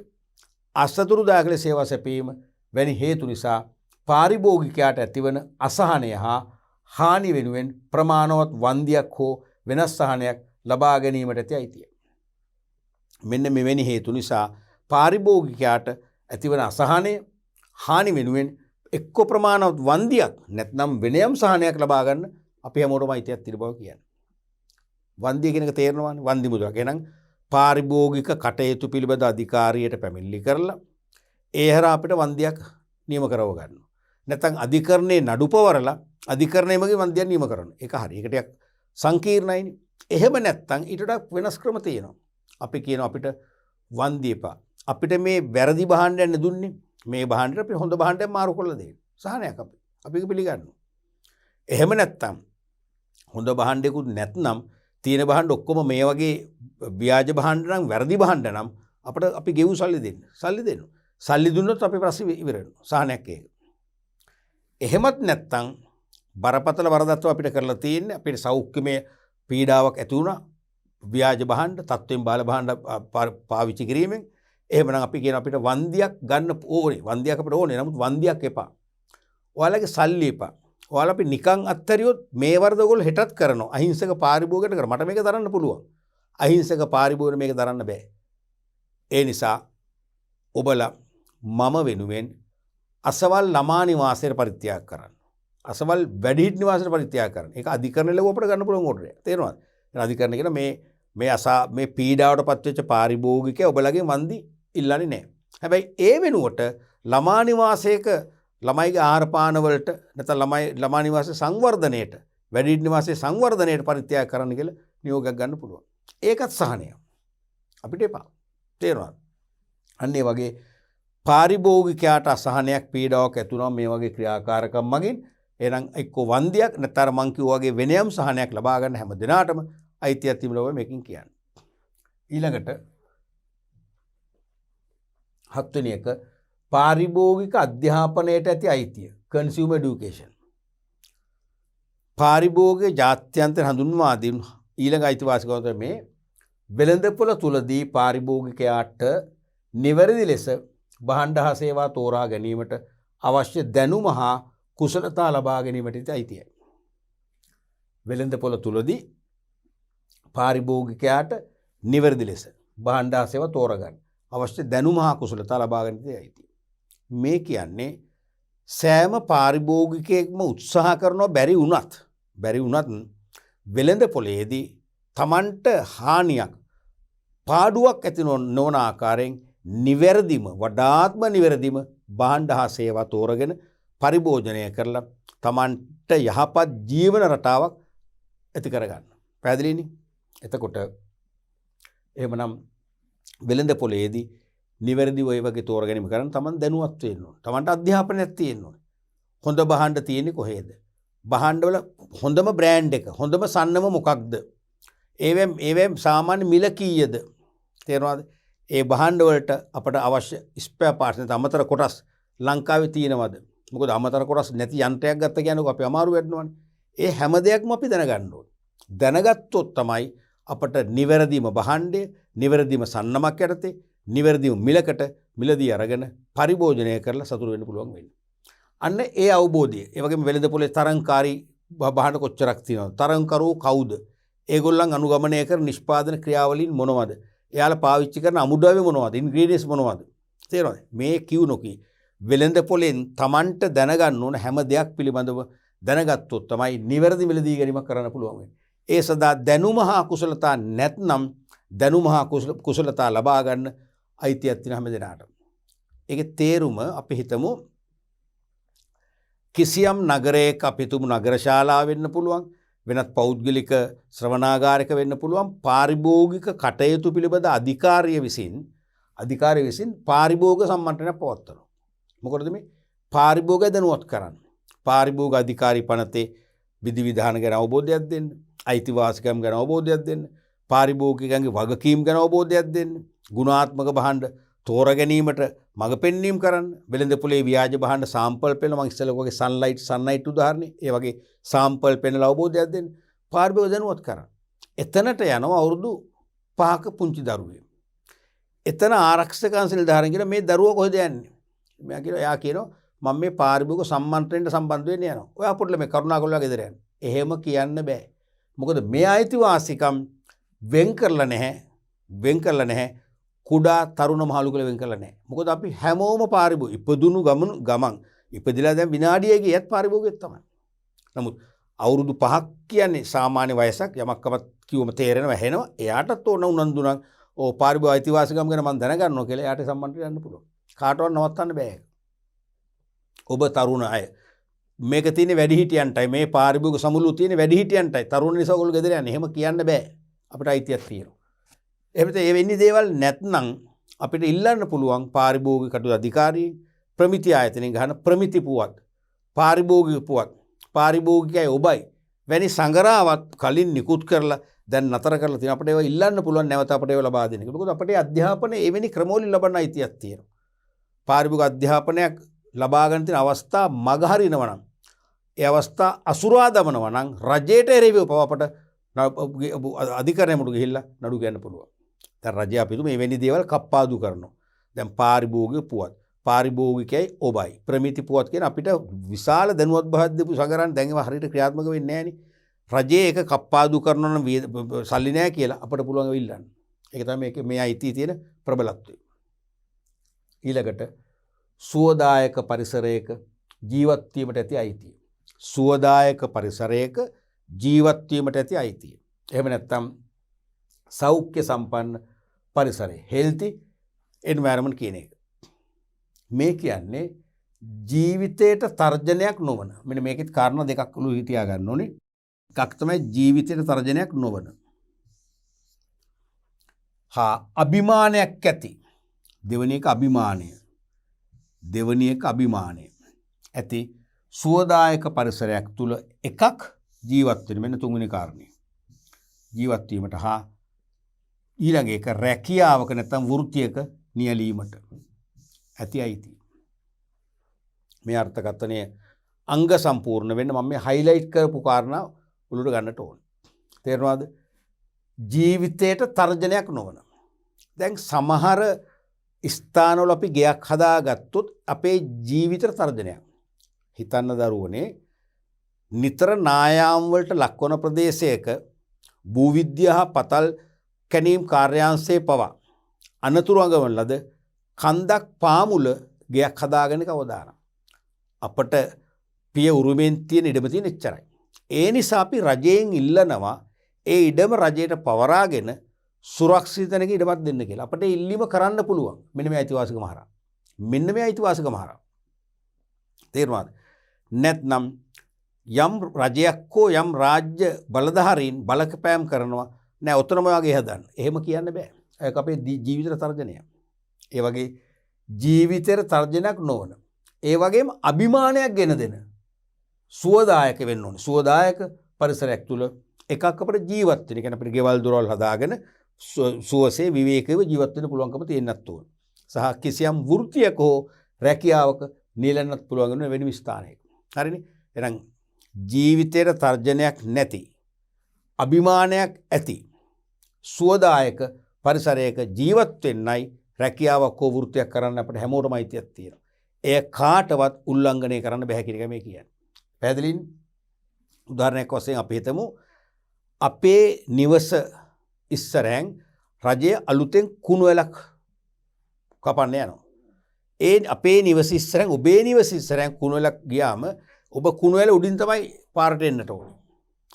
අසතුරුදායක සේවා සැපීම වැනි හේතු නිසා පාරිභෝගිකයාට ඇතිවන අසහනය හා හානි වෙනුවෙන් ප්‍රමාණවත් වන්දියක් හෝ වෙනස් සහනයක් ලබා ගැනීමට ඇති අයිතිය. මෙන්න මෙවැනි හේතු නිසා පාරිභෝගිකයාට ඇතිවන අසහනය හානි වෙනුවෙන් එක්ක ප්‍රමාණවත් වන්දියක් නැත්නම් වෙනයම් සහනයක් ලබා ගන්න අපි හැමෝටම අයිතියක් තියෙන බව කියන්නේ. වන්දිය කියන එක තේරෙනවනේ. වන්දි මුදලක්. එහෙනම් පාරිභෝගික කටයුතු පිළිබඳ අධිකාරියට පැමිණිලි කරලා ඒ හැර අපිට වන්දියක් නියම කරව ගන්නවා. නැත්නම් අධිකරණයේ නඩු පවරලා අධිකරණයේ මගේ වන්දියක් නියම කරනවා. ඒක හරි. ඒක ටිකක් සංකීර්ණයිනේ. එහෙම නැත්නම් ඊට වඩා වෙනස් ක්‍රම තියෙනවා. අපි කියනවා අපිට වන්දි එපා. අපිට මේ වැරදි භාණ්ඩයක් නෙදුන්නේ. මේ භාණ්ඩයට අපි හොඳ භාණ්ඩයක් මාරු කරලා දෙන්න. සහනයක් අපි පිළිගන්නවා. එහෙම නැත්නම් හොඳ භාණ්ඩයකුත් නැත්නම් තියෙන භාණ්ඩ ඔක්කොම මේ වගේ ව්‍යාජ භාණ්ඩ නම් වැරදි භාණ්ඩ නම් අපිට අපි ගෙවු සල්ලි දෙන්න. සල්ලි දෙන්න. සල්ලි දුන්නොත් අපේ ප්‍රශ්නේ ඉවර වෙනවා. සහනයක් ඒක. එහෙමත් නැත්නම් බරපතල වරදක් අපිට කරලා තියෙන්නේ අපේ සෞඛ්‍යමය පීඩාවක් ඇති වුණා ව්‍යාජ භාණ්ඩ තත්ත්වෙන් බාල භාණ්ඩ පාවිච්චි කිරීමෙන්. එහෙමනම් අපි කියන අපිට වන්දියක් ගන්න ඕනේ. වන්දියක් අපිට ඕනේ. නමුත් වන්දියක් එපා. ඔයාලගේ සල්ලි එපා. ඔයාලා අපි නිකන් අත්තරියොත් මේ වරද ඔයගොල්ලෝ හෙටත් කරනවා. අහිංසක පාරිභෝගයට කරා. මට මේක දරන්න පුළුවන්. අහිංසක පාරිභෝගයට මේක දරන්න බෑ. ඒ නිසා ඔබලා මම වෙනුවෙන් අසවල් ළමා නිවාසයට පරිත්‍යාග කරන්න. අසවල් වැඩිහිටි නිවාසයට පරිත්‍යාග කරන්න. ඒක අධිකරණ ලැබුව අපිට ගන්න පුළුවන් ඕඩරයක්. තේරෙනවද? ඒ අධිකරණ කියන මේ පීඩාවට පත්වෙච්ච පාරිභෝගිකයා ඔබලගෙන් වන්දි ඉල්ලන්නේ නැහැ. හැබැයි ඒ වෙනුවට ළමා නිවාසයක ළමයිගේ ආහාර පාන වලට නැත්නම් ළමා නිවාසයේ සංවර්ධනයේට වැඩිහිටි නිවාසයේ සංවර්ධනයේට පරිත්‍යාග කරන්න කියලා නියෝගයක් ගන්න පුළුවන්. ඒකත් සහනය. අපිට එපා. තේරෙනවද? අන්න ඒ වගේ පාරිභෝගිකයාට අසහනයක් පීඩාවක් ඇති වුණා මේ වගේ ක්‍රියාකාරකම් මගින් එහෙනම් එක්ක වන්දියක් නැත්නම් මං කිව්වා වගේ වෙනයම් සහනයක් ලබා ගන්න හැම දිනාටම අයිතියක් තිබුණා මේකෙන් කියන්නේ. ඊළඟට හත්වෙනි එක පාරිභෝගික අධ්‍යාපනයට ඇති අයිතිය කන්සියුමර් এডুকেෂන්. පාරිභෝගික ජාත්‍යන්තර හඳුන්වා දීම ඊළඟ අයිතිවාසිකම තමයි මේ වෙළඳපොළ තුලදී පාරිභෝගිකයාට නිවැරදි ලෙස භාණ්ඩ හා සේවා තෝරා ගැනීමට අවශ්‍ය දැනුම හා කුසලතා ලබා ගැනීමට අයිතියයි. වෙළඳපොළ තුලදී පාරිභෝගිකයාට නිවැරදි ලෙස භාණ්ඩ හා සේවා තෝරා ගන්න අවශ්‍ය දැනුම හා කුසලතා ලබා ගැනීමට අයිතිය. මේ කියන්නේ සෑම පාරිභෝගිකයෙක්ම උත්සාහ කරනවා බැරි වුණත් වෙළඳපොළේදී Tamanට හානියක් පාඩුවක් ඇති නොවන ආකාරයෙන් නිවැරදිම වඩාත්ම නිවැරදිම භාණ්ඩ හා සේවා තෝරගෙන පරිභෝජනය කරලා Tamanට යහපත් ජීවන රටාවක් ඇති කරගන්න. පැහැදිලිනේ? එතකොට එහෙමනම් වෙළඳපොළේදී නිවැරදිව ඒ වගේ තෝරගැනීම කරන්න තමන් දැනුවත් වෙන්න ඕනේ. තමන්ට අධ්‍යාපනයක් තියෙන්න ඕනේ. හොඳ භාණ්ඩ තියෙන්නේ කොහේද? භාණ්ඩවල හොඳම බ්‍රෑන්ඩ් එක, හොඳම සන්නම මොකක්ද? ඒවෙන් සාමාන්‍ය මිල කීයද? තේරෙනවද? ඒ භාණ්ඩ වලට අපට අවශ්‍ය ස්පෙයා පාර්ට්ස් නැත්නම් අමතර කොටස් ලංකාවේ තියෙනවද? මොකද අමතර කොටස් නැති යන්ත්‍රයක් ගත්ත කියනකො අපි අමාරු වෙන්නවනේ. ඒ හැම දෙයක්ම අපි දැනගන්න ඕනේ. දැනගත්තොත් තමයි අපට නිවැරදිම භාණ්ඩය, නිවැරදිම සන්නමක් යටතේ, නිවැරදිම මිලකට මිලදී අරගෙන පරිභෝජනය කරලා සතුටු වෙන්න පුළුවන් වෙන්නේ. අන්න ඒ අවබෝධය. ඒ වගේම වෙළඳ පොලේ තරංකාරී භාණ්ඩ කොච්චරක් තියෙනවද? තරංකරුවෝ කවුද? ඒගොල්ලන් අනුගමනය කරන නිෂ්පාදන ක්‍රියාවලීන් මොනවද? එයාලා පාවිච්චි කරන අමුද්‍රව්‍ය මොනවද? ඉන්ග්‍රීඩියන්ට්ස් මොනවද? තේරෙනවද? මේ කිව් නොකී වෙළඳ පොලෙන් Tamanට දැනගන්න ඕන හැම දෙයක් පිළිබඳව දැනගත්තොත් තමයි නිවැරදි මිලදී ගැනීමක් කරන්න පුළුවන් වෙන්නේ. ඒ සදා දැනුම හා කුසලතා නැත්නම් දැනුම හා කුසලතා ලබා ගන්න අයිතියක් තියෙන හැම දෙනාට. ඒකේ තේරුම අපි හිතමු කිසියම් නගරයක අපි තුමු නගර ශාලාව වෙන්න පුළුවන්, වෙනත් පෞද්ගලික ශ්‍රවණාගාරයක වෙන්න පුළුවන්. පාරිභෝගික කටයුතු පිළිබඳ අධිකාරිය විසින් පාරිභෝග සම්මන්ත්‍රණයක් පවත්වනවා. මොකටද මේ පාරිභෝගය දැනුවත් කරන්නේ? පාරිභෝග අධිකාරී පනතේ විධිවිධාන ගැන අවබෝධයක් දෙන්න, අයිතිවාසිකම් ගැන අවබෝධයක් දෙන්න, පාරිභෝගිකයන්ගේ වගකීම් ගැන අවබෝධයක් දෙන්න, ගුණාත්මක භාණ්ඩ තෝරා ගැනීමට මඟ පෙන්වීම කරන්න, වෙළඳ පොලේ ව්‍යාජ භාණ්ඩ සාම්පල් පෙන්නන මම ඉස්සෙල්ලා ඔයගේ සන්ලයිට් උදාහරණේ, ඒ වගේ සාම්පල් පෙන්නලා අවබෝධයක් දෙන්න, පාරිභෝග දැනුවත් කරන්න. එතනට යනවා අවුරුදු 5ක පුංචි දරුවෙක්. එතන ආරක්ෂක අංශ නිලධාරීන් කියන මේ දරුවා කොහෙද යන්නේ? මෙයා කියනවා එයා කියනවා මම මේ පාරිභෝගික සම්මන්ත්‍රණයට සම්බන්ධ වෙන්න යනවා. ඔයා පොඩ්ඩක් මේ කරුණාකරලා ගෙදර යන්න. එහෙම කියන්න බෑ. මොකද මේ අයිතිවාසිකම් වෙන් කරලා නැහැ. කුඩා තරුණ මහලු කියලා වෙන් කරලා නැහැ. මොකද අපි හැමෝම පාරිභෝගික ඉපදුණු ගමන් ඉපදිලා දැන් විනාඩියක යත් පාරිභෝගිකයෙක් තමයි. නමුත් අවුරුදු 5ක් කියන්නේ සාමාන්‍ය වයසක්. යමක්කවත් කිව්වම තේරෙනවා ඇහෙනවා. එයාටත් ඕන උනන්දුණක් ඕ පාරිභෝගික අයිතිවාසිකම් ගැන මම දැනගන්නවා කියලා එයාට සම්මන්ත්‍රණය යන්න පුළුවන්. කාටවත් නවත්තන්න බෑ. ඔබ තරුණ අය මේක තියෙන්නේ වැඩිහිටියන්ටයි, මේ පාරිභෝගික සමුළුව තියෙන්නේ වැඩිහිටියන්ටයි. තරුණ නිසා ඔයගොල්ලෝ ගෙදර යන්නේ. එහෙම කියන්න බෑ. අපිට අයිතියක් තියෙනවා. එහෙනම් ඒ වෙන්නේ දේවල් නැත්නම් අපිට ඉල්ලන්න පුළුවන් පාරිභෝගික කටයුතු අධිකාරියෙන්, ප්‍රමිති ආයතනයෙන් ගහන ප්‍රමිති පුවත්, පාරිභෝගික පුවත්, පාරිභෝගිකයි ඔබයි වැනි සංගරාවත් කලින් නිකුත් කරලා දැන් නතර කරලා තියෙන අපිට ඒවා ඉල්ලන්න පුළුවන් නැවත අපිට ඒවා ලබා දෙන්න. මොකද අපේ අධ්‍යාපනයේ එවැනි ක්‍රමවලින් ලබන අයිතියක් තියෙනවා. පාරිභෝගික අධ්‍යාපනයක් ලබා ගන්න තියෙන අවස්ථා මගහරිනවා නම්, ඒ අවස්ථා අසුරා දමනවා නම් රජයට එරෙහිව පව අපට අධිකරණයට ගිහිල්ලා නඩු කියන්න පුළුවන්. දැන් රජය අපිට මේ වෙනි දේවල් කප්පාදු කරනවා. දැන් පාරිභෝගික පුවත්, පාරිභෝගිකයි ඔබයි, ප්‍රමිති පුවත් කියන අපිට විශාල දැනුවත් බහක් දීපු සගරන් දැන් ඒවා හරියට ක්‍රියාත්මක වෙන්නේ නැහැ නේ. රජයේ ඒක කප්පාදු කරනවා නම් සල්ලි නැහැ කියලා අපිට පුළුවන් වෙILLන්න. ඒක තමයි මේ අයිතිය තියෙන ප්‍රබලත්වය. ඊළඟට සුවදායක පරිසරයක ජීවත් වීමට ඇති අයිතිය. සුවදායක පරිසරයක ජීවත් වීමට ඇති අයිතිය. එහෙම නැත්නම් සෞඛ්‍ය සම්පන්න පරිසරය, healthy environment කියන එක. මේ කියන්නේ ජීවිතයට තර්ජනයක් නොවන. මෙන්න මේකෙත් කාරණා දෙකක් ඔලුවේ තියා ගන්න ඕනේ. එකක් තමයි ජීවිතයට තර්ජනයක් නොවන. අභිමානයක් ඇති. දෙවෙනි එක අභිමානය ඇති සුවදායක පරිසරයක් තුල එකක් ජීවත් වෙන. මෙන්න තුන්වෙනි කාරණේ. ජීවත් වීමට හා ඊළඟ එක රැකියාවක නැත්නම් වෘත්තියක නියැලීමට ඇති අයිතිය. මේ අර්ථකථනය අංග සම්පූර්ණ වෙන්න මම මේ හයිලයිට් කරපු කාරණා උළුට ගන්නට ඕන. තේරෙනවද? ජීවිතයට තර්ජනයක් නොවන. දැන් සමහර ස්ථානවල අපි ගෙයක් හදාගත්තොත් අපේ ජීවිතයට තර්ජනයක්. හිතන්න දරුවනේ, නිතර නායාම් වලට ලක්වන ප්‍රදේශයක භූවිද්‍යා පතල් කැණීම් කාර්යාංශයේ පවා අනතුරු අඟවන ලද කන්දක් පාමුල ගෙයක් හදාගෙන කවදානම් අපට පිය උරුමෙන් තියෙන ඉඩම තියෙන එච්චරයි. ඒ නිසා අපි රජයෙන් ඉල්ලනවා ඒ ඉඩම රජයට පවරාගෙන සුරක්ෂිත තැනක ඉඩමක් දෙන්න කියලා. අපිට ඉල්ලීම කරන්න පුළුවන්. මෙන්න මේ අයිතිවාසිකම හරහා. තේරුණාද? නැත්නම් යම් රජයක් හෝ යම් රාජ්‍ය බලධාරීන් බලකපෑම් කරනවා නෑ ඔතනම වගේ හදන්න. එහෙම කියන්න බෑ. ඒක අපේ ජීවිතේ තර්ජනයක්. ඒ වගේ ජීවිතේට තර්ජනයක් නොවන. ඒ වගේම අභිමානයක් ගෙන දෙන. සුවදායක වෙන්න ඕනේ. සුවදායක පරිසරයක් තුල එකක් අපිට ජීවත් වෙන්න. කියන්නේ අපිට ගෙවල් දොරවල් හදාගෙන සුවසේ විවේකීව ජීවත් වෙන්න පුළුවන්කම තියෙන්නත් ඕන. සහ කිසියම් වෘත්තියක හෝ රැකියාවක නිලන්නත් පුළුවන් වෙන වෙනම ස්ථානයක. හරිනේ? එහෙනම් ජීවිතේට තර්ජනයක් නැති අභිමානයක් ඇති සුවදායක පරිසරයක ජීවත් වෙන්නයි රැකියාවක් හෝ වෘත්තියක් කරන්න අපිට හැමෝටම අයිතියක් තියෙනවා. එය කාටවත් උල්ලංඝනය කරන්න බෑ කියන එක මේ කියන්නේ. පැහැදිලිනේ? උදාහරණයක් වශයෙන් අපි හිතමු අපේ නිවස ඉස්සරහෙන් රජය අලුතෙන් කුණු වැලක් කපන්න යනවා. ඒ අපේ නිවස ඉස්සරහෙන් ඔබේ නිවස ඉස්සරහෙන් කුණු වැලක් ගියාම ඔබ කුණු වැල උඩින් තමයි පාරට එන්නට ඕනේ.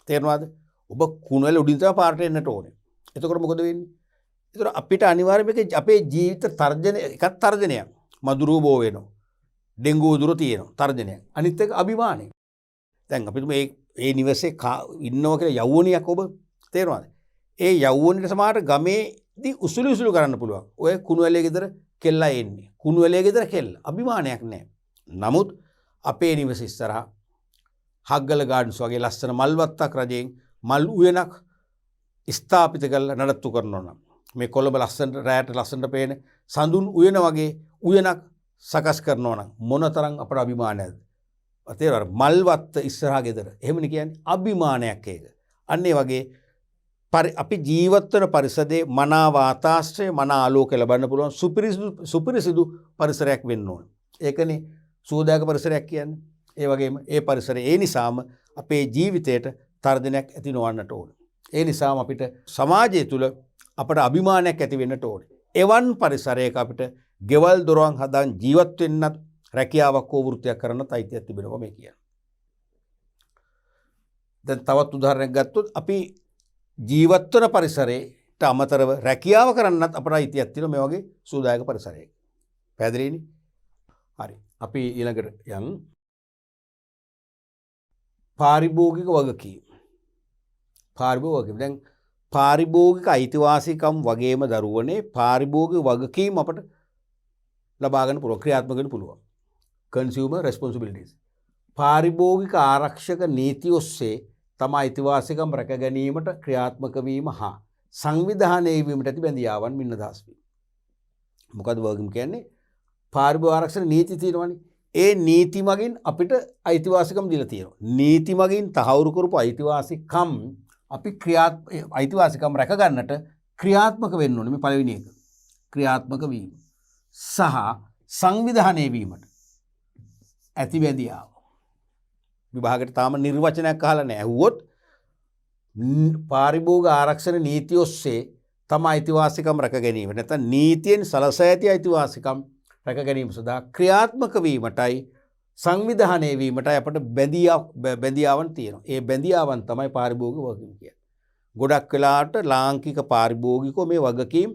තේරෙනවද? ඔබ කුණු වැල උඩින් තමයි පාරට එන්නට ඕනේ. එතකොට මොකද වෙන්නේ? ඒතර අපිට අනිවාර්යයෙන්ම අපේ ජීවිත තර්ජන එකක් තර්ජනයක්. මදුරුව බෝ වෙනවා. ඩෙන්ගු උදුර තියෙනවා තර්ජනයක්. අනිත් එක අභිමානයි. දැන් අපිට මේ නිවසේ ඉන්නවා කියලා යවුවණියක් ඔබ තේරෙනවද? ඒ යවුවණිට සමහරට ගමේදී උසුළු කරන්න පුළුවන්. ඔය කුණු වැලේ ගෙදර කෙල්ලා එන්නේ. කුණු වැලේ ගෙදර කෙල්ල. අභිමානයක් නැහැ. නමුත් අපේ නිවස ඉස්සරහා හග්ගල ගාඩන්ස් වගේ ලස්සන මල්වත්තක් රජයෙන් මල් උයනක් ස්ථාපිත කරලා නඩත්තු කරනවා නම් මේ කොළඹ ලස්සනට රැයට ලස්සනට පේන සඳුන් උයන වගේ උයනක් සකස් කරනවා නම් මොනතරම් අපේ අභිමානයක්ද? තේරෙනවද? මල්වත්ත ඉස්සරහා ගෙදර. එහෙමනේ කියන්නේ අභිමානයක් ඒක. අන්න ඒ වගේ අපි ජීවත් වෙන පරිසරයේ මනා වාතාශ්‍රය මනා ආලෝකය ලබන්න පුළුවන් සුපිරිසිදු පරිසරයක් වෙන්න ඕන. ඒකනේ සුවදායක පරිසරයක් කියන්නේ. ඒ වගේම ඒ පරිසරය ඒ නිසාම අපේ ජීවිතයට තර්ජනයක් ඇති නොවන්නට ඕන. ඒ නිසාම අපිට සමාජය තුළ අපට අභිමානයක් ඇති වෙන්නට ඕනේ. එවන් පරිසරයක අපිට ගෙවල් දොරවල් හදාන් ජීවත් වෙන්නත් රැකියාවක් හෝ වෘත්තියක් කරන්නත් අයිතියක් තිබෙනවා මේ කියන්නේ. දැන් තවත් උදාහරණයක් ගත්තොත් අපි ජීවත් වන පරිසරයට අමතරව රැකියාව කරන්නත් අපට අයිතියක් තියෙනවා මේ වගේ සුවදායක පරිසරයක. පැහැදිලිනේ? හරි. අපි ඊළඟට යන් පාරිභෝගික වගකීම්. දැන් පාරිභෝගික අයිතිවාසිකම් වගේම දරුවනේ පාරිභෝගික වගකීම් අපට ලබා ගන්න පුළුවන් ක්‍රියාත්මක වෙන්න පුළුවන්. consumer responsibilities. පාරිභෝගික ආරක්ෂක නීති ඔස්සේ තම අයිතිවාසිකම් රැක ගැනීමට ක්‍රියාත්මක වීම හා සංවිධානය වීමට ඇති බැඳියාවන් මින් අදහස් වේ. මොකද වගකීම් කියන්නේ පාරිභෝගික ආරක්ෂක නීති තියෙනවනේ. ඒ නීති මගින් අපිට අයිතිවාසිකම් දීලා තියෙනවා. නීති මගින් තහවුරු කරපු අයිතිවාසිකම් අපි අයිතිවාසිකම් රැක ගන්නට ක්‍රියාත්මක වෙන්න ඕනේ. මේ පළවෙනි එක. ක්‍රියාත්මක වීම සහ සංවිධානය වීමට ඇති බැඳියාව. විභාගයට තාම නිර්වචනයක් අහලා නැහැ. ඇහුවොත් පාරිභෝගික ආරක්ෂණ නීතිය ඔස්සේ තම අයිතිවාසිකම් රැක ගැනීම නැත්නම් නීතියෙන් සලසා ඇති අයිතිවාසිකම් රැක ගැනීම සඳහා ක්‍රියාත්මක වීමටයි සංවිධානය වීමටයි අපට බැඳියාවන් තියෙනවා. ඒ බැඳියාවන් තමයි පාරිභෝගික වගකීම් කියන්නේ. ගොඩක් වෙලාවට ලාංකික පාරිභෝගිකෝ මේ වගකීම්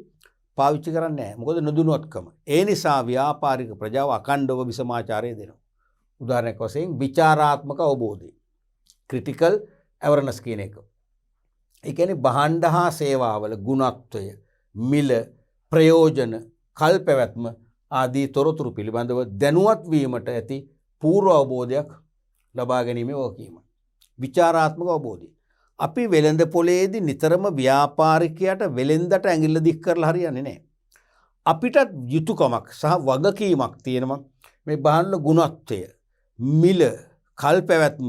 පාවිච්චි කරන්නේ නැහැ. මොකද නොදුනුවත්කම. ඒ නිසා ව්‍යාපාරික ප්‍රජාව අඛණ්ඩව විසමාචාරය දෙනවා. උදාහරණයක් වශයෙන් විචාරාත්මක අවබෝධය. ක්‍රිටිකල් ඇවර්නස් කියන එක. ඒ කියන්නේ භාණ්ඩ හා සේවාවල ගුණත්වය, මිල, ප්‍රයෝජන, කල් පැවැත්ම ආදී තොරතුරු පිළිබඳව දැනුවත් වීමට ඇති පූර්ව අවබෝධයක් ලබා ගැනීමේ වගකීම. විචාරාත්මක අවබෝධය. අපි වෙළඳ පොලේදී නිතරම ව්‍යාපාරිකයාට වෙළෙන්දට ඇඟිල්ල දික් කරලා හරියන්නේ නැහැ. අපිටත් යුතුයකමක් සහ වගකීමක් තියෙනවා මේ භාණ්ඩ ගුණත්වය, මිල, කල් පැවැත්ම,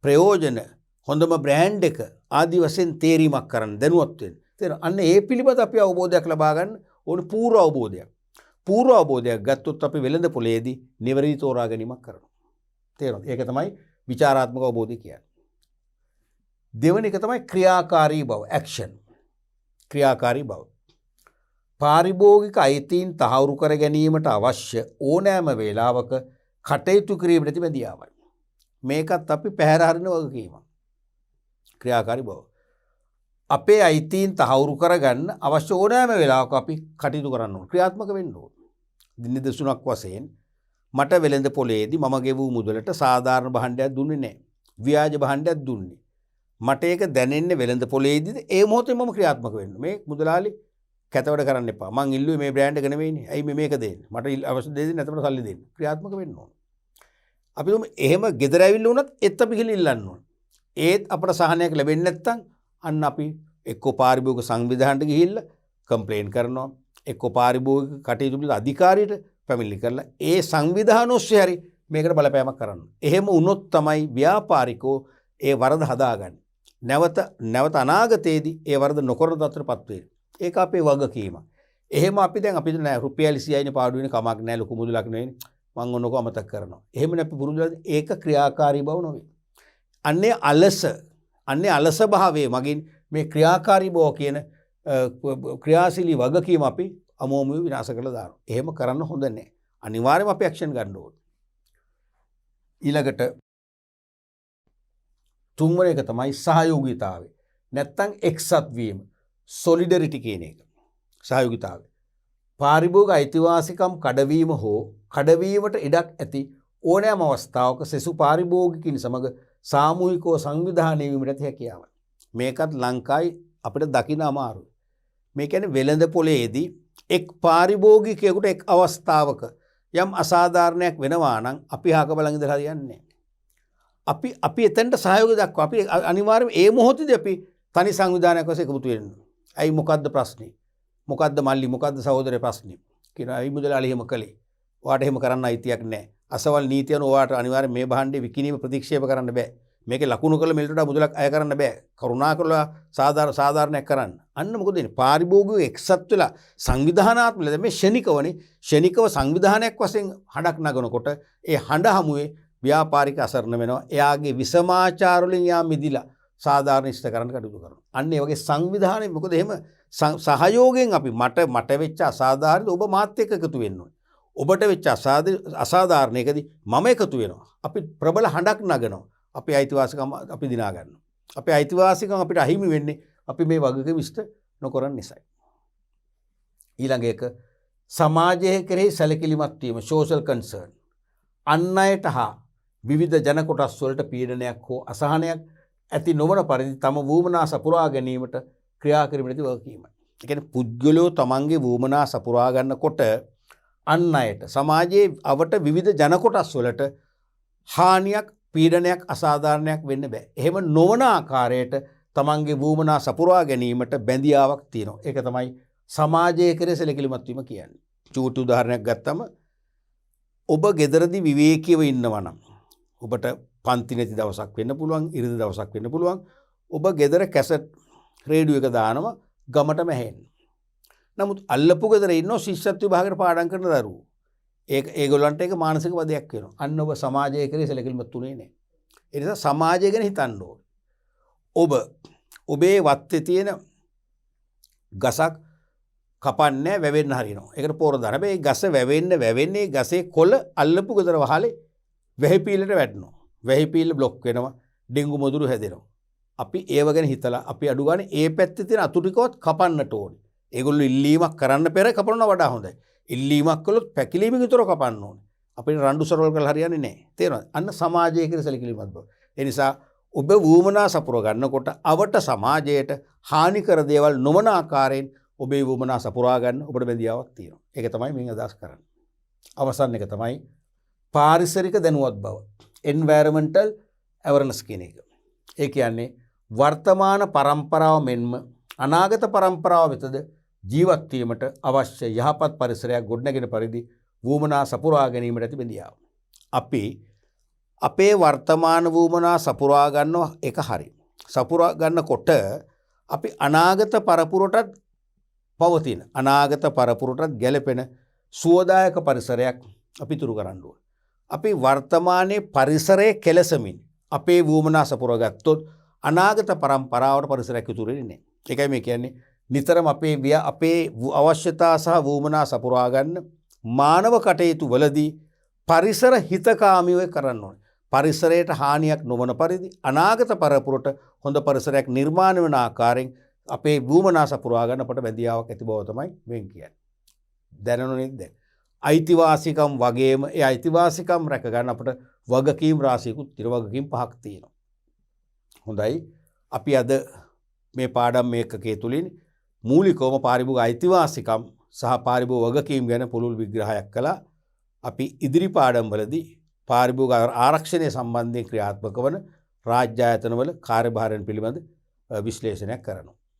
ප්‍රයෝජන, හොඳම බ්‍රෑන්ඩ් එක ආදී වශයෙන් තේරීමක් කරන්න දැනුවත් වෙන්න. තේරෙනවද? අන්න ඒ පිළිබඳ අපි අවබෝධයක් ලබා ගන්න ඕනේ පූර්ව අවබෝධයක්. පූර්ව අවබෝධයක් ගත්තොත් අපි වෙළඳ පොලේදී නිවැරදි තෝරා ගැනීමක් කරනවා. තේරෙනවද? ඒක තමයි විචාරාත්මක අවබෝධය කියන්නේ. දෙවෙනි එක තමයි ක්‍රියාකාරී බව, ඇක්ෂන්. ක්‍රියාකාරී බව. පාරිභෝගික අයිතීන් තහවුරු කර ගැනීමට අවශ්‍ය ඕනෑම වේලාවක කටයුතු කිරීමට ඇති බැඳියාවයි. මේකත් අපි පැහැර හරින වගකීමක්. ක්‍රියාකාරී බව. අපේ අයිතීන් තහවුරු කරගන්න අවශ්‍ය ඕනෑම වෙලාවක අපි කටයුතු කරන්න ඕන. ක්‍රියාත්මක වෙන්න ඕන. නිදසුනක් වශයෙන් මට වෙළඳ පොලේදී මම ගෙවූ මුදලට සාධාරණ භාණ්ඩයක් දුන්නේ නැහැ. ව්‍යාජ භාණ්ඩයක් දුන්නේ. මට ඒක දැනෙන්නේ වෙළඳ පොලේදීද ඒ මොහොතේ මම ක්‍රියාත්මක වෙන්න. මේ මුදලාලි කැතවට කරන්න එපා. මං ඉල්ලුවේ මේ බ්‍රෑන්ඩ් එක නෙවෙයිනේ. ඇයි මේ මේක දෙන්නේ? මට අවශ්‍ය දේ දෙන්න නැත්නම් සල්ලි දෙන්න. ක්‍රියාත්මක වෙන්න ඕන. අපි දුම එහෙම ගෙදර ඇවිල්ලා වුණත් ඒත් අපි ගිහින් ඉල්ලන්න ඕන. ඒත් අපට සහනයක් ලැබෙන්නේ නැත්නම් අන්න අපි එක්ක පාරිභෝගික සංවිධානයට ගිහිල්ලා කම්ප්ලේන් කරනවා. එක්ක පාරිභෝගික කටයුතු වල අධිකාරියට පැමිණිලි කරලා ඒ සංවිධාන ඔස්සේ හරි මේකට බලපෑමක් කරන්න. එහෙම වුණොත් තමයි ව්‍යාපාරිකෝ ඒ වරද හදාගන්නේ. නැවත අනාගතයේදී ඒ වරද නොකරන තත්ත්වයටපත් වෙන්නේ. ඒක අපේ වගකීම. එහෙම අපි දැන් අපි නෑ රුපියල් 20යිනේ පාඩු වෙන කමක් නෑ ලොකු මුදලක් නෙවෙයි. මං ඔන්නක අමතක කරනවා. එහෙමනේ අපි පුරුදු වෙලා ඒක ක්‍රියාකාරී බව නොවේ. අන්නේ අලස භාවයේ මගින් මේ ක්‍රියාකාරී බව කියන ක්‍රියාශීලී වගකීම අපි අමෝමු විනාශ කරලා දානවා. එහෙම කරන්න හොඳ නෑ. අනිවාර්යයෙන්ම අපි ඇක්ෂන් ගන්න ඕනේ. ඊළඟට තුන්වන එක තමයි සහයෝගීතාවය. නැත්තම් එක්සත් වීම. සොලිඩරිටි කියන එක. සහයෝගීතාවය. පාරිභෝගික අයිතිවාසිකම් කඩවීම හෝ කඩවීමට ඉඩක් ඇති ඕනෑම අවස්ථාවක සෙසු පාරිභෝගිකින් සමග සාමූහිකව සංවිධානය වීමට ඇති හැකියාව. මේකත් ලංකාවේ අපිට දකින්න අමාරුයි. මේ කියන්නේ වෙළඳ පොලේදී එක් පාරිභෝගිකයෙකුට එක් අවස්ථාවක යම් අසාධාරණයක් වෙනවා නම් අපි හාක බලන් ඉඳලා හරියන්නේ නැහැ. අපි එතනට සහයෝගය දක්වා අපි අනිවාර්යයෙන් ඒ මොහොතේදී අපි තනි සංවිධානයක් වශයෙන් එකතු වෙන්න. ඇයි මොකද්ද ප්‍රශ්නේ? මොකද්ද මල්ලි මොකද්ද සහෝදරේ ප්‍රශ්නේ? කියනවා ඇයි මුදලාලි එහෙම කළේ? ඔයාට එහෙම කරන්න අයිතියක් නැහැ. අසවල් නීතිය අනුව ඔයාට අනිවාර්යයෙන් මේ භාණ්ඩේ විකිණීම ප්‍රතික්ෂේප කරන්න බෑ. මේකේ ලකුණු කළ මිලට වඩා මුදලක් අය කරන්න බෑ. කරුණාකරලා සාධාරණයක් කරන්න. අන්න මොකද වෙන්නේ? පාරිභෝගිකව එක්සත් වෙලා සංවිධානාත්මක මේ ෂණිකව සංවිධානයක් වශයෙන් හඬක් නගනකොට ඒ හඬ හමුවේ ව්‍යාපාරික අසරණ වෙනවා. එයාගේ විසමාචාර වලින් යා මිදිලා සාධාරණ ඉෂ්ට කරන්න කටයුතු කරනවා. අන්න ඒ වගේ සංවිධානයේ මොකද එහෙම සහයෝගයෙන් අපි මට වෙච්ච අසාධාරණ ඔබ මාත් එක්ක එකතු වෙන්න ඕනේ. ඔබට වෙච්ච අසාධාරණයකදී මම එකතු වෙනවා. අපි ප්‍රබල හඬක් නගනවා. අපේ අයිතිවාසිකම් අපි දිනා ගන්නවා. අපේ අයිතිවාසිකම් අපිට අහිමි වෙන්නේ අපි මේ වගකීම් ඉෂ්ට නොකරන නිසායි. ඊළඟ එක සමාජයේ කෙරෙහි සැලකිලිමත් වීම social concern. අන් අයට හා විවිධ ජන කොටස් වලට පීඩනයක් හෝ අසහනයක් ඇති නොවන පරිදි තම වුමනා සපුරා ගැනීමට ක්‍රියා කිරීමට වගකීමයි. ඒ කියන්නේ පුද්ගලයෝ තමන්ගේ වුමනා සපුරා ගන්නකොට අන් අයට සමාජයේ අවට විවිධ ජන කොටස් වලට හානියක් පීඩනයක් අසාධාරණයක් වෙන්න බෑ. එහෙම නොවන ආකාරයට තමන්ගේ වුමනා සපුරා ගැනීමට බැඳියාවක් තියෙනවා. ඒක තමයි සමාජයේ කෙරෙහි සැලකිලිමත් වීම කියන්නේ. චූටි උදාහරණයක් ගත්තම ඔබ ගෙදරදී විවේකීව ඉන්නවා නම් ඔබට පන්ති නැති දවසක් වෙන්න පුළුවන්, ඉරිදා දවසක් වෙන්න පුළුවන්. ඔබ ගෙදර කැසට් රේඩියෝ එක දානවා ගමටම ඇහෙන්න. නමුත් අල්ලපු ගෙදර ඉන්නෝ ශිෂ්‍යත්ව විභාගයට පාඩම් කරන දරුවෝ. ඒගොල්ලන්ට ඒක මානසික වදයක් වෙනවා. අන්න ඔබ සමාජයේ කෙරෙහි සැලකිලිමත් උනේ නැහැ. ඒ නිසා සමාජය ගැන හිතන්න ඕනේ. ඔබේ වත්තේ තියෙන ගසක් කපන්නේ වැවෙන්න හරිනවා. ඒකට පොර දාන. හැබැයි ගස වැවෙන්නේ ගසේ කොළ අල්ලපු ගෙදර වහලේ වැහිපීලට වැටෙනවා. වැහිපීල බ්ලොක් වෙනවා. ඩෙන්ගු මොදුරු හැදෙනවා. අපි ඒව ගැන හිතලා අපි අඩු ගානේ ඒ පැත්තේ තියෙන අතු ටිකවත් කපන්නට ඕනේ. ඒගොල්ලෝ ඉල්ලීමක් කරන්න පෙර කපනවා වඩා හොඳයි. ඉල්ලීමක් කළොත් පැකිලීමකින් විතර කපන්න ඕනේ. අපිට රණ්ඩු සරවල් කරලා හරියන්නේ නැහැ. තේරෙනවද? අන්න සමාජයේ කියලා සැලකිලිමත් බව. ඒ නිසා ඔබ වුමනා සපුර ගන්නකොට අවට සමාජයට හානි කර දේවල් නොවන ආකාරයෙන් ඔබේ වුමනා සපුරා ගන්න ඔබට බැඳියාවක් තියෙනවා. ඒක තමයි මම අදහස් කරන්නේ. අවසන් එක තමයි පාරිසරික දැනුවත් බව. environmental awareness කියන එක. ඒ කියන්නේ වර්තමාන પરම්පරාව මෙන්ම අනාගත પરම්පරාව වෙතද ජීවත් වීමට අවශ්‍ය යහපත් පරිසරයක් ගොඩනැගෙන පරිදි වුමනා සපුරා ගැනීමට ඇති බැඳියාව. අපි අපේ වර්තමාන වුමනා සපුරා ගන්නවා එක හරි. සපුරා ගන්නකොට අපි අනාගත පරපුරටත් පවතින අනාගත පරපුරටත් ගැලපෙන සුවදායක පරිසරයක් අපි තුරු කරන්න ඕන. අපි වර්තමානයේ පරිසරයේ කෙලසමින් අපේ වුමනා සපුරා ගත්තොත් අනාගත પરම්පරාවට පරිසරයක් ඉතුරු වෙන්නේ නැහැ. ඒකයි මේ කියන්නේ නිතරම අපේ අවශ්‍යතා සහ වුමනා සපුරා ගන්න මානව කටයුතු වලදී පරිසර හිතකාමීව කරන්න ඕනේ. පරිසරයට හානියක් නොවන පරිදි අනාගත පරපුරට හොඳ පරිසරයක් නිර්මාණය වන ආකාරයෙන් අපේ වුමනා සපුරා ගන්න අපට බැඳියාවක් ඇති බව තමයි වෙන් කියන්නේ. දැනනෝ නේද? අයිතිවාසිකම් වගේම ඒ අයිතිවාසිකම් රැක ගන්න අපට වගකීම් රාශියකුත් වගකීම් පහක් තියෙනවා. හොඳයි. අපි අද මේ පාඩම් මේකකයේ තුලින් මූලිකවම පාරිභෝගික අයිතිවාසිකම් සහ පාරිභෝගික වගකීම් ගැන පුළුල් විග්‍රහයක් කළා. අපි ඉදිරි පාඩම්වලදී පාරිභෝගික ආරක්ෂණය සම්බන්ධයෙන් ක්‍රියාත්මක වන රාජ්‍ය ආයතනවල කාර්යභාරයන් පිළිබඳ විශ්ලේෂණයක් කරනවා.